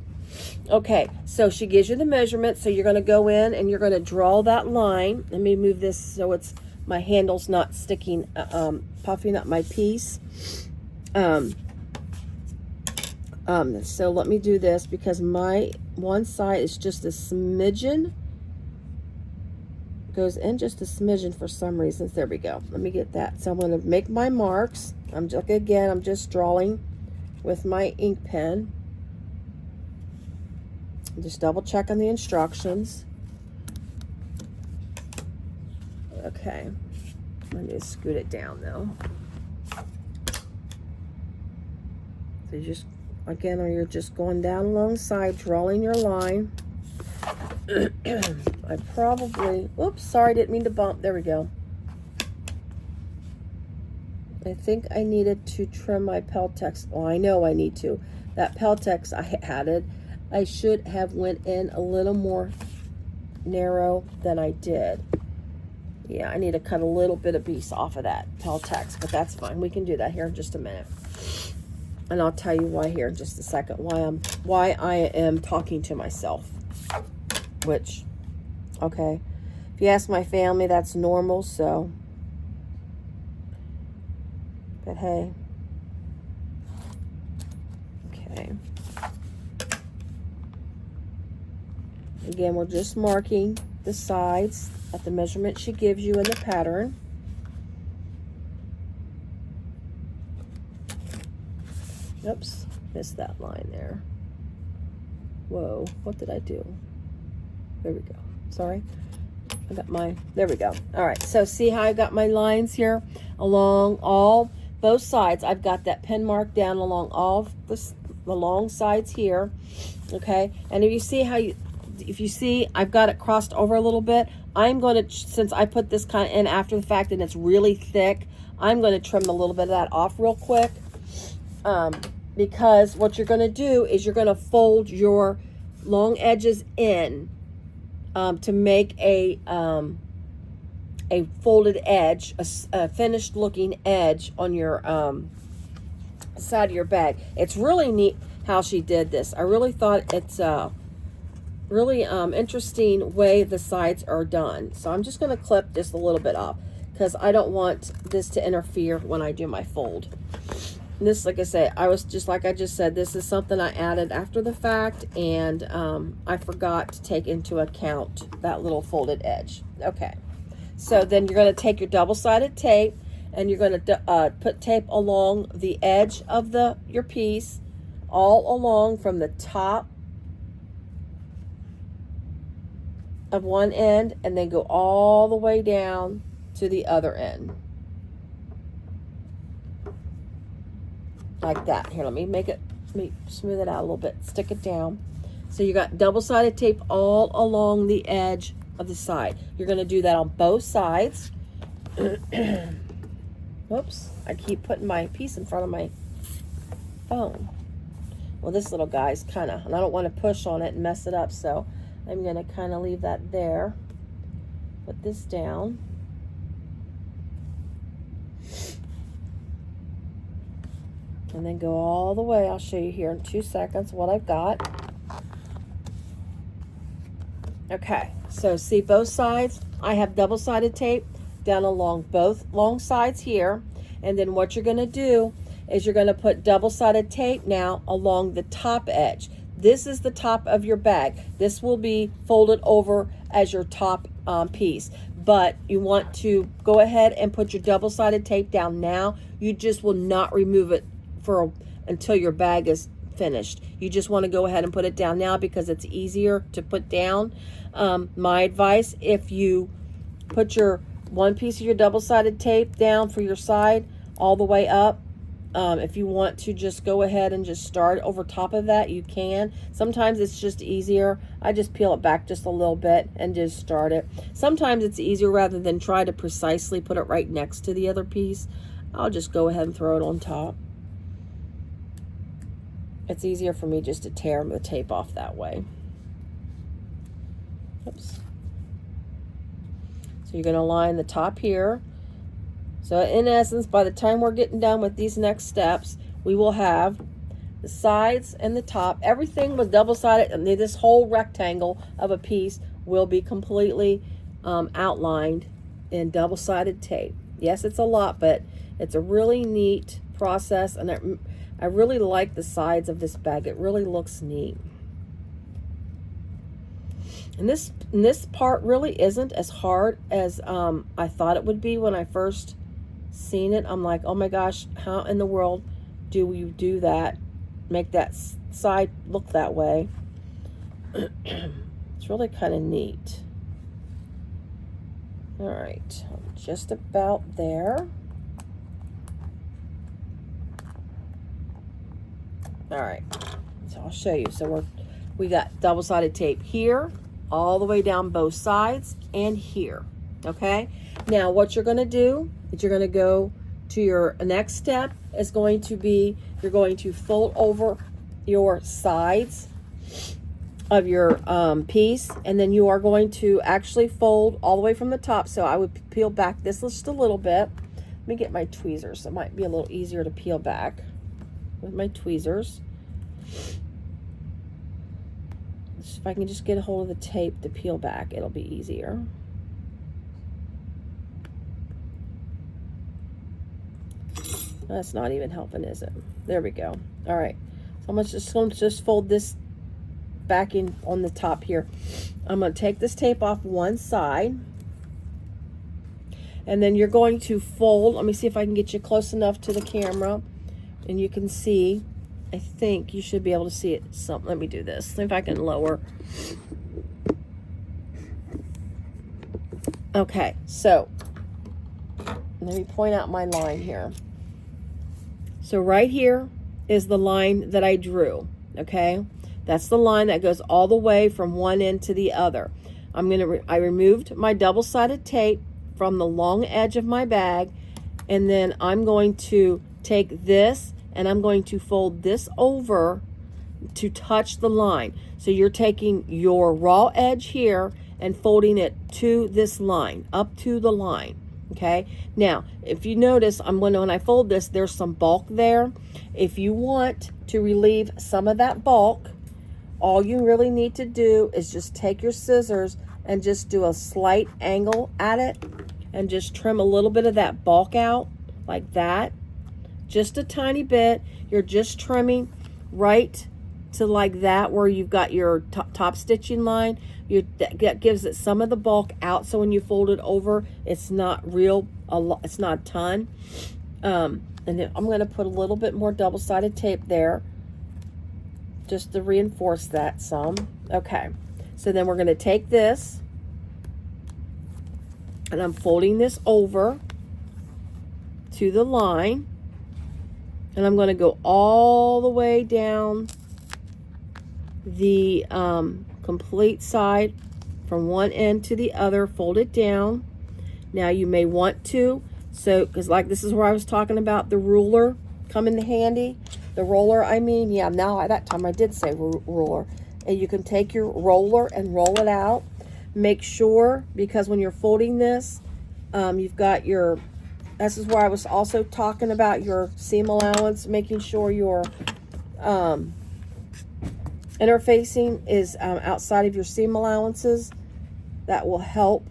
Okay, so she gives you the measurement, so you're going to go in and you're going to draw that line. Let me move this so it's my handle's not sticking, puffing up my piece. So let me do this because my one side is just a smidgen, goes in just a smidgen for some reason. There we go. Let me get that. So I'm going to make my marks. I'm just drawing with my ink pen. Just double check on the instructions. Okay, let me just scoot it down though. So you just, again, or you're just going down alongside, drawing your line. I probably, oops, sorry, didn't mean to bump. There we go. I think I needed to trim my Peltex. Oh, I know I need to. That Peltex I added, I should have went in a little more narrow than I did. Yeah, I need to cut a little bit of piece off of that Peltex, but that's fine. We can do that here in just a minute. And I'll tell you why here in just a second, why I am talking to myself. Which, okay, if you ask my family, that's normal, so. But hey. Okay. Again, we're just marking the sides at the measurement she gives you in the pattern. Oops, missed that line there. Whoa, what did I do? There we go. Sorry. I got my, there we go. All right, so see how I got my lines here along both sides. I've got that pen mark down along all the long sides here. Okay, and if you see I've got it crossed over a little bit, I'm going to, since I put this kind of in after the fact and it's really thick, I'm going to trim a little bit of that off real quick, because what you're going to do is you're going to fold your long edges in to make a folded edge, a finished looking edge on your side of your bag. It's really neat how she did this. I really thought it's really interesting way the sides are done. So I'm just going to clip just a little bit off because I don't want this to interfere when I do my fold. And this, like I say, like I just said, this is something I added after the fact, and I forgot to take into account that little folded edge. Okay, so then you're going to take your double-sided tape and you're going to put tape along the edge of your piece, all along from the top of one end, and then go all the way down to the other end. Like that. Here, let me smooth it out a little bit, stick it down. So you got double-sided tape all along the edge of the side. You're going to do that on both sides. Whoops, I keep putting my piece in front of my phone. Well, this little guy's kind of, and I don't want to push on it and mess it up, so I'm going to kind of leave that there. Put this down. And then go all the way. I'll show you here in 2 seconds what I've got. Okay, so see both sides? I have double-sided tape down along both long sides here. And then what you're going to do is you're going to put double-sided tape now along the top edge. This is the top of your bag. This will be folded over as your top piece. But you want to go ahead and put your double-sided tape down now. You just will not remove it until your bag is finished. You just want to go ahead and put it down now because it's easier to put down. My advice, if you put your one piece of your double-sided tape down for your side all the way up, if you want to just go ahead and just start over top of that, you can. Sometimes it's just easier. I just peel it back just a little bit and just start it. Sometimes it's easier rather than try to precisely put it right next to the other piece. I'll just go ahead and throw it on top. It's easier for me just to tear the tape off that way. Oops. So you're going to line the top here. So in essence, by the time we're getting done with these next steps, we will have the sides and the top. Everything was double-sided, and this whole rectangle of a piece will be completely outlined in double-sided tape. Yes, it's a lot, but it's a really neat process, and I really like the sides of this bag. It really looks neat. And this part really isn't as hard as I thought it would be when I first seen it. I'm like, oh my gosh, how in the world do you do that? Make that side look that way. It's really kind of neat. All right, just about there. All right, so I'll show you. So we got double-sided tape here, all the way down both sides, and here. Okay, now what you're going to do is you're going to go to your next step is going to be you're going to fold over your sides of your piece, and then you are going to actually fold all the way from the top. So I would peel back this just a little bit. Let me get my tweezers. It might be a little easier to peel back with my tweezers. If I can just get a hold of the tape to peel back, it'll be easier. That's not even helping, is it? There we go. All right. So I'm just going to just fold this back in on the top here. I'm going to take this tape off one side. And then you're going to fold. Let me see if I can get you close enough to the camera. And you can see, I think you should be able to see it. Let me do this. See if I can lower. Okay, so let me point out my line here. So right here is the line that I drew, okay? That's the line that goes all the way from one end to the other. I removed my double-sided tape from the long edge of my bag, and then I'm going to take this and I'm going to fold this over to touch the line. So you're taking your raw edge here and folding it to this line, up to the line. Okay, now if you notice, when I fold this, there's some bulk there. If you want to relieve some of that bulk, all you really need to do is just take your scissors and just do a slight angle at it and just trim a little bit of that bulk out like that. Just a tiny bit. You're just trimming right to like that where you've got your top stitching line. That gives it some of the bulk out, so when you fold it over, it's not it's not a ton. And then I'm going to put a little bit more double-sided tape there just to reinforce that some. Okay, so then we're going to take this and I'm folding this over to the line, and I'm going to go all the way down the complete side from one end to the other, fold it down. Now you may want to, because like this is where I was talking about the ruler come in handy. The roller, I mean, yeah, now at that time I did say ruler. And you can take your roller and roll it out. Make sure, because when you're folding this, you've got your this is where I was also talking about your seam allowance, making sure your interfacing is outside of your seam allowances. That will help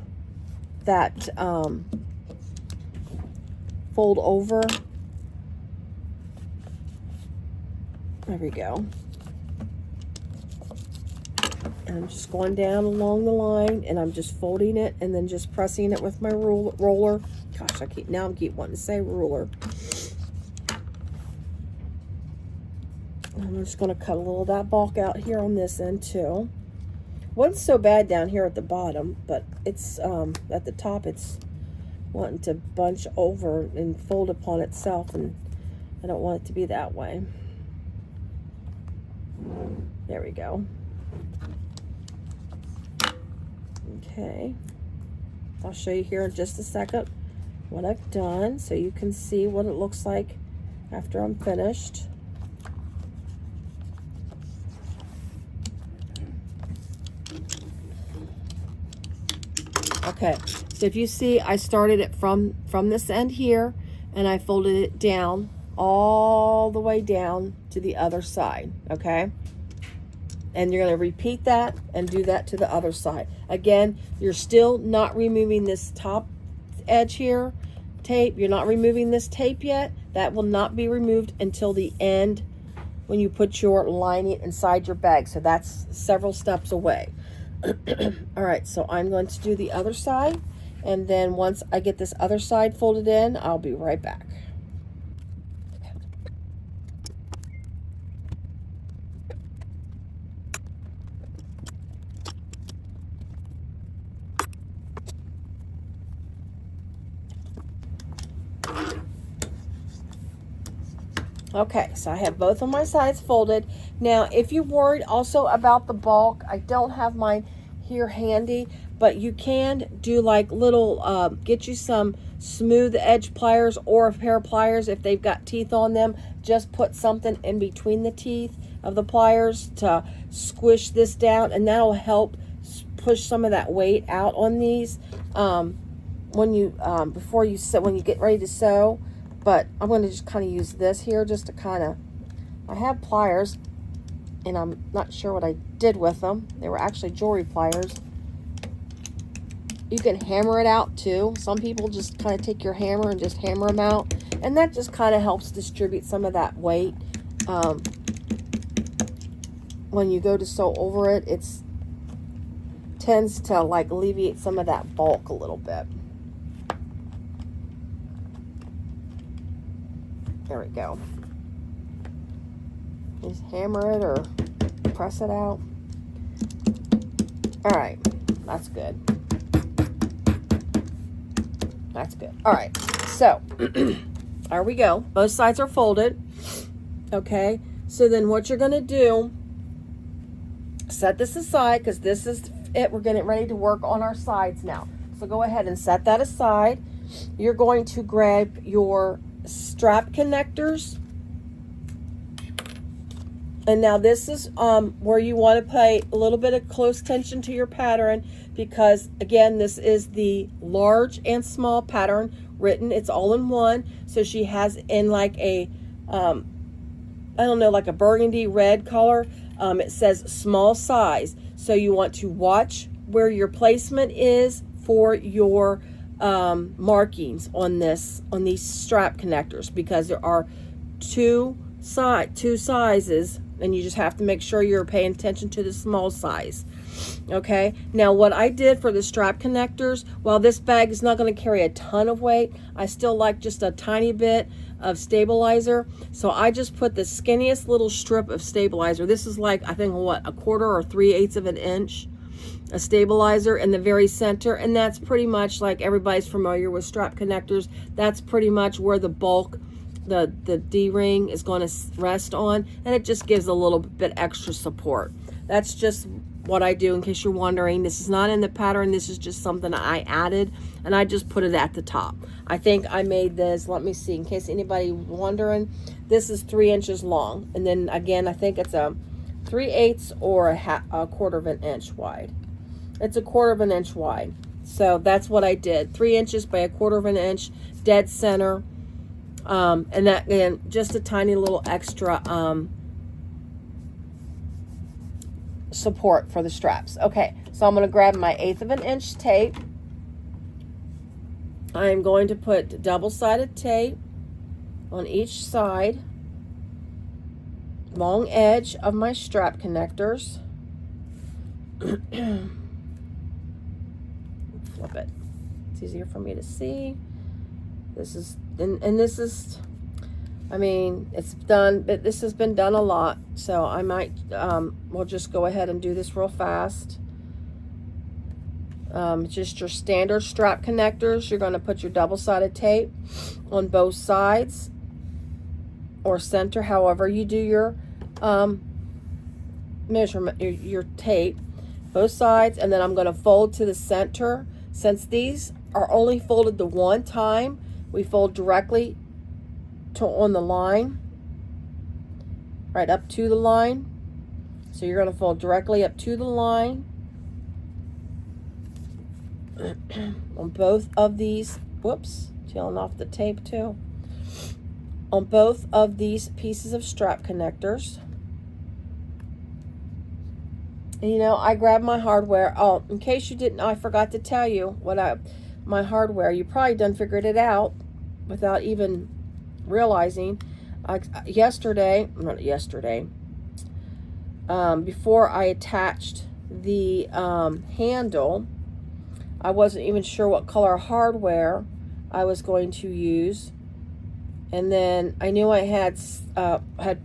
that fold over. There we go. And I'm just going down along the line, and I'm just folding it and then just pressing it with my roller. Gosh, I keep wanting to say ruler. And I'm just going to cut a little of that bulk out here on this end too. Wasn't so bad down here at the bottom, but it's at the top it's wanting to bunch over and fold upon itself, and I don't want it to be that way. There we go. Okay, I'll show you here in just a second what I've done so you can see what it looks like after I'm finished. Okay, so if you see, I started it from this end here, and I folded it down all the way down to the other side, okay? And you're going to repeat that and do that to the other side. Again, you're still not removing this top edge here, tape. You're not removing this tape yet. That will not be removed until the end when you put your lining inside your bag. So that's several steps away. All right, so I'm going to do the other side, and then once I get this other side folded in, I'll be right back. Okay, so I have both of my sides folded. Now, if you're worried also about the bulk, I don't have mine here handy, but you can do like little, get you some smooth edge pliers or a pair of pliers if they've got teeth on them. Just put something in between the teeth of the pliers to squish this down, and that'll help push some of that weight out on these when you when you get ready to sew. But I'm going to just kind of use this here just to kind of, I have pliers, and I'm not sure what I did with them. They were actually jewelry pliers. You can hammer it out too. Some people just kind of take your hammer and just hammer them out, and that just kind of helps distribute some of that weight. When you go to sew over it, it's tends to like alleviate some of that bulk a little bit. There we go. Just hammer it or press it out. All right, that's good. That's good. All right, so there we go. Both sides are folded. Okay, so then what you're going to do, set this aside because this is it. We're getting ready to work on our sides now. So go ahead and set that aside. You're going to grab your strap connectors, and now this is where you want to pay a little bit of close attention to your pattern, because again, this is the large and small pattern written. It's all in one. So she has in like a I don't know, like a burgundy red color. It says small size, so you want to watch where your placement is for your markings on these strap connectors, because there are two sizes, and you just have to make sure you're paying attention to the small size. Okay, now what I did for the strap connectors, while this bag is not going to carry a ton of weight, I still like just a tiny bit of stabilizer, so I just put the skinniest little strip of stabilizer. This is like, I think, what, 1/4 or 3/8 of an inch, a stabilizer in the very center, and that's pretty much, like everybody's familiar with strap connectors, that's pretty much where the bulk, the D-ring is going to rest on, and it just gives a little bit extra support. That's just what I do, in case you're wondering. This is not in the pattern, this is just something I added, and I just put it at the top. I think I made this, let me see, in case anybody wondering, this is 3 inches long, and then again, I think it's a 3/8 or a 1/4 of an inch wide. It's a 1/4 of an inch wide. So that's what I did. 3 inches by 1/4 of an inch, dead center. And that, again, just a tiny little extra support for the straps. Okay, so I'm going to grab my 1/8 of an inch tape. I'm going to put double-sided tape on each side, long edge of my strap connectors. Flip it. It's easier for me to see. This is, and this is, I mean, it's done, but this has been done a lot, so I might, we'll just go ahead and do this real fast. Just your standard strap connectors. You're going to put your double-sided tape on both sides or center, however you do your measurement, your tape, both sides, and then I'm going to fold to the center. Since these are only folded the one time, we fold directly to on the line, right up to the line. So you're going to fold directly up to the line on both of these. Whoops, peeling off the tape too. On both of these pieces of strap connectors. And, you know, I grabbed my hardware. Oh, in case you didn't know, I forgot to tell you my hardware. You probably done figured it out without even realizing. Before I attached the handle, I wasn't even sure what color hardware I was going to use. And then I knew I had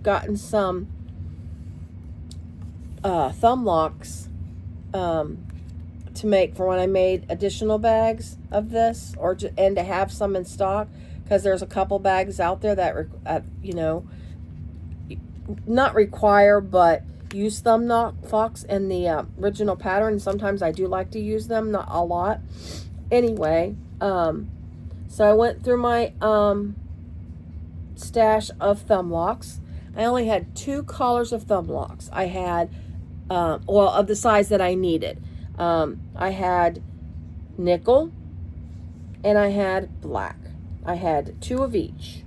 gotten some thumb locks to make for when I made additional bags of this, and to have some in stock, because there's a couple bags out there that you know, not require but use thumb locks in the original pattern. Sometimes I do like to use them, not a lot. Anyway, so I went through my stash of thumb locks. I only had 2 colors of thumb locks. I had well, of the size that I needed. I had nickel and I had black. I had 2 of each.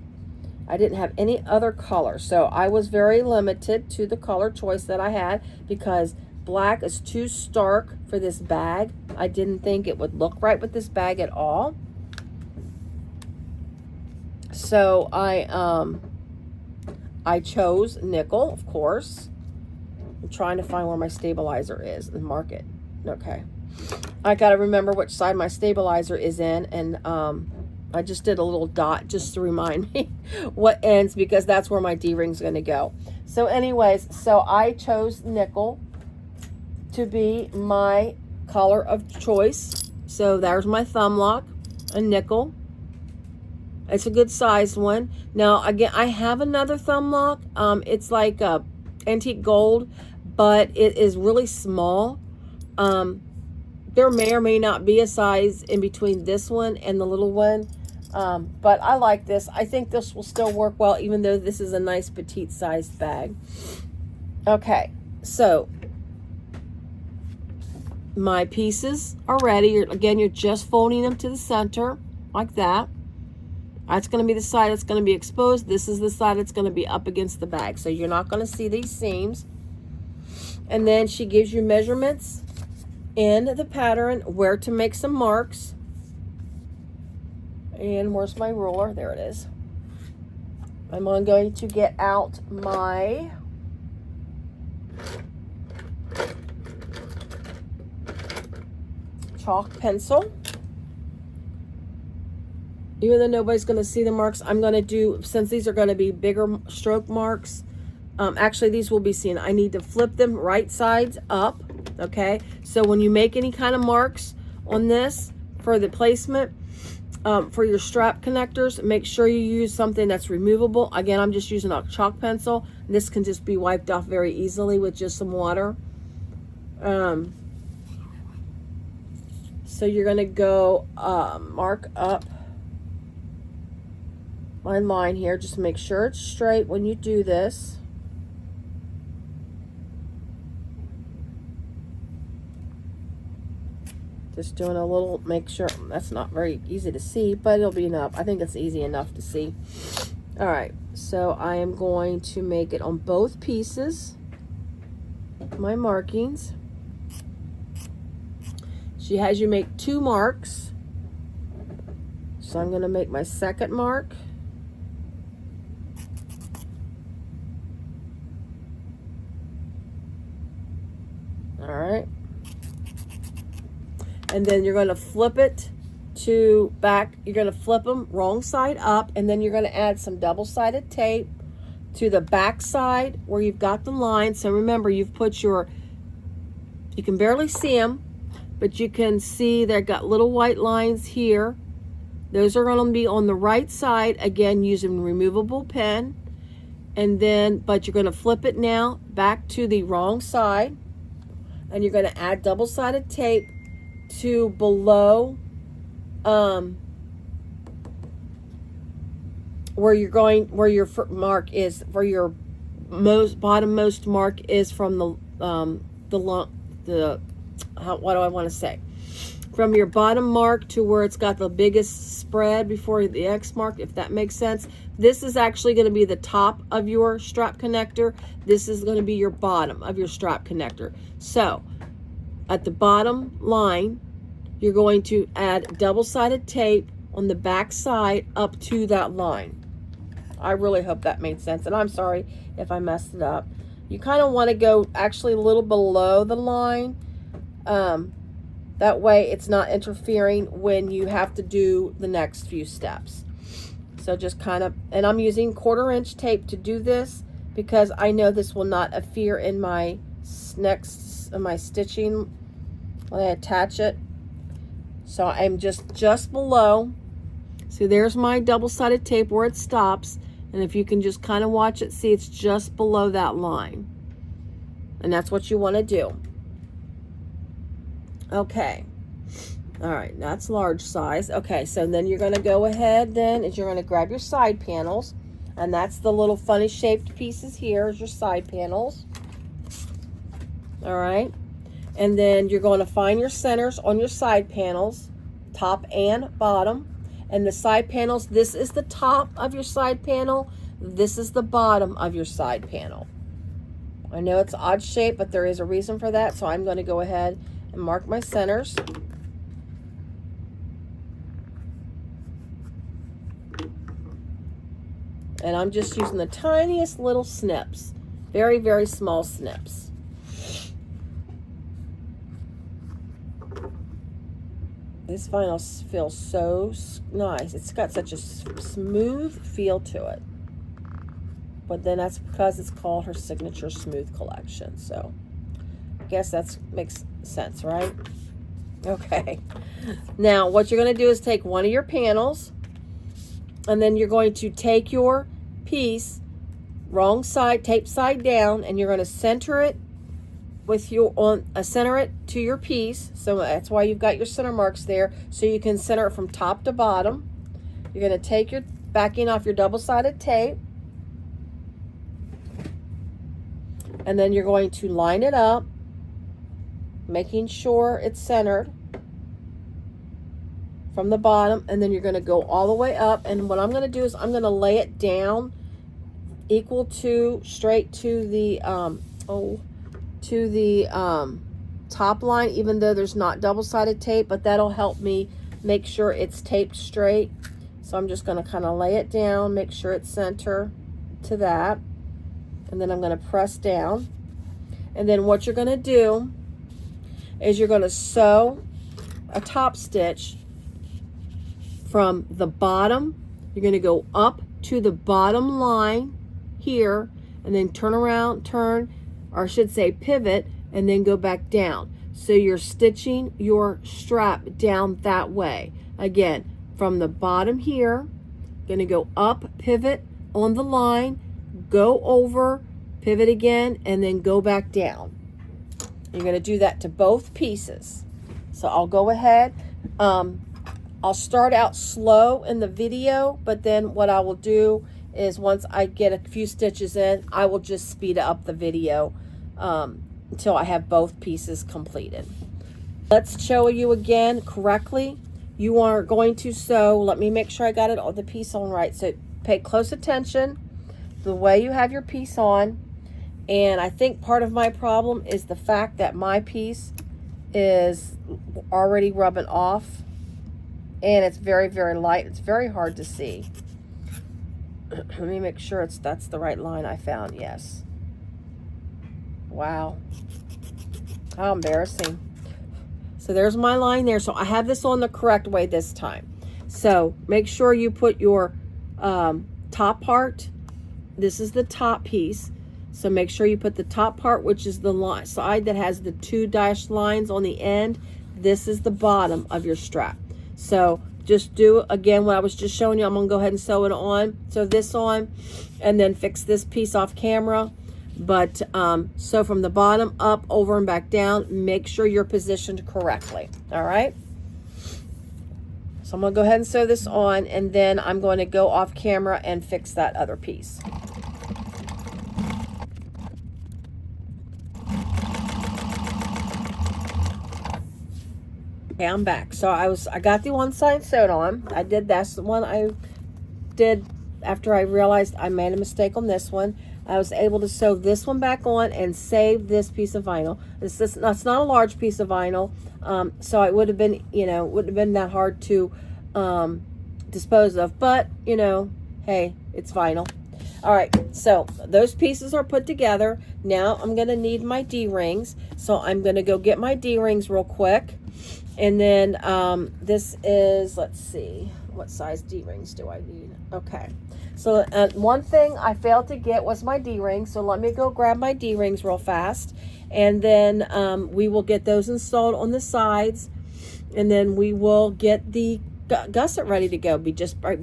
I didn't have any other color, so I was very limited to the color choice that I had, because black is too stark for this bag. I didn't think it would look right with this bag at all. So I chose nickel, of course. I'm trying to find where my stabilizer is and mark it. Okay. I got to remember which side my stabilizer is in, and I just did a little dot just to remind me what ends, because that's where my D-ring's going to go. So anyways, so I chose nickel to be my color of choice. So there's my thumb lock, a nickel. It's a good sized one. Now, again, I have another thumb lock. It's like a antique gold, but it is really small. There may or may not be a size in between this one and the little one. But I like this. I think this will still work well, even though this is a nice petite sized bag. Okay, so my pieces are ready. Again, you're just folding them to the center like that. That's going to be the side that's going to be exposed. This is the side that's going to be up against the bag. So you're not going to see these seams. And then she gives you measurements in the pattern where to make some marks. And where's my ruler? There it is. I'm going to get out my chalk pencil. Even though nobody's going to see the marks, I'm going to do, since these are going to be bigger stroke marks, actually these will be seen. I need to flip them right sides up, okay? So when you make any kind of marks on this for the placement, for your strap connectors, make sure you use something that's removable. Again, I'm just using a chalk pencil. This can just be wiped off very easily with just some water. So you're going to go mark up my line here. Just make sure it's straight when you do this. Just doing a little, make sure, that's not very easy to see, but it'll be enough. I think it's easy enough to see. All right, so I am going to make it on both pieces, my markings. She has you make 2 marks. So I'm going to make my second mark. All right. And then you're going to flip it to back. You're going to flip them wrong side up, and then you're going to add some double-sided tape to the back side where you've got the line. So remember, you've put your, you can barely see them, but you can see they've got little white lines here. Those are going to be on the right side, again, using removable pen. And then, but you're going to flip it now back to the wrong side, and you're going to add double-sided tape to below where you're going, where your mark is, where your bottommost mark is from the what do I want to say? From your bottom mark to where it's got the biggest spread before the X mark, if that makes sense. This is actually going to be the top of your strap connector. This is going to be your bottom of your strap connector. So at the bottom line, you're going to add double-sided tape on the back side up to that line. I really hope that made sense, and I'm sorry if I messed it up. You kind of want to go actually a little below the line. That way it's not interfering when you have to do the next few steps. So just kind of, and I'm using 1/4-inch tape to do this because I know this will not interfere in my my stitching when I attach it. So I'm just below. So there's my double-sided tape where it stops. And if you can just kind of watch it, see it's just below that line. And that's what you want to do. Okay. All right, that's large size. Okay, so then you're going to go ahead then, is you're going to grab your side panels. And that's the little funny shaped pieces here is your side panels. All right. And then you're going to find your centers on your side panels, top and bottom. And the side panels, this is the top of your side panel. This is the bottom of your side panel. I know it's odd shape, but there is a reason for that. So I'm going to go ahead and mark my centers. And I'm just using the tiniest little snips. Very, very small snips. This vinyl feels so nice. It's got such a smooth feel to it. But then that's because it's called her Signature Smooth Collection. So I guess that makes sense, right? Okay. Now what you're going to do is take one of your panels, and then you're going to take your piece, wrong side, tape side down, and you're going to center it with your center it to your piece. So that's why you've got your center marks there, so you can center it from top to bottom. You're going to take your backing off your double-sided tape, and then you're going to line it up, making sure it's centered from the bottom, and then you're going to go all the way up. And what I'm going to do is I'm going to lay it down equal to straight to the top line, even though there's not double-sided tape, but that'll help me make sure it's taped straight. So I'm just going to kind of lay it down, make sure it's center to that, and then I'm going to press down. And then what you're going to do is you're going to sew a top stitch from the bottom. You're going to go up to the bottom line here, and then turn around, or I should say pivot, and then go back down. So you're stitching your strap down that way. Again, from the bottom here, going to go up, pivot on the line, go over, pivot again, and then go back down. You're going to do that to both pieces. So I'll go ahead. I'll start out slow in the video, but then what I will do is once I get a few stitches in, I will just speed up the video until I have both pieces completed. Let's show you again correctly. You are going to sew, let me make sure I got it all the piece on right. So pay close attention the way you have your piece on. And I think part of my problem is the fact that my piece is already rubbing off, and it's very, very light. It's very hard to see. Let me make sure that's the right line I found. Yes. Wow. How embarrassing. So there's my line there. So I have this on the correct way this time. So make sure you put your top part. This is the top piece. So make sure you put the top part, which is the side that has the 2 dashed lines on the end. This is the bottom of your strap. So just do again what I was just showing you. I'm gonna go ahead and sew it on. Sew this on, and then fix this piece off camera. But sew from the bottom up, over and back down. Make sure you're positioned correctly. All right. So I'm gonna go ahead and sew this on, and then I'm going to go off camera and fix that other piece. Okay, I'm back. So I got the one side sewed on. I did that's the one I did after I realized I made a mistake on this one. I was able to sew this one back on and save this piece of vinyl. That's not a large piece of vinyl, so it would have been, wouldn't have been that hard to dispose of. But hey, it's vinyl. All right, so those pieces are put together. Now I'm gonna need my D-rings, so I'm gonna go get my D-rings real quick. And then this is, let's see, what size D-rings do I need? Okay, so one thing I failed to get was my D-rings, so let me go grab my D-rings real fast, and then we will get those installed on the sides, and then we will get the gusset ready to go. Be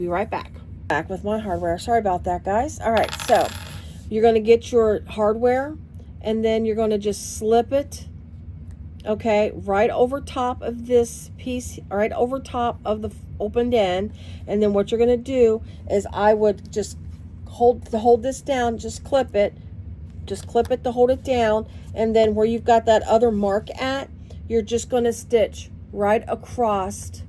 right back. Back with my hardware. Sorry about that, guys. All right, so you're going to get your hardware, and then you're going to just slip it, okay, right over top of this piece, right over top of the opened end. And then what you're going to do is I would just hold this down, just clip it to hold it down. And then where you've got that other mark at, you're just going to stitch right across.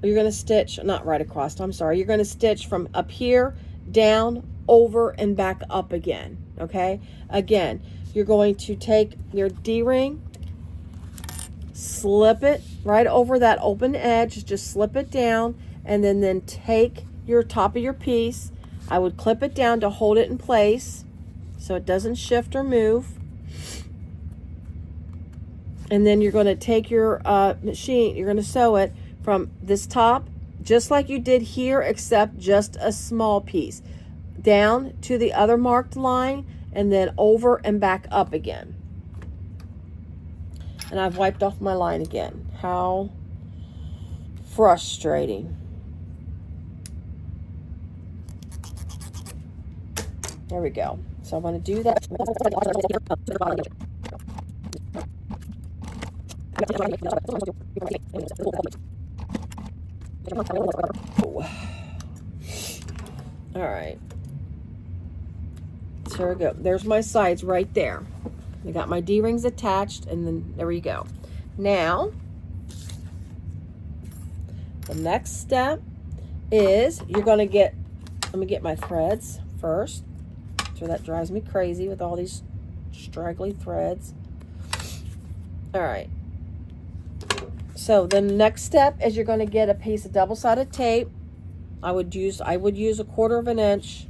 You're going to stitch, not right across, I'm sorry. You're going to stitch from up here, down, over, and back up again, okay? Again, you're going to take your D-ring, slip it right over that open edge, just slip it down, and then take your top of your piece. I would clip it down to hold it in place so it doesn't shift or move. And then you're going to take your machine, you're going to sew it from this top, just like you did here, except just a small piece, down to the other marked line, and then over and back up again. And I've wiped off my line again. How frustrating. There we go. So I'm going to do that. All right. So here we go. There's my sides right there. I got my D-rings attached, and then there we go. Now, the next step is you're going to get, let me get my threads first. So that drives me crazy with all these straggly threads. All right. So the next step is you're going to get a piece of double-sided tape. I would use a 1/4 inch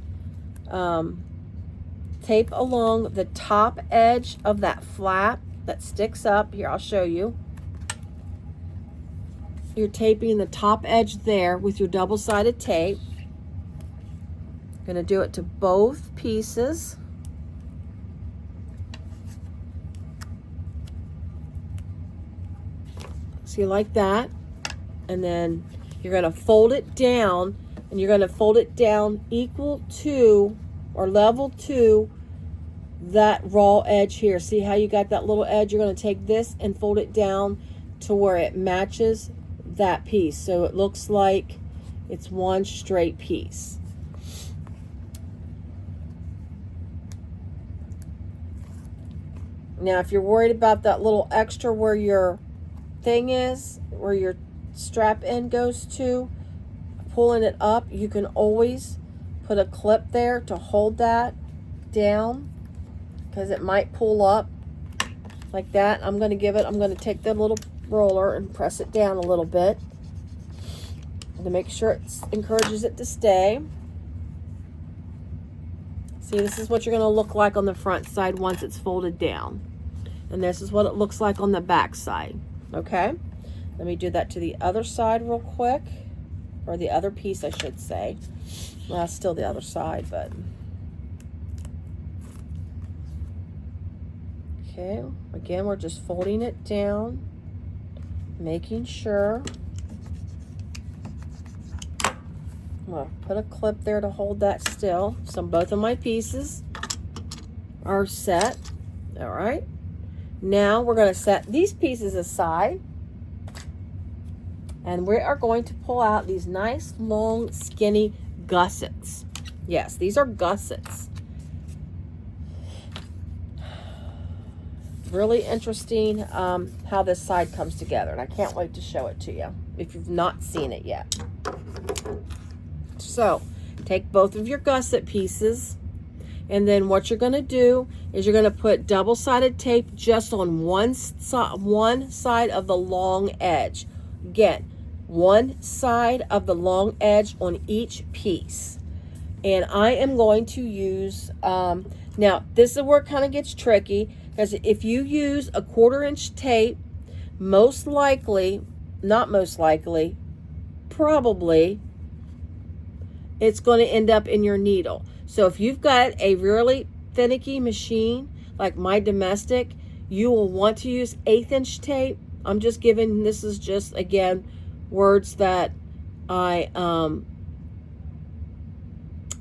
tape along the top edge of that flap that sticks up. Here, I'll show you. You're taping the top edge there with your double-sided tape. Going to do it to both pieces. See, like that. And then you're going to fold it down, and you're going to fold it down equal to or level to that raw edge here. See how you got that little edge? You're going to take this and fold it down to where it matches that piece, so it looks like it's one straight piece. Now, if you're worried about that little extra where your thing is, where your strap end goes to, pulling it up, you can always put a clip there to hold that down, because it might pull up like that. I'm going to take the little roller and press it down a little bit to make sure it encourages it to stay. See, this is what you're going to look like on the front side once it's folded down. And this is what it looks like on the back side. Okay? Let me do that to the other side real quick. Or the other piece, I should say. Well, still the other side, but... Okay, again, we're just folding it down, making sure. I'm going to put a clip there to hold that still. So both of my pieces are set. All right. Now we're going to set these pieces aside. And we are going to pull out these nice, long, skinny gussets. Yes, these are gussets. Really interesting how this side comes together. And I can't wait to show it to you if you've not seen it yet. So, take both of your gusset pieces. And then what you're going to do is you're going to put double-sided tape just on one side of the long edge. Again, one side of the long edge on each piece. And I am going to use, now this is where it kind of gets tricky, because if you use a 1/4 inch tape, most likely, not most likely, probably, it's going to end up in your needle. So if you've got a really finicky machine, like my domestic, you will want to use 1/8 inch tape. I'm just giving, this is just, again, words that I,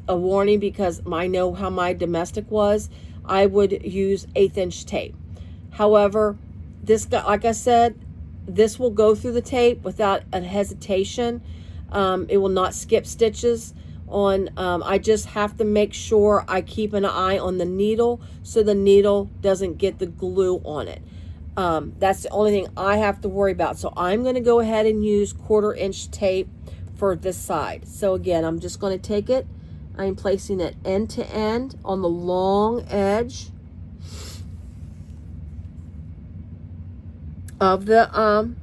a warning, because I know how my domestic was. I would use 1/8 inch tape. However, this, like I said, this will go through the tape without a hesitation. It will not skip stitches on. I just have to make sure I keep an eye on the needle so the needle doesn't get the glue on it. That's the only thing I have to worry about. So I'm going to go ahead and use 1/4 inch tape for this side. So again, I'm just going to take it. I'm placing it end to end on the long edge of the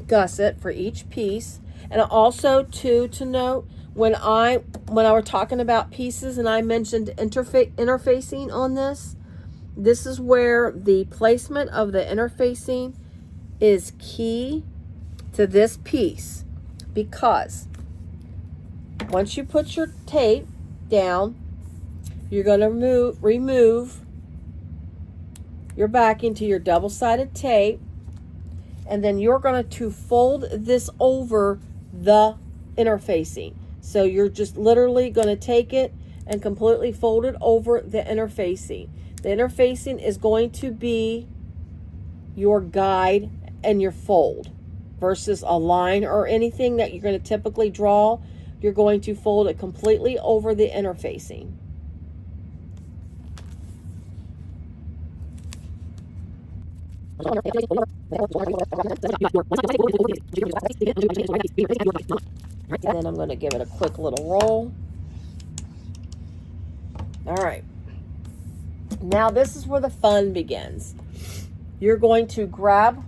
gusset for each piece. And also to note, when I were talking about pieces and I mentioned interfacing on this, this is where the placement of the interfacing is key to this piece, because once you put your tape down, you're going to remove your backing to your double-sided tape, and then you're going to fold this over the interfacing. So you're just literally going to take it and completely fold it over the interfacing. The interfacing is going to be your guide and your fold versus a line or anything that you're going to typically draw. You're going to fold it completely over the interfacing. And then I'm going to give it a quick little roll. All right. Now this is where the fun begins. You're going to grab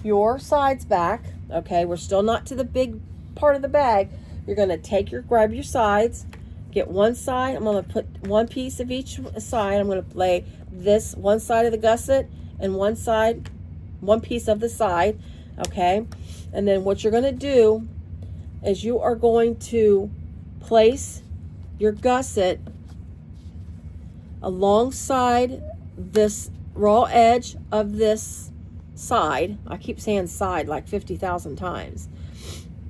your sides back. Okay, we're still not to the big part of the bag. You're going to grab your sides, get one side. I'm going to put one piece of each side. I'm going to lay this one side of the gusset and one piece of the side. Okay, and then what you're going to do is you are going to place your gusset alongside this raw edge of this side. I keep saying side like 50,000 times.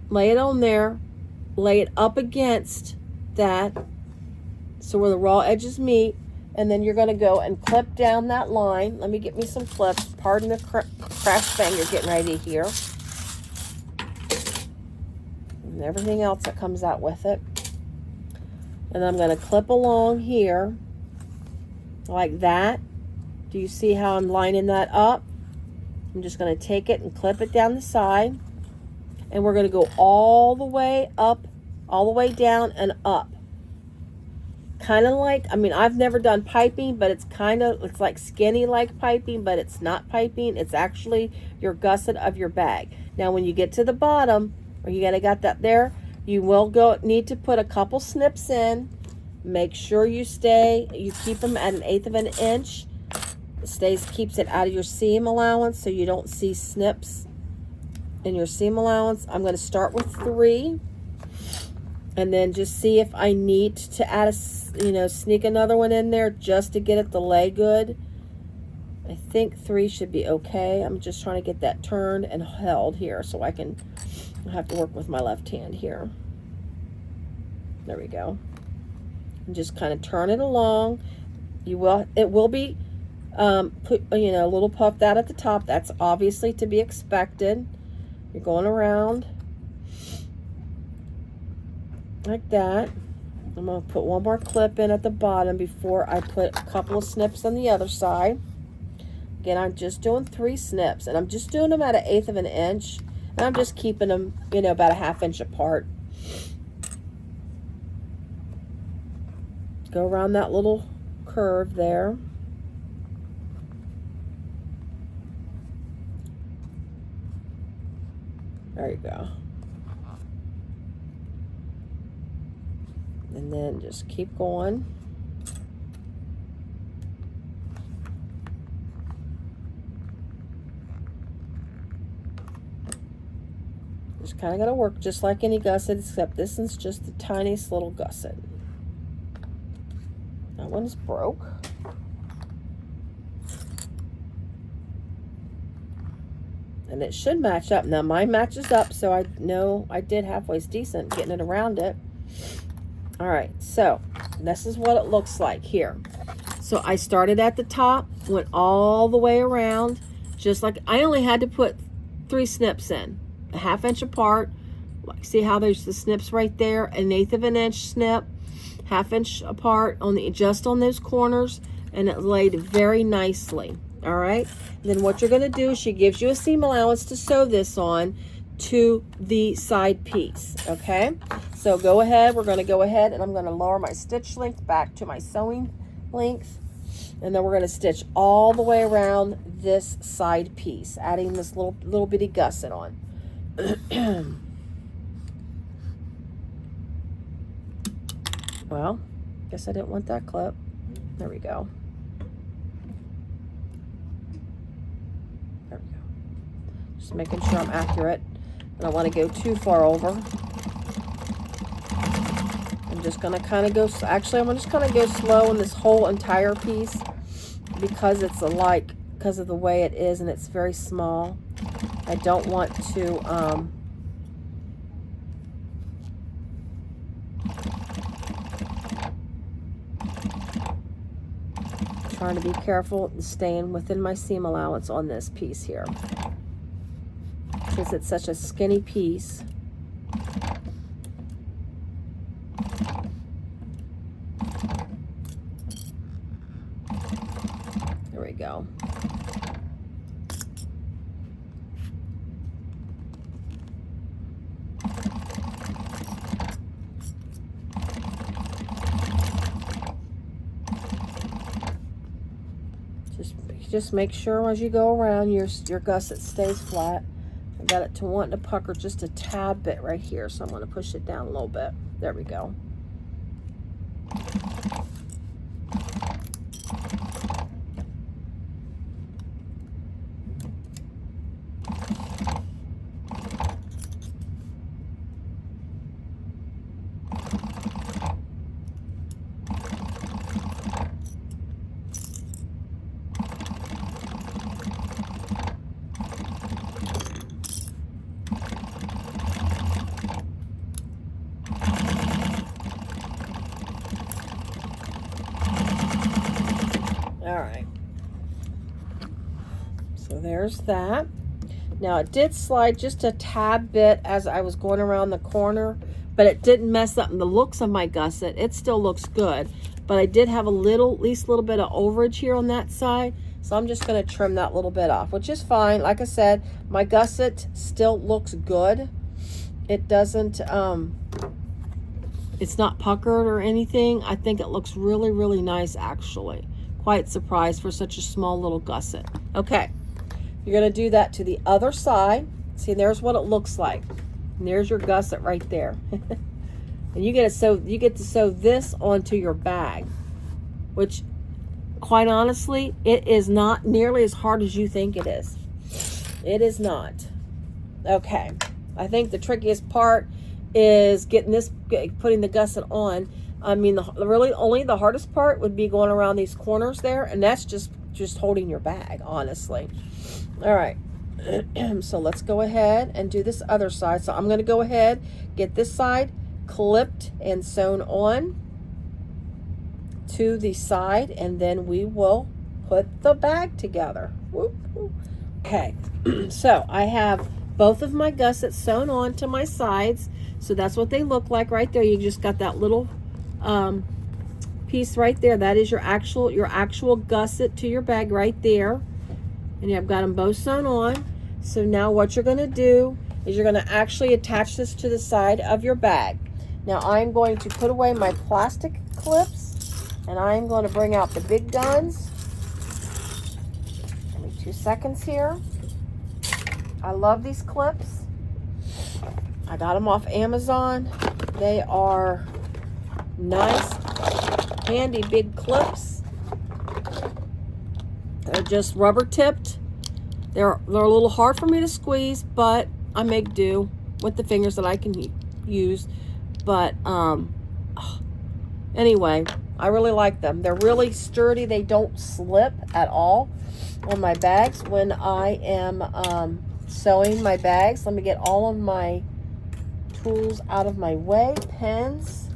Lay it on there, lay it up against that, so where the raw edges meet, and then you're going to go and clip down that line. Let me get me some clips. Pardon the crash bang you're getting ready to hear. And everything else that comes out with it. And I'm going to clip along here like that. Do you see how I'm lining that up? I'm just going to take it and clip it down the side. And we're going to go all the way up, all the way down and up. Kind of like, I mean, I've never done piping, but it's like skinny like piping, but it's not piping. It's actually your gusset of your bag. Now, when you get to the bottom, or you got that there, you will need to put a couple snips in. Make sure you keep them at 1/8 of an inch. It keeps it out of your seam allowance so you don't see snips in your seam allowance. I'm going to start with 3. And then just see if I need to add sneak another one in there just to get it to lay good. I think 3 should be okay. I'm just trying to get that turned and held here so I have to work with my left hand here. There we go. And just kind of turn it along. It will be put, a little puffed out at the top. That's obviously to be expected. You're going around like that. I'm going to put one more clip in at the bottom before I put a couple of snips on the other side. Again, I'm just doing 3 snips, and I'm just doing them at 1/8 of an inch, and I'm just keeping them, about a 1/2 inch apart. Go around that little curve there. There you go. And then just keep going. Just kind of got to work just like any gusset, except this is just the tiniest little gusset. That one's broke. And it should match up. Now mine matches up, so I know I did halfway decent getting it around it. All right, so this is what it looks like here. So I started at the top, went all the way around, just like I only had to put 3 snips in, a 1/2 inch apart. See how there's the snips right there, 1/8 of an inch snip, 1/2 inch apart just on those corners, and it laid very nicely. All right, then what you're going to do, she gives you a seam allowance to sew this on to the side piece. Okay, so go ahead, we're going to go ahead and I'm going to lower my stitch length back to my sewing length, and then we're going to stitch all the way around this side piece, adding this little bitty gusset on. Well, guess I didn't want that clip. There we go. There we go. Just making sure I'm accurate. I don't want to go too far over. I'm just going to kind of go, actually I'm just going to go slow in this whole entire piece because it's because of the way it is and it's very small. I don't want to, trying to be careful and staying within my seam allowance on this piece here. Because it's such a skinny piece. There we go. Just make sure as you go around your gusset stays flat. I got it to wanting to pucker just a tad bit right here, so I'm going to push it down a little bit. There we go. There's that. Now it did slide just a tad bit as I was going around the corner, but it didn't mess up the looks of my gusset. It still looks good, but I did have at least a little bit of overage here on that side, So I'm just going to trim that little bit off, which is fine. Like I said, my gusset still looks good. It doesn't, it's not puckered or anything. I think it looks really, really nice, actually. Quite surprised for such a small little gusset. Okay, you're going to do that to the other side. See, there's what it looks like. And there's your gusset right there. And you get to sew this onto your bag, which, quite honestly, it is not nearly as hard as you think it is. It is not. Okay, I think the trickiest part is putting the gusset on. I mean, really only the hardest part would be going around these corners there, and that's just holding your bag, honestly. All right, so let's go ahead and do this other side. So I'm going to go ahead, get this side clipped and sewn on to the side, and then we will put the bag together. Whoop, whoop. Okay, so I have both of my gussets sewn on to my sides. So that's what they look like right there. You just got that little piece right there. That is your actual gusset to your bag right there. And I've got them both sewn on. So now what you're going to do is you're going to actually attach this to the side of your bag. Now I'm going to put away my plastic clips, and I'm going to bring out the big guns. Give me 2 seconds here. I love these clips. I got them off Amazon. They are nice, handy big clips. They're just rubber tipped. They're a little hard for me to squeeze, but I make do with the fingers that I can use. But anyway, I really like them. They're really sturdy. They don't slip at all on my bags when I am sewing my bags. Let me get all of my tools out of my way. Pens,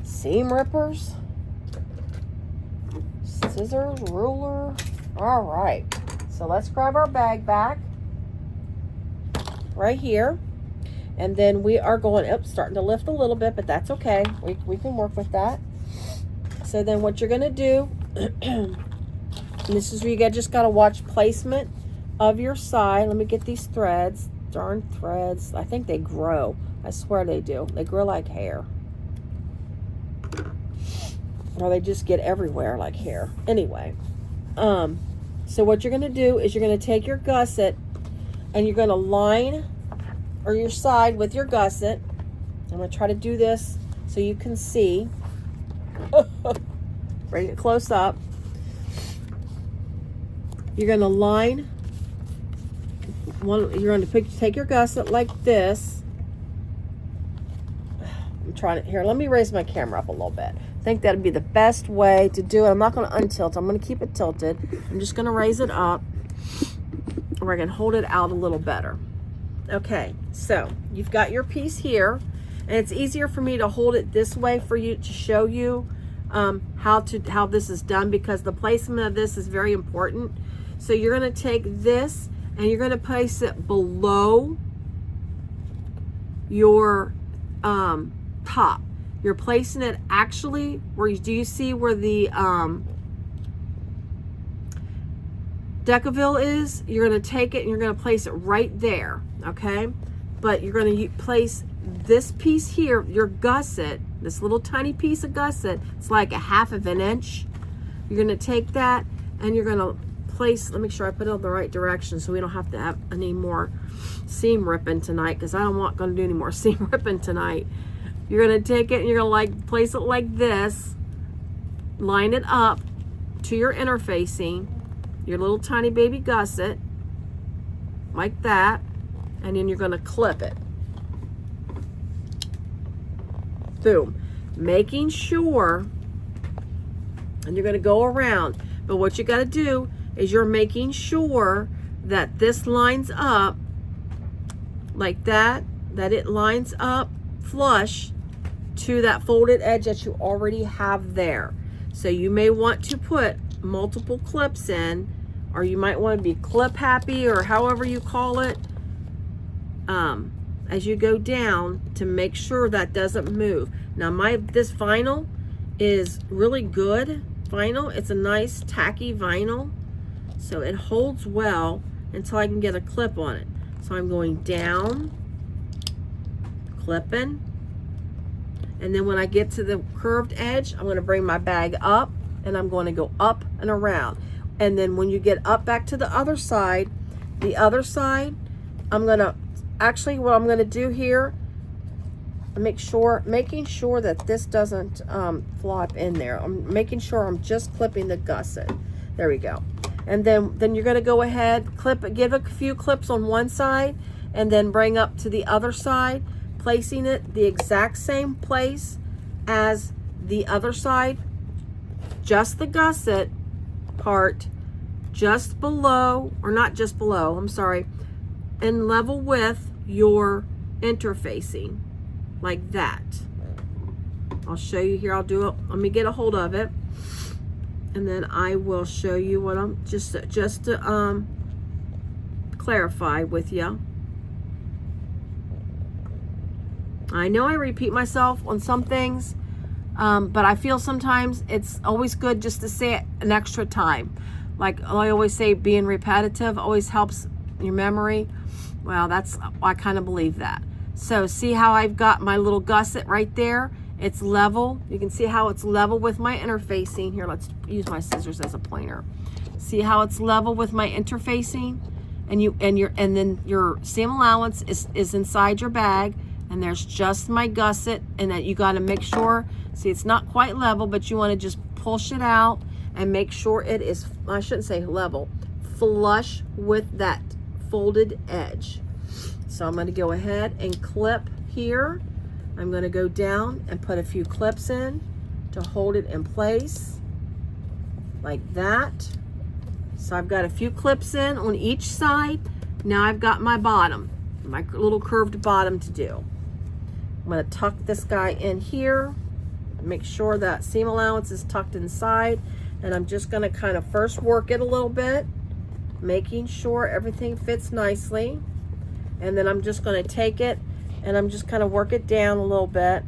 seam rippers, scissors, ruler. All right, so let's grab our bag back right here, and then we are going up, starting to lift a little bit, but that's okay. We can work with that. So then what you're gonna do, and this is where you just gotta watch placement of your side. Let me get these threads. Darn threads. I think they grow. I swear they do. They grow like hair. Or they just get everywhere like hair. Anyway. So what you're going to do is you're going to take your gusset and you're going to line or your side with your gusset. I'm going to try to do this so you can see. Bring it close up. You're going to line you're going to take your gusset like this. I'm trying to, here, let me raise my camera up a little bit. I think that'd be the best way to do it. I'm not going to untilt. I'm going to keep it tilted. I'm just going to raise it up. We're going to hold it out a little better. Okay, so you've got your piece here, and it's easier for me to hold it this way for you to show you how this is done, because the placement of this is very important. So you're going to take this and you're going to place it below your top. You're placing it actually where do you see where the decaville is? You're going to take it and you're going to place it right there, okay? But you're going to place this piece here, your gusset, this little tiny piece of gusset. It's like 1/2 of an inch. You're going to take that and you're going to place, let me make sure I put it in the right direction so we don't have to have any more seam ripping tonight, because I don't want going to do any more seam ripping tonight. You're going to take it and you're going to place it like this, line it up to your interfacing, your little tiny baby gusset, like that, and then you're going to clip it. Boom. Making sure, and you're going to go around, but what you got to do is you're making sure that this lines up like that, that it lines up flush to that folded edge that you already have there. So you may want to put multiple clips in, or you might want to be clip happy, or however you call it, as you go down, to make sure that doesn't move. Now this vinyl is really good vinyl. It's a nice tacky vinyl. so it holds well until I can get a clip on it. So I'm going down, clipping, and then when I get to the curved edge, I'm going to bring my bag up, and I'm going to go up and around. And then when you get up back to the other side, I'm going to, actually what I'm going to do here, making sure that this doesn't flop in there. I'm making sure I'm just clipping the gusset. There we go. And then you're going to go ahead, give a few clips on one side, and then bring up to the other side, placing it the exact same place as the other side, just the gusset part just below, or not just below, I'm sorry, and level with your interfacing, like that. I'll show you here. I'll do it. Let me get a hold of it, and then I will show you what I'm just to clarify with you. I know I repeat myself on some things, but I feel sometimes it's always good just to say it an extra time. Like I always say, being repetitive always helps your memory. Well, I kind of believe that. So see how I've got my little gusset right there? It's level. You can see how it's level with my interfacing. Here, let's use my scissors as a pointer. See how it's level with my interfacing? And then your seam allowance is inside your bag, and there's just my gusset, and that you got to make sure, see, it's not quite level, but you want to just push it out and make sure it is, I shouldn't say level, flush with that folded edge. So I'm going to go ahead and clip here. I'm going to go down and put a few clips in to hold it in place like that. So I've got a few clips in on each side. Now I've got my bottom, my little curved bottom to do. I'm going to tuck this guy in here, make sure that seam allowance is tucked inside, and I'm just going to kind of first work it a little bit, making sure everything fits nicely. And then I'm just going to take it and I'm just kind of work it down a little bit.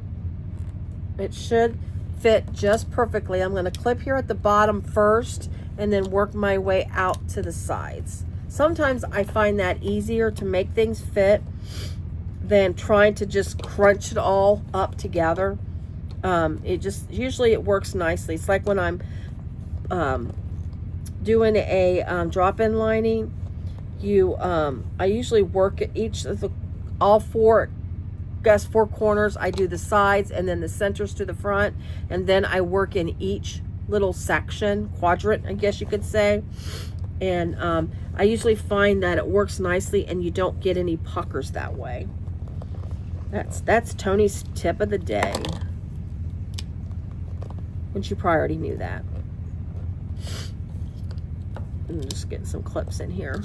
It should fit just perfectly. I'm going to clip here at the bottom first and then work my way out to the sides. Sometimes I find that easier to make things fit than trying to just crunch it all up together. Usually it works nicely. It's like when I'm doing a drop-in lining, I usually work at each of all four corners. I do the sides and then the centers to the front, and then I work in each little section, quadrant, I guess you could say. And I usually find that it works nicely and you don't get any puckers that way. That's Tony's tip of the day, which you probably already knew that. I'm just getting some clips in here.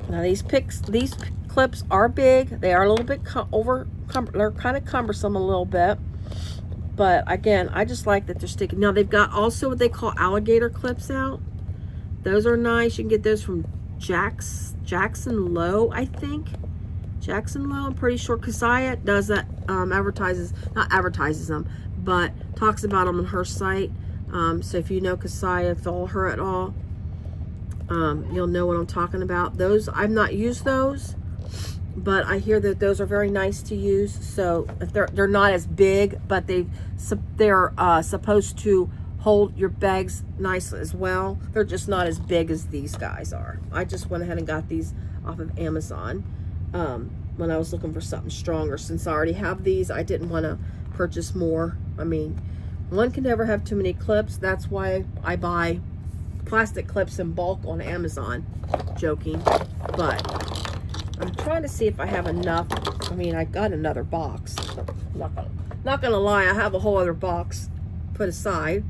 Now these clips are big. They are a little bit they're kind of cumbersome a little bit. But again, I just like that they're sticky. Now they've got also what they call alligator clips out. Those are nice. You can get those from Jackson Lowe, I think. Jackson Lowe, I'm pretty sure. Siah does that, not advertises them, but talks about them on her site. So if you know Siah, follow her at all, you'll know what I'm talking about. Those, I've not used those, but I hear that those are very nice to use. So if they're not as big, but they're supposed to hold your bags nice as well. They're just not as big as these guys are. I just went ahead and got these off of Amazon when I was looking for something stronger. Since I already have these, I didn't want to purchase more. I mean, one can never have too many clips. That's why I buy plastic clips in bulk on Amazon. Joking, but I'm trying to see if I have enough. I mean, I got another box. Not gonna lie, I have a whole other box put aside,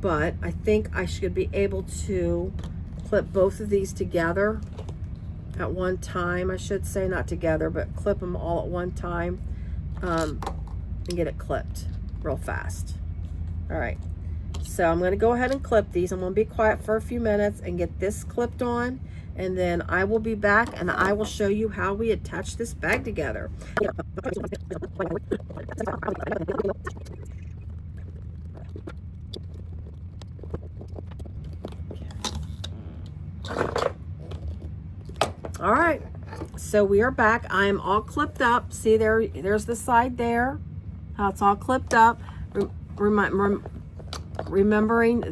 but I think I should be able to clip both of these together at one time. I should say not together, but clip them all at one time, and get it clipped real fast. All right, so I'm going to go ahead and clip these. I'm going to be quiet for a few minutes and get this clipped on, and then I will be back and I will show you how we attach this bag together. All right, so we are back. I am all clipped up. See there, there's the side there, how it's all clipped up. Remembering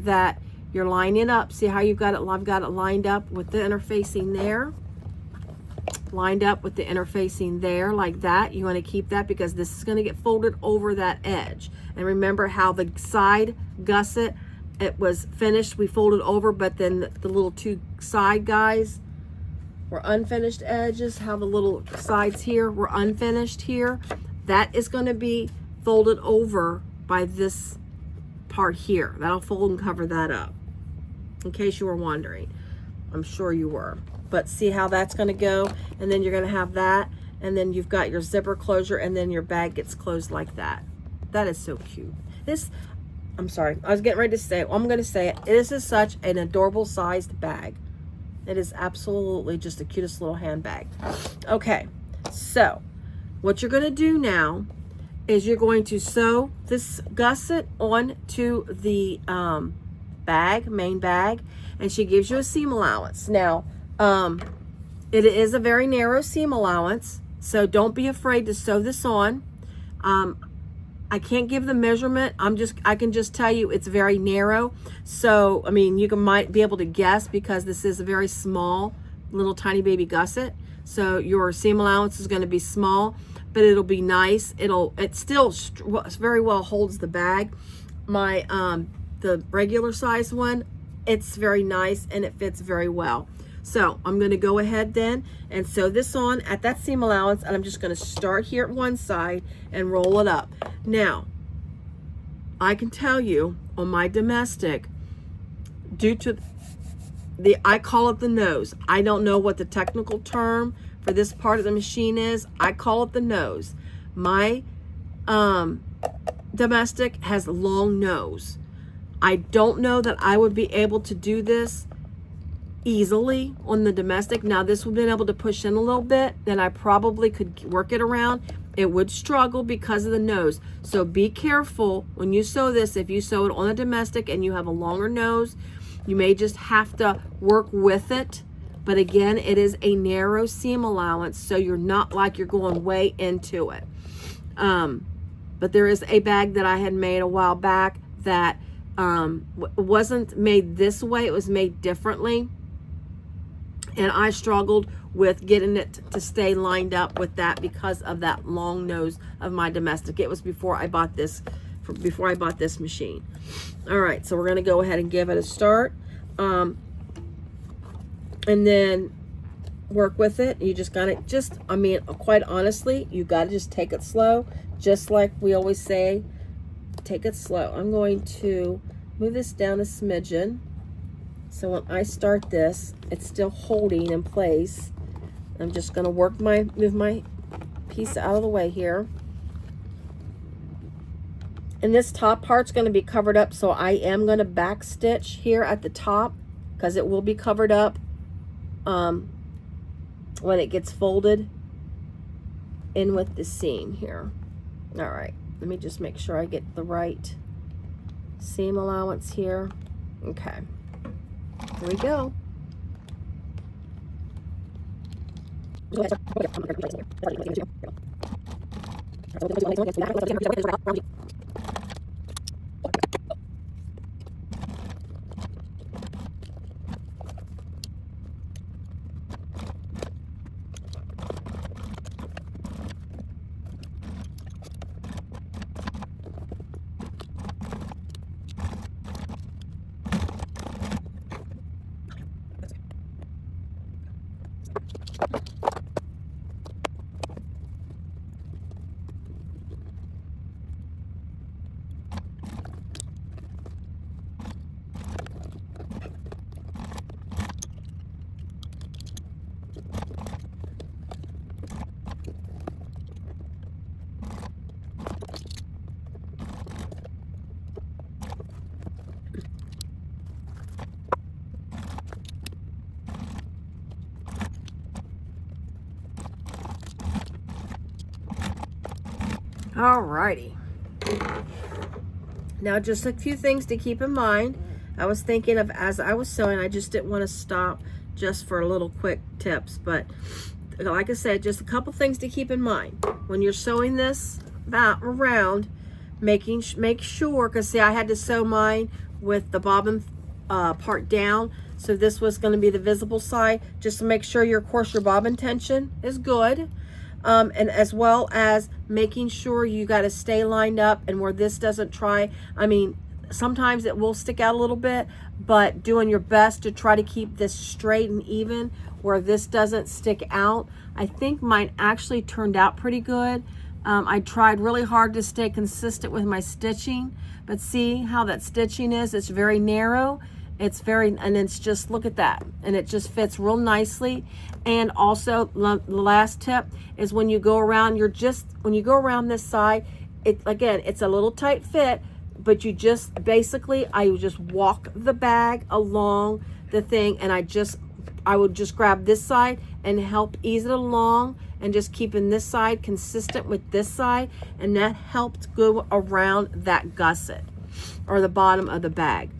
that you're lining up. See how you've got it? I've got it lined up with the interfacing there. Lined up with the interfacing there like that. You want to keep that because this is going to get folded over that edge. And remember how the side gusset, it was finished, we folded over, but then the little two side guys were unfinished edges, how the little sides here were unfinished here. That is going to be folded over by this part here. That'll fold and cover that up, in case you were wondering. I'm sure you were. But see how that's going to go, and then you're going to have that, and then you've got your zipper closure, and then your bag gets closed like that. That is so cute. This, I'm sorry, I was getting ready to say it. I'm going to say it. This is such an adorable sized bag. It is absolutely just the cutest little handbag. Okay, so what you're going to do now is you're going to sew this gusset onto the main bag, and she gives you a seam allowance. Now, it is a very narrow seam allowance, so don't be afraid to sew this on. I can't give the measurement. I can just tell you it's very narrow. So, I mean, you might be able to guess because this is a very small, little tiny baby gusset. So your seam allowance is going to be small, but it'll be nice. It still very well holds the bag. My, the regular size one, it's very nice and it fits very well. So I'm going to go ahead then and sew this on at that seam allowance, and I'm just going to start here at one side and roll it up. Now, I can tell you on my domestic, due to I call it the nose. I don't know what the technical term for this part of the machine is. I call it the nose. My domestic has a long nose. I don't know that I would be able to do this easily on the domestic. Now this would have been able to push in a little bit, then I probably could work it around. It would struggle because of the nose. So be careful when you sew this. If you sew it on a domestic and you have a longer nose, you may just have to work with it. But again, it is a narrow seam allowance, so you're not like you're going way into it. But there is a bag that I had made a while back that wasn't made this way. It was made differently. And I struggled with getting it to stay lined up with that because of that long nose of my domestic. It was before I bought this, machine. All right, so we're going to go ahead and give it a start. And then work with it. You just got to I mean, quite honestly, you got to just take it slow. Just like we always say, take it slow. I'm going to move this down a smidgen. So when I start this, it's still holding in place. I'm just going to move my piece out of the way here. And this top part's going to be covered up, so I am going to back stitch here at the top because it will be covered up when it gets folded in with the seam here. All right, let me just make sure I get the right seam allowance here. Okay. Here we go. Alrighty. Now just a few things to keep in mind. I was thinking of, as I was sewing, I just didn't want to stop just for little quick tips. But like I said, just a couple things to keep in mind when you're sewing this around. Make sure, because see, I had to sew mine with the bobbin part down, so this was going to be the visible side, just to make sure of course your bobbin tension is good, and as well as making sure you got to stay lined up, and where this doesn't I mean, sometimes it will stick out a little bit, but doing your best to try to keep this straight and even where this doesn't stick out. I think mine actually turned out pretty good. I tried really hard to stay consistent with my stitching, but see how that stitching is? It's very narrow. And it's just, look at that. And it just fits real nicely. And also, the last tip is when you go around, when you go around this side, again, it's a little tight fit, but you just, basically, I would just walk the bag along the thing, and I would just grab this side and help ease it along, and just keeping this side consistent with this side, and that helped go around that gusset or the bottom of the bag.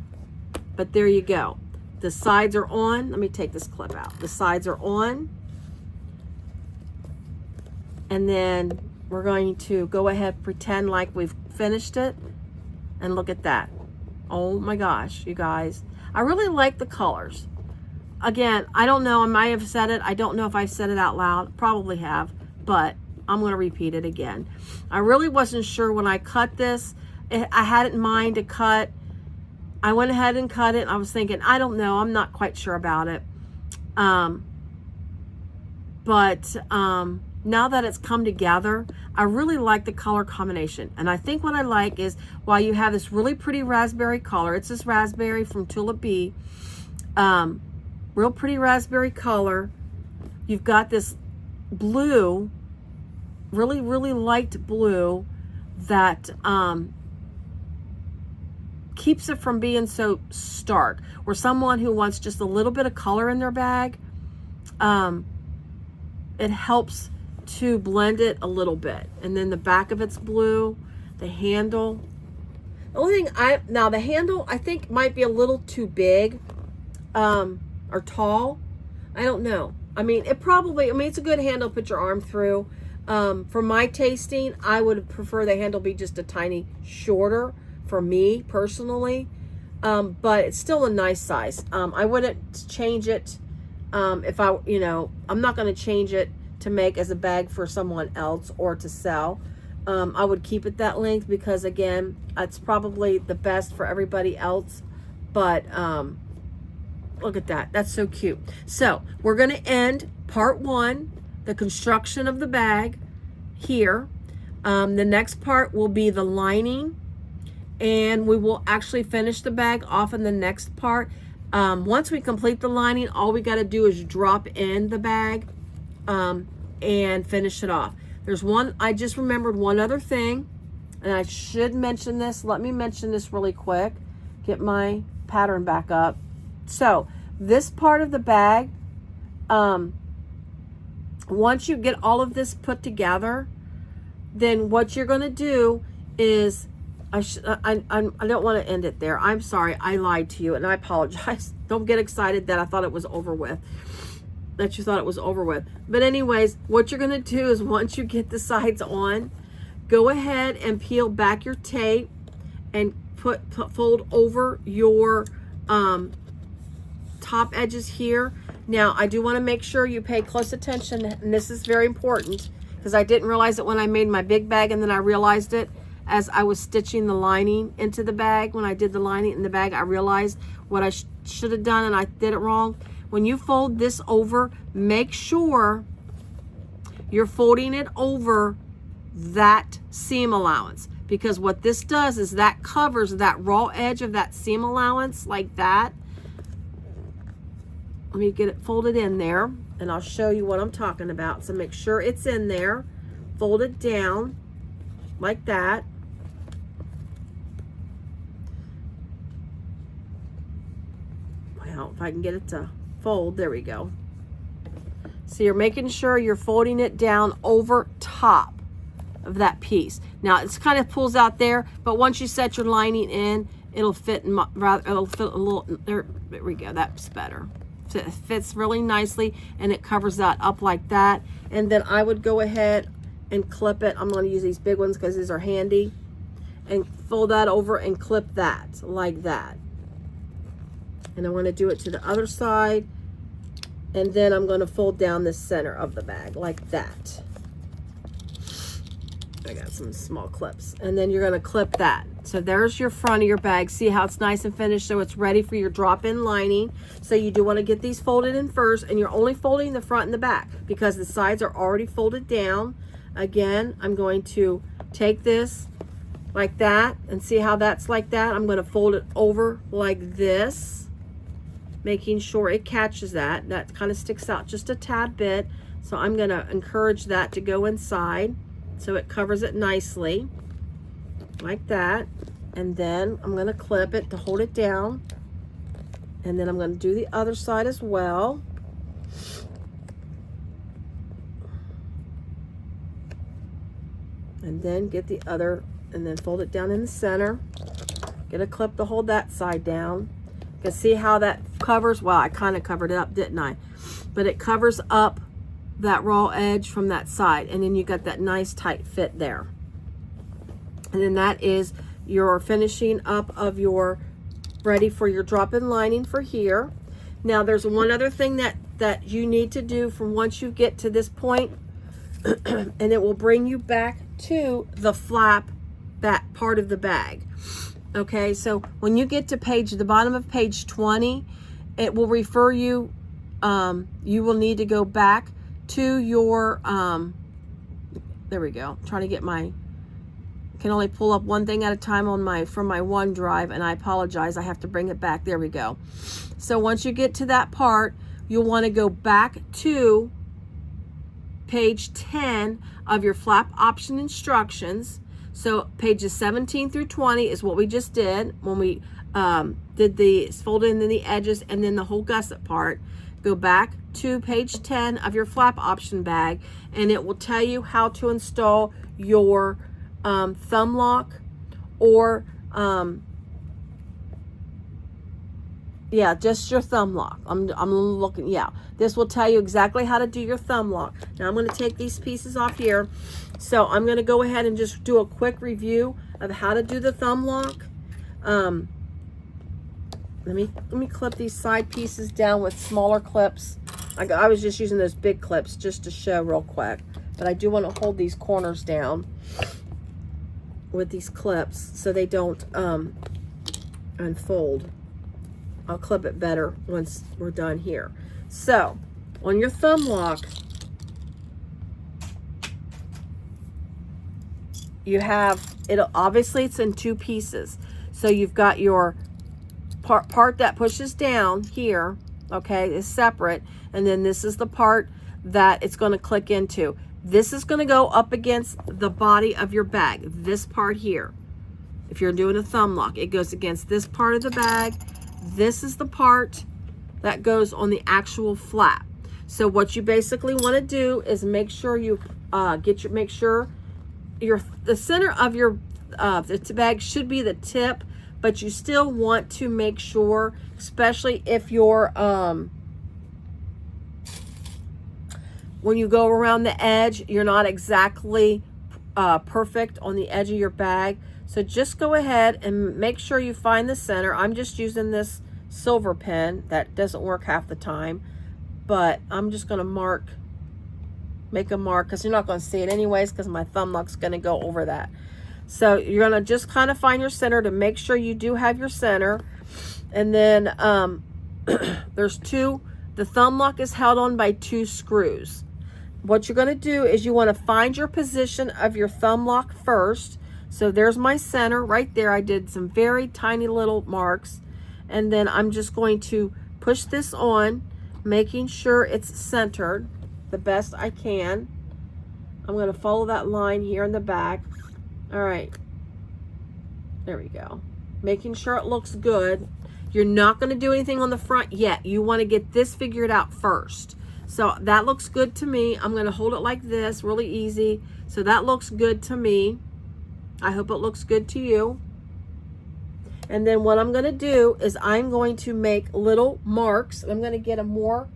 But there you go. The sides are on. Let me take this clip out. The sides are on. And then we're going to go ahead, pretend like we've finished it, and look at that. Oh my gosh, you guys. I really like the colors. Again, I don't know, I might have said it. I don't know if I've said it out loud. Probably have, but I'm going to repeat it again. I really wasn't sure when I cut this. I had it in mind to cut. I went ahead and cut it. I was thinking, I don't know. I'm not quite sure about it. But now that it's come together, I really like the color combination. And I think what I like is, while you have this really pretty raspberry color, it's this raspberry from Tulipbee, real pretty raspberry color. You've got this blue, really, really light blue that keeps it from being so stark. Or someone who wants just a little bit of color in their bag, it helps to blend it a little bit. And then the back of it's blue, the handle. The only thing now the handle I think might be a little too big, or tall. I don't know. I mean, it's a good handle to put your arm through. For my tasting, I would prefer the handle be just a tiny shorter for me personally. But it's still a nice size. I wouldn't change it if I'm not going to change it to make as a bag for someone else or to sell. I would keep it that length because, again, it's probably the best for everybody else. But look at that. That's so cute. So we're going to end part 1, the construction of the bag, here. The next part will be the lining, and we will actually finish the bag off in the next part. Once we complete the lining, all we got to do is drop in the bag and finish it off. I just remembered one other thing, and I should mention this. Let me mention this really quick. Get my pattern back up. So this part of the bag, once you get all of this put together, then what you're going to do is, I don't want to end it there. I'm sorry. I lied to you, and I apologize. Don't get excited that I thought it was over with. That you thought it was over with. But anyways, what you're going to do is, once you get the sides on, go ahead and peel back your tape and fold over your top edges here. Now, I do want to make sure you pay close attention, and this is very important because I didn't realize it when I made my big bag, and then I realized it as I was stitching the lining into the bag. When I did the lining in the bag, I realized what I should have done, and I did it wrong. When you fold this over, make sure you're folding it over that seam allowance, because what this does is that covers that raw edge of that seam allowance like that. Let me get it folded in there, and I'll show you what I'm talking about. So make sure it's in there. Fold it down like that. Well, if I can get it to fold, there we go. So you're making sure you're folding it down over top of that piece. Now it's kind of pulls out there, but once you set your lining in, it'll fit it'll fit a little there we go. That's better. So it fits really nicely, and it covers that up like that. And then I would go ahead and clip it. I'm going to use these big ones because these are handy. And fold that over and clip that like that. And I'm going to do it to the other side. And then I'm going to fold down the center of the bag like that. I got some small clips. And then you're going to clip that. So there's your front of your bag. See how it's nice and finished, so it's ready for your drop-in lining. So you do want to get these folded in first, and you're only folding the front and the back because the sides are already folded down. Again, I'm going to take this like that, and see how that's like that. I'm going to fold it over like this, making sure it catches that. That kind of sticks out just a tad bit. So I'm going to encourage that to go inside so it covers it nicely like that. And then I'm going to clip it to hold it down. And then I'm going to do the other side as well. And then get the other, and then fold it down in the center. Get a clip to hold that side down. You can see how that covers. Well, I kind of covered it up, didn't I? But it covers up that raw edge from that side, and then you got that nice tight fit there. And then that is your finishing up of your ready for your drop-in lining for here. Now there's one other thing that you need to do from once you get to this point, and it will bring you back to the flap, that part of the bag. Okay, so when you get to the bottom of page 20, it will refer you, you will need to go back to your, there we go. I'm trying to get my, can only pull up one thing at a time on from my OneDrive, and I apologize, I have to bring it back. There we go. So once you get to that part, you'll want to go back to page 10 of your flap option instructions. So pages 17 through 20 is what we just did when we did the folding in the edges and then the whole gusset part. Go back to page 10 of your flap option bag, and it will tell you how to install your thumb lock, or yeah, just your thumb lock. I'm looking, yeah, this will tell you exactly how to do your thumb lock. Now I'm going to take these pieces off here, so I'm going to go ahead and just do a quick review of how to do the thumb lock. Let me clip these side pieces down with smaller clips. I was just using those big clips just to show real quick, but I do want to hold these corners down with these clips so they don't unfold. I'll clip it better once we're done here. So on your thumb lock, you have it. Obviously it's in two pieces, so you've got your part that pushes down here, okay, is separate, and then this is the part that it's going to click into. This is going to go up against the body of your bag, this part here. If you're doing a thumb lock, it goes against this part of the bag. This is the part that goes on the actual flap. So what you basically want to do is make sure you make sure the center of your the bag should be the tip, but you still want to make sure, especially if you're when you go around the edge, you're not exactly perfect on the edge of your bag. So just go ahead and make sure you find the center. I'm just using this silver pen that doesn't work half the time, but I'm just going to make a mark, because you're not going to see it anyways, because my thumb lock's going to go over that. So you're going to just kind of find your center to make sure you do have your center. And then there's the thumb lock is held on by 2 screws. What you're going to do is you want to find your position of your thumb lock first. So there's my center right there. I did some very tiny little marks. And then I'm just going to push this on, making sure it's centered the best I can. I'm going to follow that line here in the back. All right. There we go. Making sure it looks good. You're not going to do anything on the front yet. You want to get this figured out first. So that looks good to me. I'm going to hold it like this, really easy. So that looks good to me. I hope it looks good to you. And then what I'm going to do is I'm going to make little marks. I'm going to get a more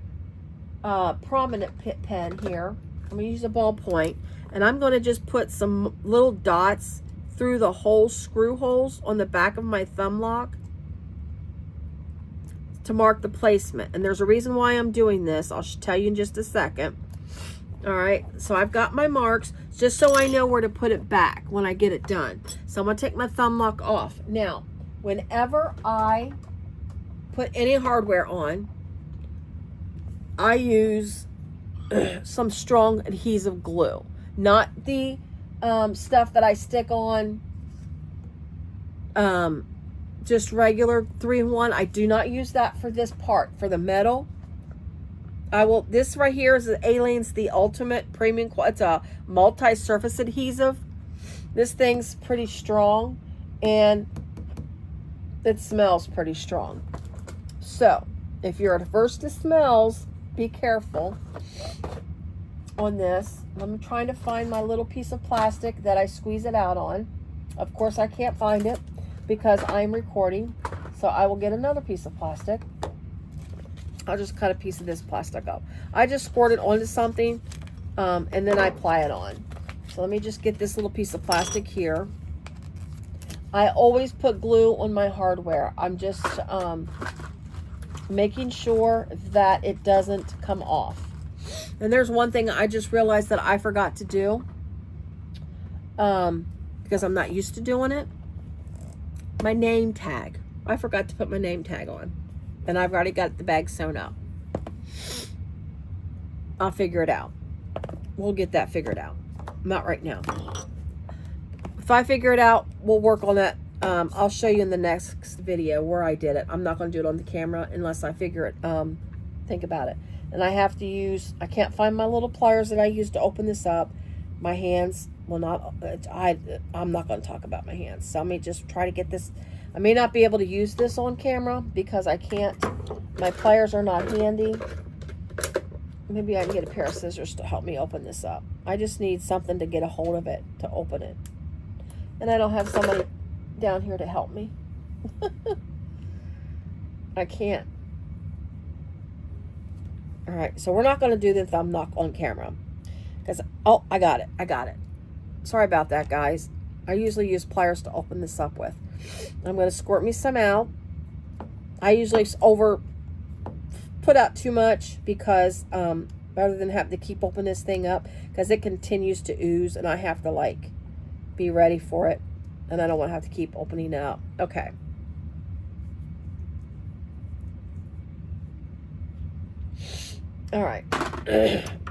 prominent pen here. I'm going to use a ballpoint, and I'm going to just put some little dots through the whole screw holes on the back of my thumb lock to mark the placement. And there's a reason why I'm doing this. I'll tell you in just a second. All right, so I've got my marks just so I know where to put it back when I get it done. So I'm going to take my thumb lock off. Now, whenever I put any hardware on, I use some strong adhesive glue, not the stuff that I stick on just regular 3-in-1. I do not use that for this part. For the metal, this right here is the Alien's the Ultimate Premium. It's a multi-surface adhesive. This thing's pretty strong, and it smells pretty strong. So if you're averse to smells, be careful on this. I'm trying to find my little piece of plastic that I squeeze it out on. Of course, I can't find it because I'm recording, so I will get another piece of plastic. I'll just cut a piece of this plastic up. I just squirt it onto something, and then I apply it on. So let me just get this little piece of plastic here. I always put glue on my hardware. I'm just making sure that it doesn't come off. And there's one thing I just realized that I forgot to do, because I'm not used to doing it. My name tag. I forgot to put my name tag on, and I've already got the bag sewn up. I'll figure it out. We'll get that figured out. Not right now. If I figure it out, we'll work on that. I'll show you in the next video where I did it. I'm not going to do it on the camera unless I figure it, think about it. And I have to use, I can't find my little pliers that I used to open this up. My hands will not, I'm not going to talk about my hands. So let me just try to get this. I may not be able to use this on camera because I can't, my pliers are not handy. Maybe I can get a pair of scissors to help me open this up. I just need something to get a hold of it, to open it. And I don't have somebody down here to help me. I can't. All right, so we're not going to do the thumb lock on camera. Because, oh, I got it. Sorry about that, guys. I usually use pliers to open this up with. I'm going to squirt me some out. I usually put out too much because rather than have to keep opening this thing up, because it continues to ooze and I have to like be ready for it, and I don't want to have to keep opening it up. Okay. All right.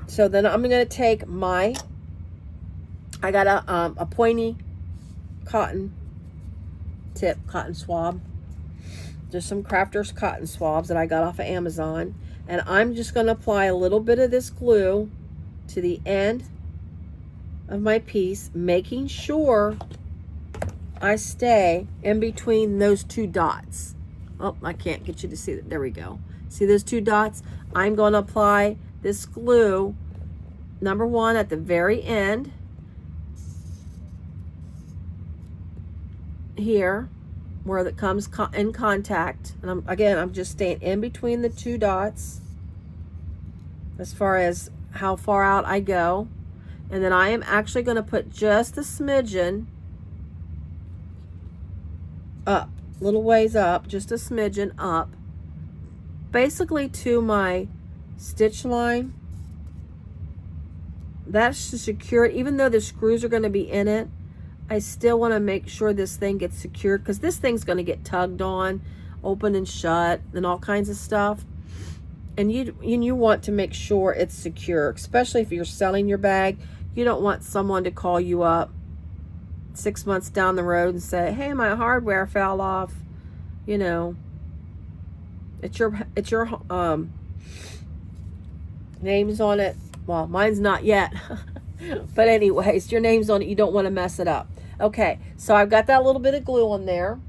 So then I'm going to take my, I got a pointy cotton tip cotton swab. Just some crafters cotton swabs that I got off of Amazon. And I'm just going to apply a little bit of this glue to the end of my piece, making sure I stay in between those two dots. Oh, I can't get you to see that. There we go. See those two dots? I'm going to apply this glue, number one, at the very end here, where it comes in contact. And I'm just staying in between the two dots as far as how far out I go. And then I am actually going to put just a smidgen up, little ways up, just a smidgen up, basically to my stitch line. That's to secure it. Even though the screws are going to be in it, I still want to make sure this thing gets secured, because this thing's going to get tugged on, open and shut, and all kinds of stuff. And you want to make sure it's secure, especially if you're selling your bag. You don't want someone to call you up 6 months down the road and say, hey, my hardware fell off. You know, it's your name's on it. Well, mine's not yet. But anyways, your name's on it. You don't want to mess it up. Okay, so I've got that little bit of glue on there.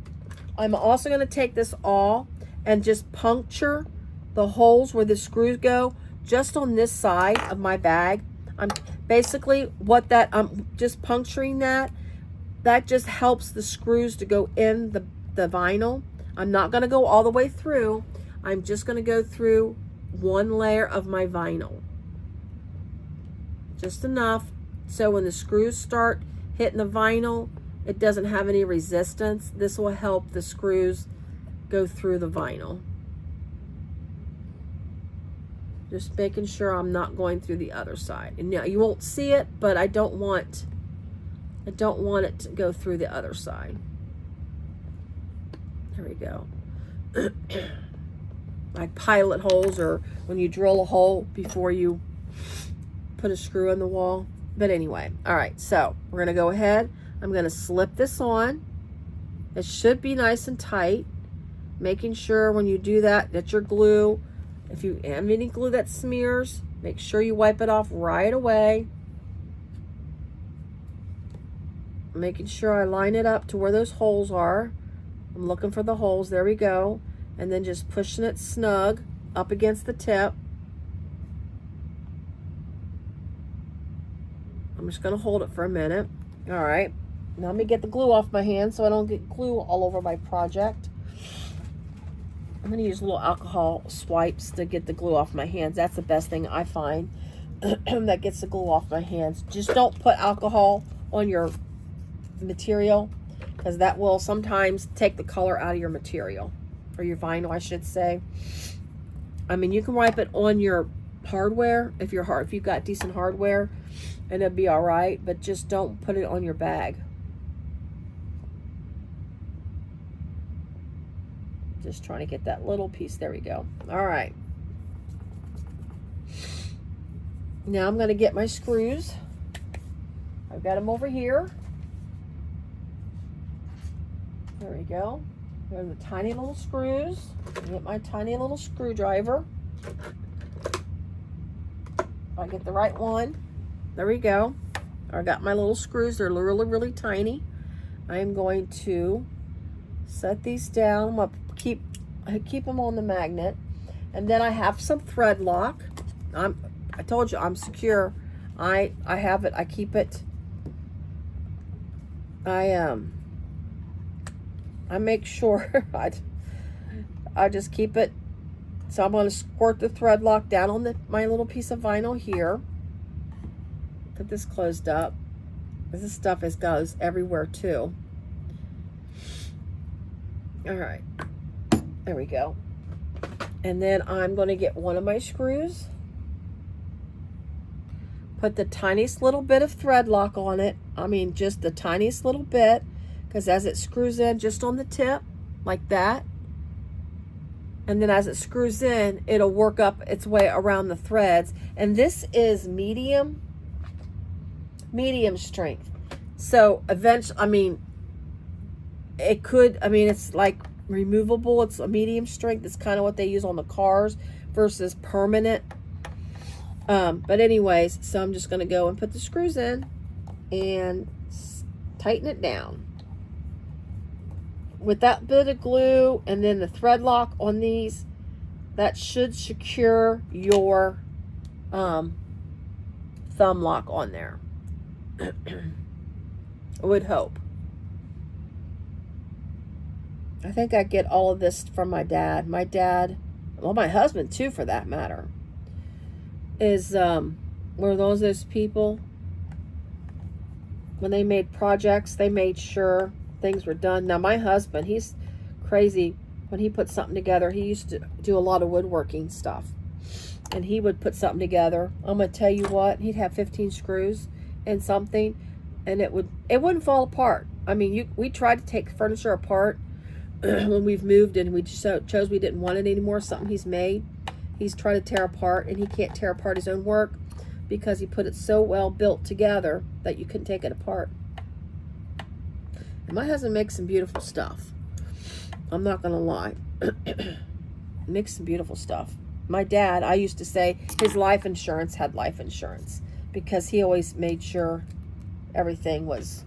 I'm also going to take this awl and just puncture the holes where the screws go just on this side of my bag. I'm basically I'm just puncturing that. That just helps the screws to go in the vinyl. I'm not going to go all the way through. I'm just going to go through one layer of my vinyl. Just enough so when the screws start hitting the vinyl, it doesn't have any resistance. This will help the screws go through the vinyl. Just making sure I'm not going through the other side. And now you won't see it, but I don't want it to go through the other side. There we go. Like pilot holes, or when you drill a hole before you put a screw in the wall. But anyway, all right, so we're gonna go ahead. I'm gonna slip this on. It should be nice and tight. Making sure when you do that, that your glue, if you have any glue that smears, make sure you wipe it off right away. Making sure I line it up to where those holes are. I'm looking for the holes, there we go. And then just pushing it snug up against the tip. I'm just gonna hold it for a minute. All right, now let me get the glue off my hand so I don't get glue all over my project. I'm gonna use little alcohol swipes to get the glue off my hands. That's the best thing I find that gets the glue off my hands. Just don't put alcohol on your material, because that will sometimes take the color out of your material, or your vinyl, I should say. I mean, you can wipe it on your hardware if you've got decent hardware, and it'll be all right, but just don't put it on your bag. Just trying to get that little piece. There we go. All right. Now I'm going to get my screws. I've got them over here. There we go. There's the tiny little screws. Get my tiny little screwdriver. If I get the right one. There we go. I got my little screws. They're really, really tiny. I am going to set these down. I'm going to keep them on the magnet. And then I have some thread lock. I told you I'm secure. I have it. I keep it. I make sure I just keep it. So I'm going to squirt the thread lock down on my little piece of vinyl here. Get this closed up. This stuff goes everywhere too. All right, there we go. And then I'm going to get one of my screws. Put the tiniest little bit of thread lock on it. I mean, just the tiniest little bit, because as it screws in just on the tip, like that, and then as it screws in, it'll work up its way around the threads. And this is medium strength. So eventually, I mean, it's like removable. It's a medium strength. It's kind of what they use on the cars versus permanent. But anyways, so I'm just going to go and put the screws in and tighten it down. With that bit of glue and then the thread lock on these, that should secure your thumb lock on there. I would hope. I think I get all of this from my dad. My dad, well, my husband too, for that matter, is were those people, when they made projects, they made sure things were done. Now my husband, he's crazy. When he put something together, he used to do a lot of woodworking stuff, and he would put something together. I'm gonna tell you what, he'd have 15 screws and something, and it wouldn't fall apart. I mean, we tried to take furniture apart when we've moved, and we just chose we didn't want it anymore. Something he's made, he's tried to tear apart, and he can't tear apart his own work because he put it so well built together that you couldn't take it apart. And my husband makes some beautiful stuff. I'm not gonna lie. Makes some beautiful stuff. My dad, I used to say his life insurance had life insurance, because he always made sure everything was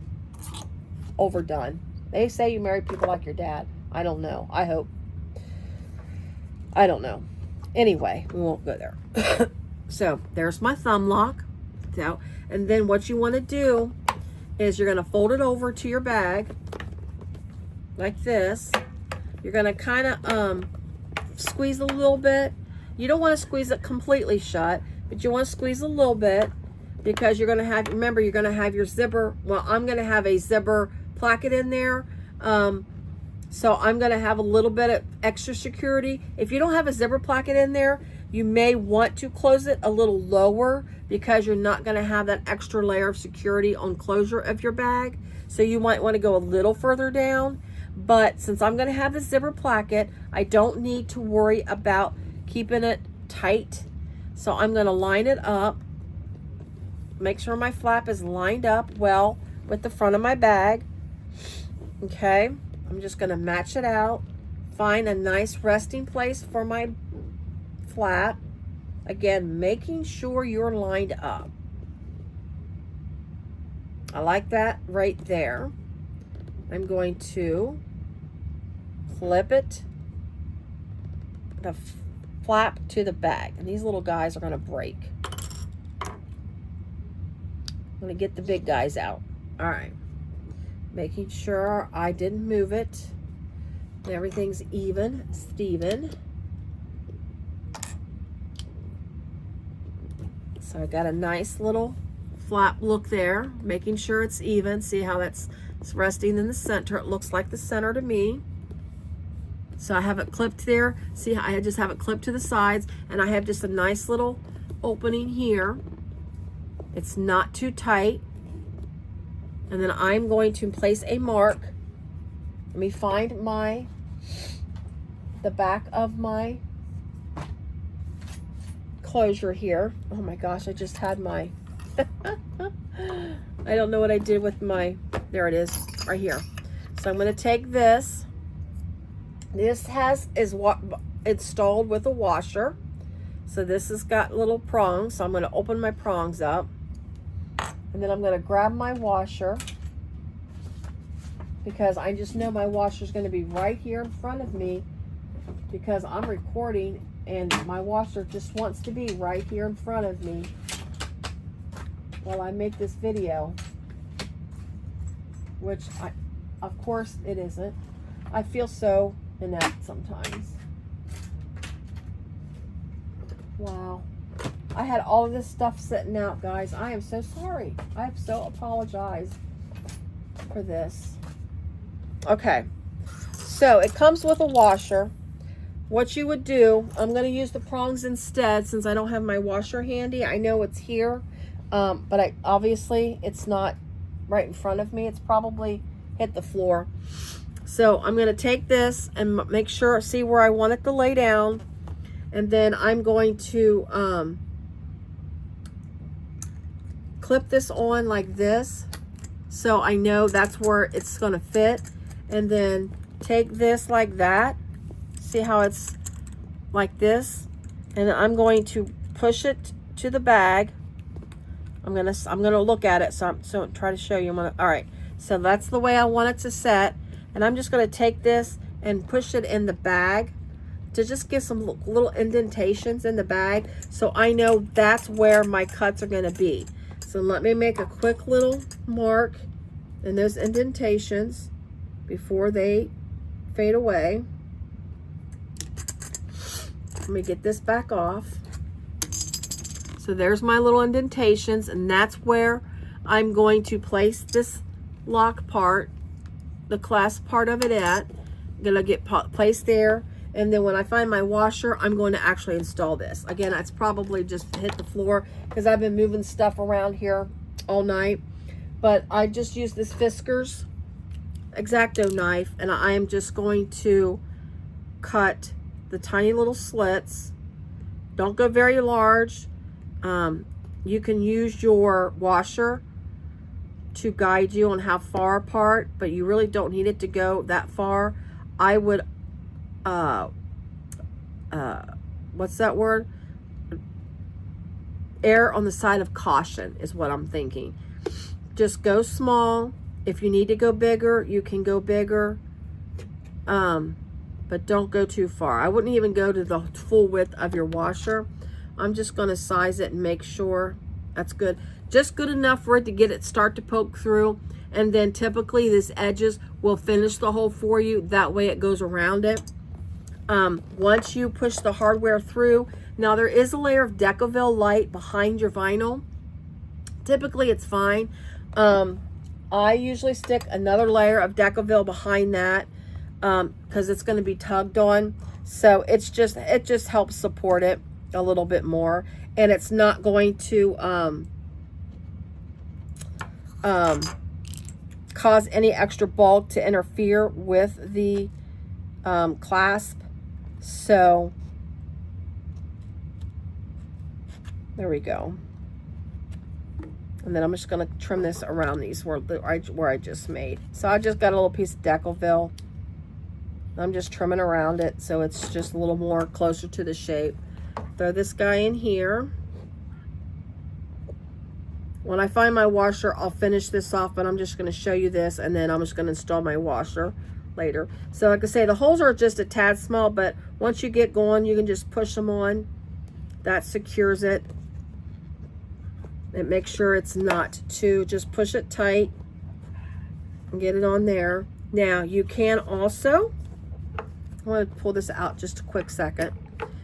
overdone. They say you marry people like your dad. I don't know. I hope. I don't know. Anyway, we won't go there. So there's my thumb lock. So, and then what you want to do is you're going to fold it over to your bag. like this. You're gonna kind of squeeze a little bit. You don't want to squeeze it completely shut, but you want to squeeze a little bit because you're gonna have, remember, you're gonna have your zipper. Well, I'm gonna have a zipper placket in there. So I'm gonna have a little bit of extra security. If you don't have a zipper placket in there, you may want to close it a little lower because you're not gonna have that extra layer of security on closure of your bag. So you might wanna go a little further down. But since I'm gonna have the zipper placket, I don't need to worry about keeping it tight. So I'm gonna line it up, make sure my flap is lined up well with the front of my bag, okay? I'm just gonna match it out, find a nice resting place for my flap. Again, making sure you're lined up. I like that right there. I'm going to clip it, the flap to the bag. And these little guys are gonna break. I'm gonna get the big guys out. All right. Making sure I didn't move it. Everything's even, Steven. So I got a nice little flap look there, making sure it's even. See how it's resting in the center. It looks like the center to me. So I have it clipped there. See, I just have it clipped to the sides, and I have just a nice little opening here. It's not too tight. And then I'm going to place a mark. Let me find the back of my closure here. Oh my gosh, I just had my, I don't know what I did with my, there it is, right here. So I'm gonna take this. This is what installed with a washer. So this has got little prongs. So I'm gonna open my prongs up. And then I'm going to grab my washer because I just know my washer is going to be right here in front of me because I'm recording and my washer just wants to be right here in front of me while I make this video, which of course it isn't. I feel so inept sometimes. Wow. I had all of this stuff sitting out, guys. I am so sorry. I have so apologized for this. Okay, so it comes with a washer. What you would do, I'm going to use the prongs instead since I don't have my washer handy. I know it's here, but obviously it's not right in front of me. It's probably hit the floor. So I'm going to take this and make sure, see where I want it to lay down. And then I'm going to clip this on like this so I know that's where it's going to fit, and then take this like that. See how it's like this, and then I'm going to push it to the bag. I'm gonna look at it, so try to show you. All right, so that's the way I want it to set, and I'm just going to take this and push it in the bag to just get some little indentations in the bag so I know that's where my cuts are going to be. So let me make a quick little mark in those indentations before they fade away. Let me get this back off. So there's my little indentations, and that's where I'm going to place this lock part, the clasp part of it at. I'm gonna get placed there. And then when I find my washer, I'm going to actually install this. Again, that's probably just hit the floor because I've been moving stuff around here all night. But I just used this Fiskars X-Acto knife, and I am just going to cut the tiny little slits. Don't go very large. You can use your washer to guide you on how far apart, but you really don't need it to go that far. I would what's that word? Err on the side of caution is what I'm thinking. Just go small. If you need to go bigger, you can go bigger. But don't go too far. I wouldn't even go to the full width of your washer. I'm just going to size it and make sure that's good. just good enough for it to get it start to poke through. And then typically these edges will finish the hole for you. That way it goes around it. Once you push the hardware through, now there is a layer of Decaville light behind your vinyl. Typically it's fine. I usually stick another layer of Decaville behind that because it's going to be tugged on. So it just helps support it a little bit more, and it's not going to cause any extra bulk to interfere with the clasp. So there we go. And then I'm just going to trim this around these where I just made. So I just got a little piece of Decaville. I'm just trimming around it so it's just a little more closer to the shape. Throw this guy in here. When I find my washer, I'll finish this off, but I'm just going to show you this, and then I'm just going to install my washer later. So like I say, the holes are just a tad small, but once you get going, you can just push them on. That secures it. And make sure it's not too, just push it tight and get it on there. Now you can also, I want to pull this out just a quick second.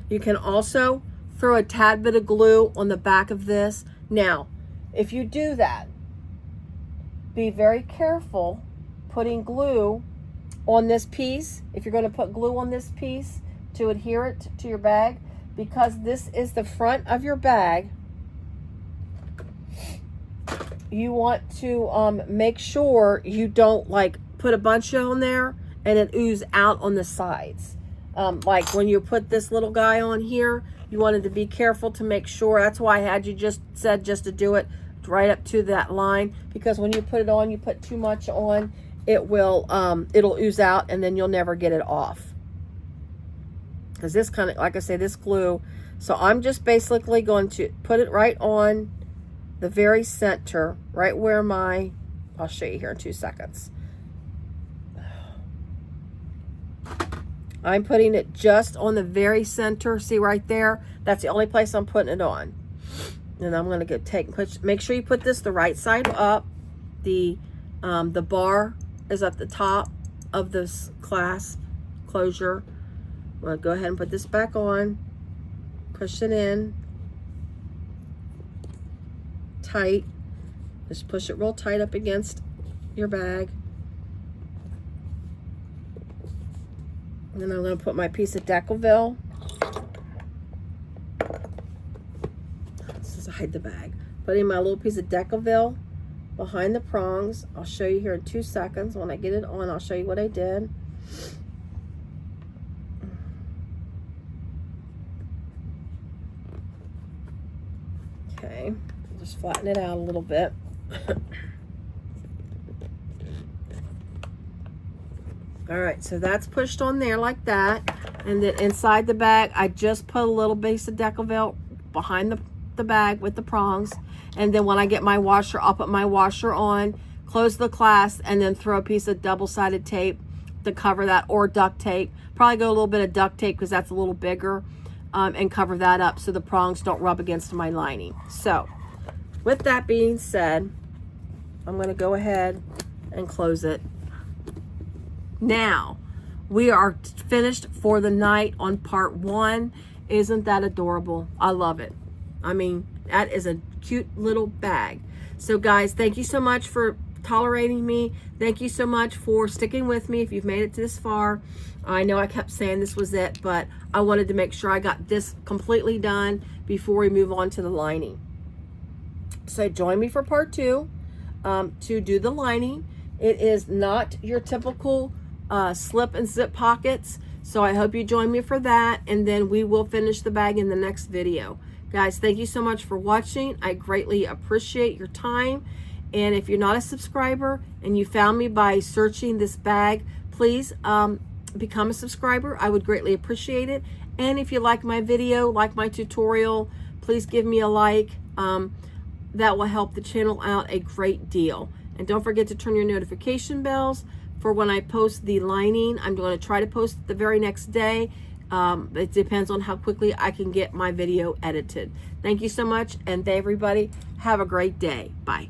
You can also throw a tad bit of glue on the back of this. Now, if you do that, be very careful putting glue on this piece. If you're going to put glue on this piece to adhere it to your bag, because this is the front of your bag, you want to make sure you don't like put a bunch on there and it ooze out on the sides. Like when you put this little guy on here, you wanted to be careful to make sure. That's why I had you just said just to do it right up to that line, because when you put it on, you put too much on, it will it'll ooze out and then you'll never get it off. Because this kind of, like I say, this glue. So I'm just basically going to put it right on the very center, right where my, I'll show you here in 2 seconds. I'm putting it just on the very center. See right there? That's the only place I'm putting it on. And I'm going to make sure you put this the right side up. The bar is at the top of this clasp closure. I'm going to go ahead and put this back on. Push it in. Tight. Just push it real tight up against your bag. And then I'm going to put my piece of Decaville. This is to hide the bag. Putting my little piece of Decaville behind the prongs. I'll show you here in 2 seconds. When I get it on, I'll show you what I did. Okay, just flatten it out a little bit. All right, so that's pushed on there like that. And then inside the bag, I just put a little piece of Decaville behind the bag with the prongs. And then when I get my washer, I'll put my washer on, close the clasp, and then throw a piece of double-sided tape to cover that, or duct tape. Probably go a little bit of duct tape because that's a little bigger, and cover that up so the prongs don't rub against my lining. So with that being said, I'm going to go ahead and close it. Now, we are finished for the night on part 1. Isn't that adorable? I love it. I mean, that is a cute little bag. So guys, thank you so much for tolerating me. Thank you so much for sticking with me if you've made it this far. I know I kept saying this was it, but I wanted to make sure I got this completely done before we move on to the lining. So join me for part 2 to do the lining. It is not your typical slip and zip pockets, so I hope you join me for that, and then we will finish the bag in the next video. Guys, thank you so much for watching. I greatly appreciate your time, and if you're not a subscriber and you found me by searching this bag, please become a subscriber. I would greatly appreciate it. And if you like my video, like my tutorial, please give me a like. That will help the channel out a great deal. And don't forget to turn your notification bells for when I post the lining. I'm going to try to post it the very next day. It depends on how quickly I can get my video edited. Thank you so much, and everybody have a great day. Bye.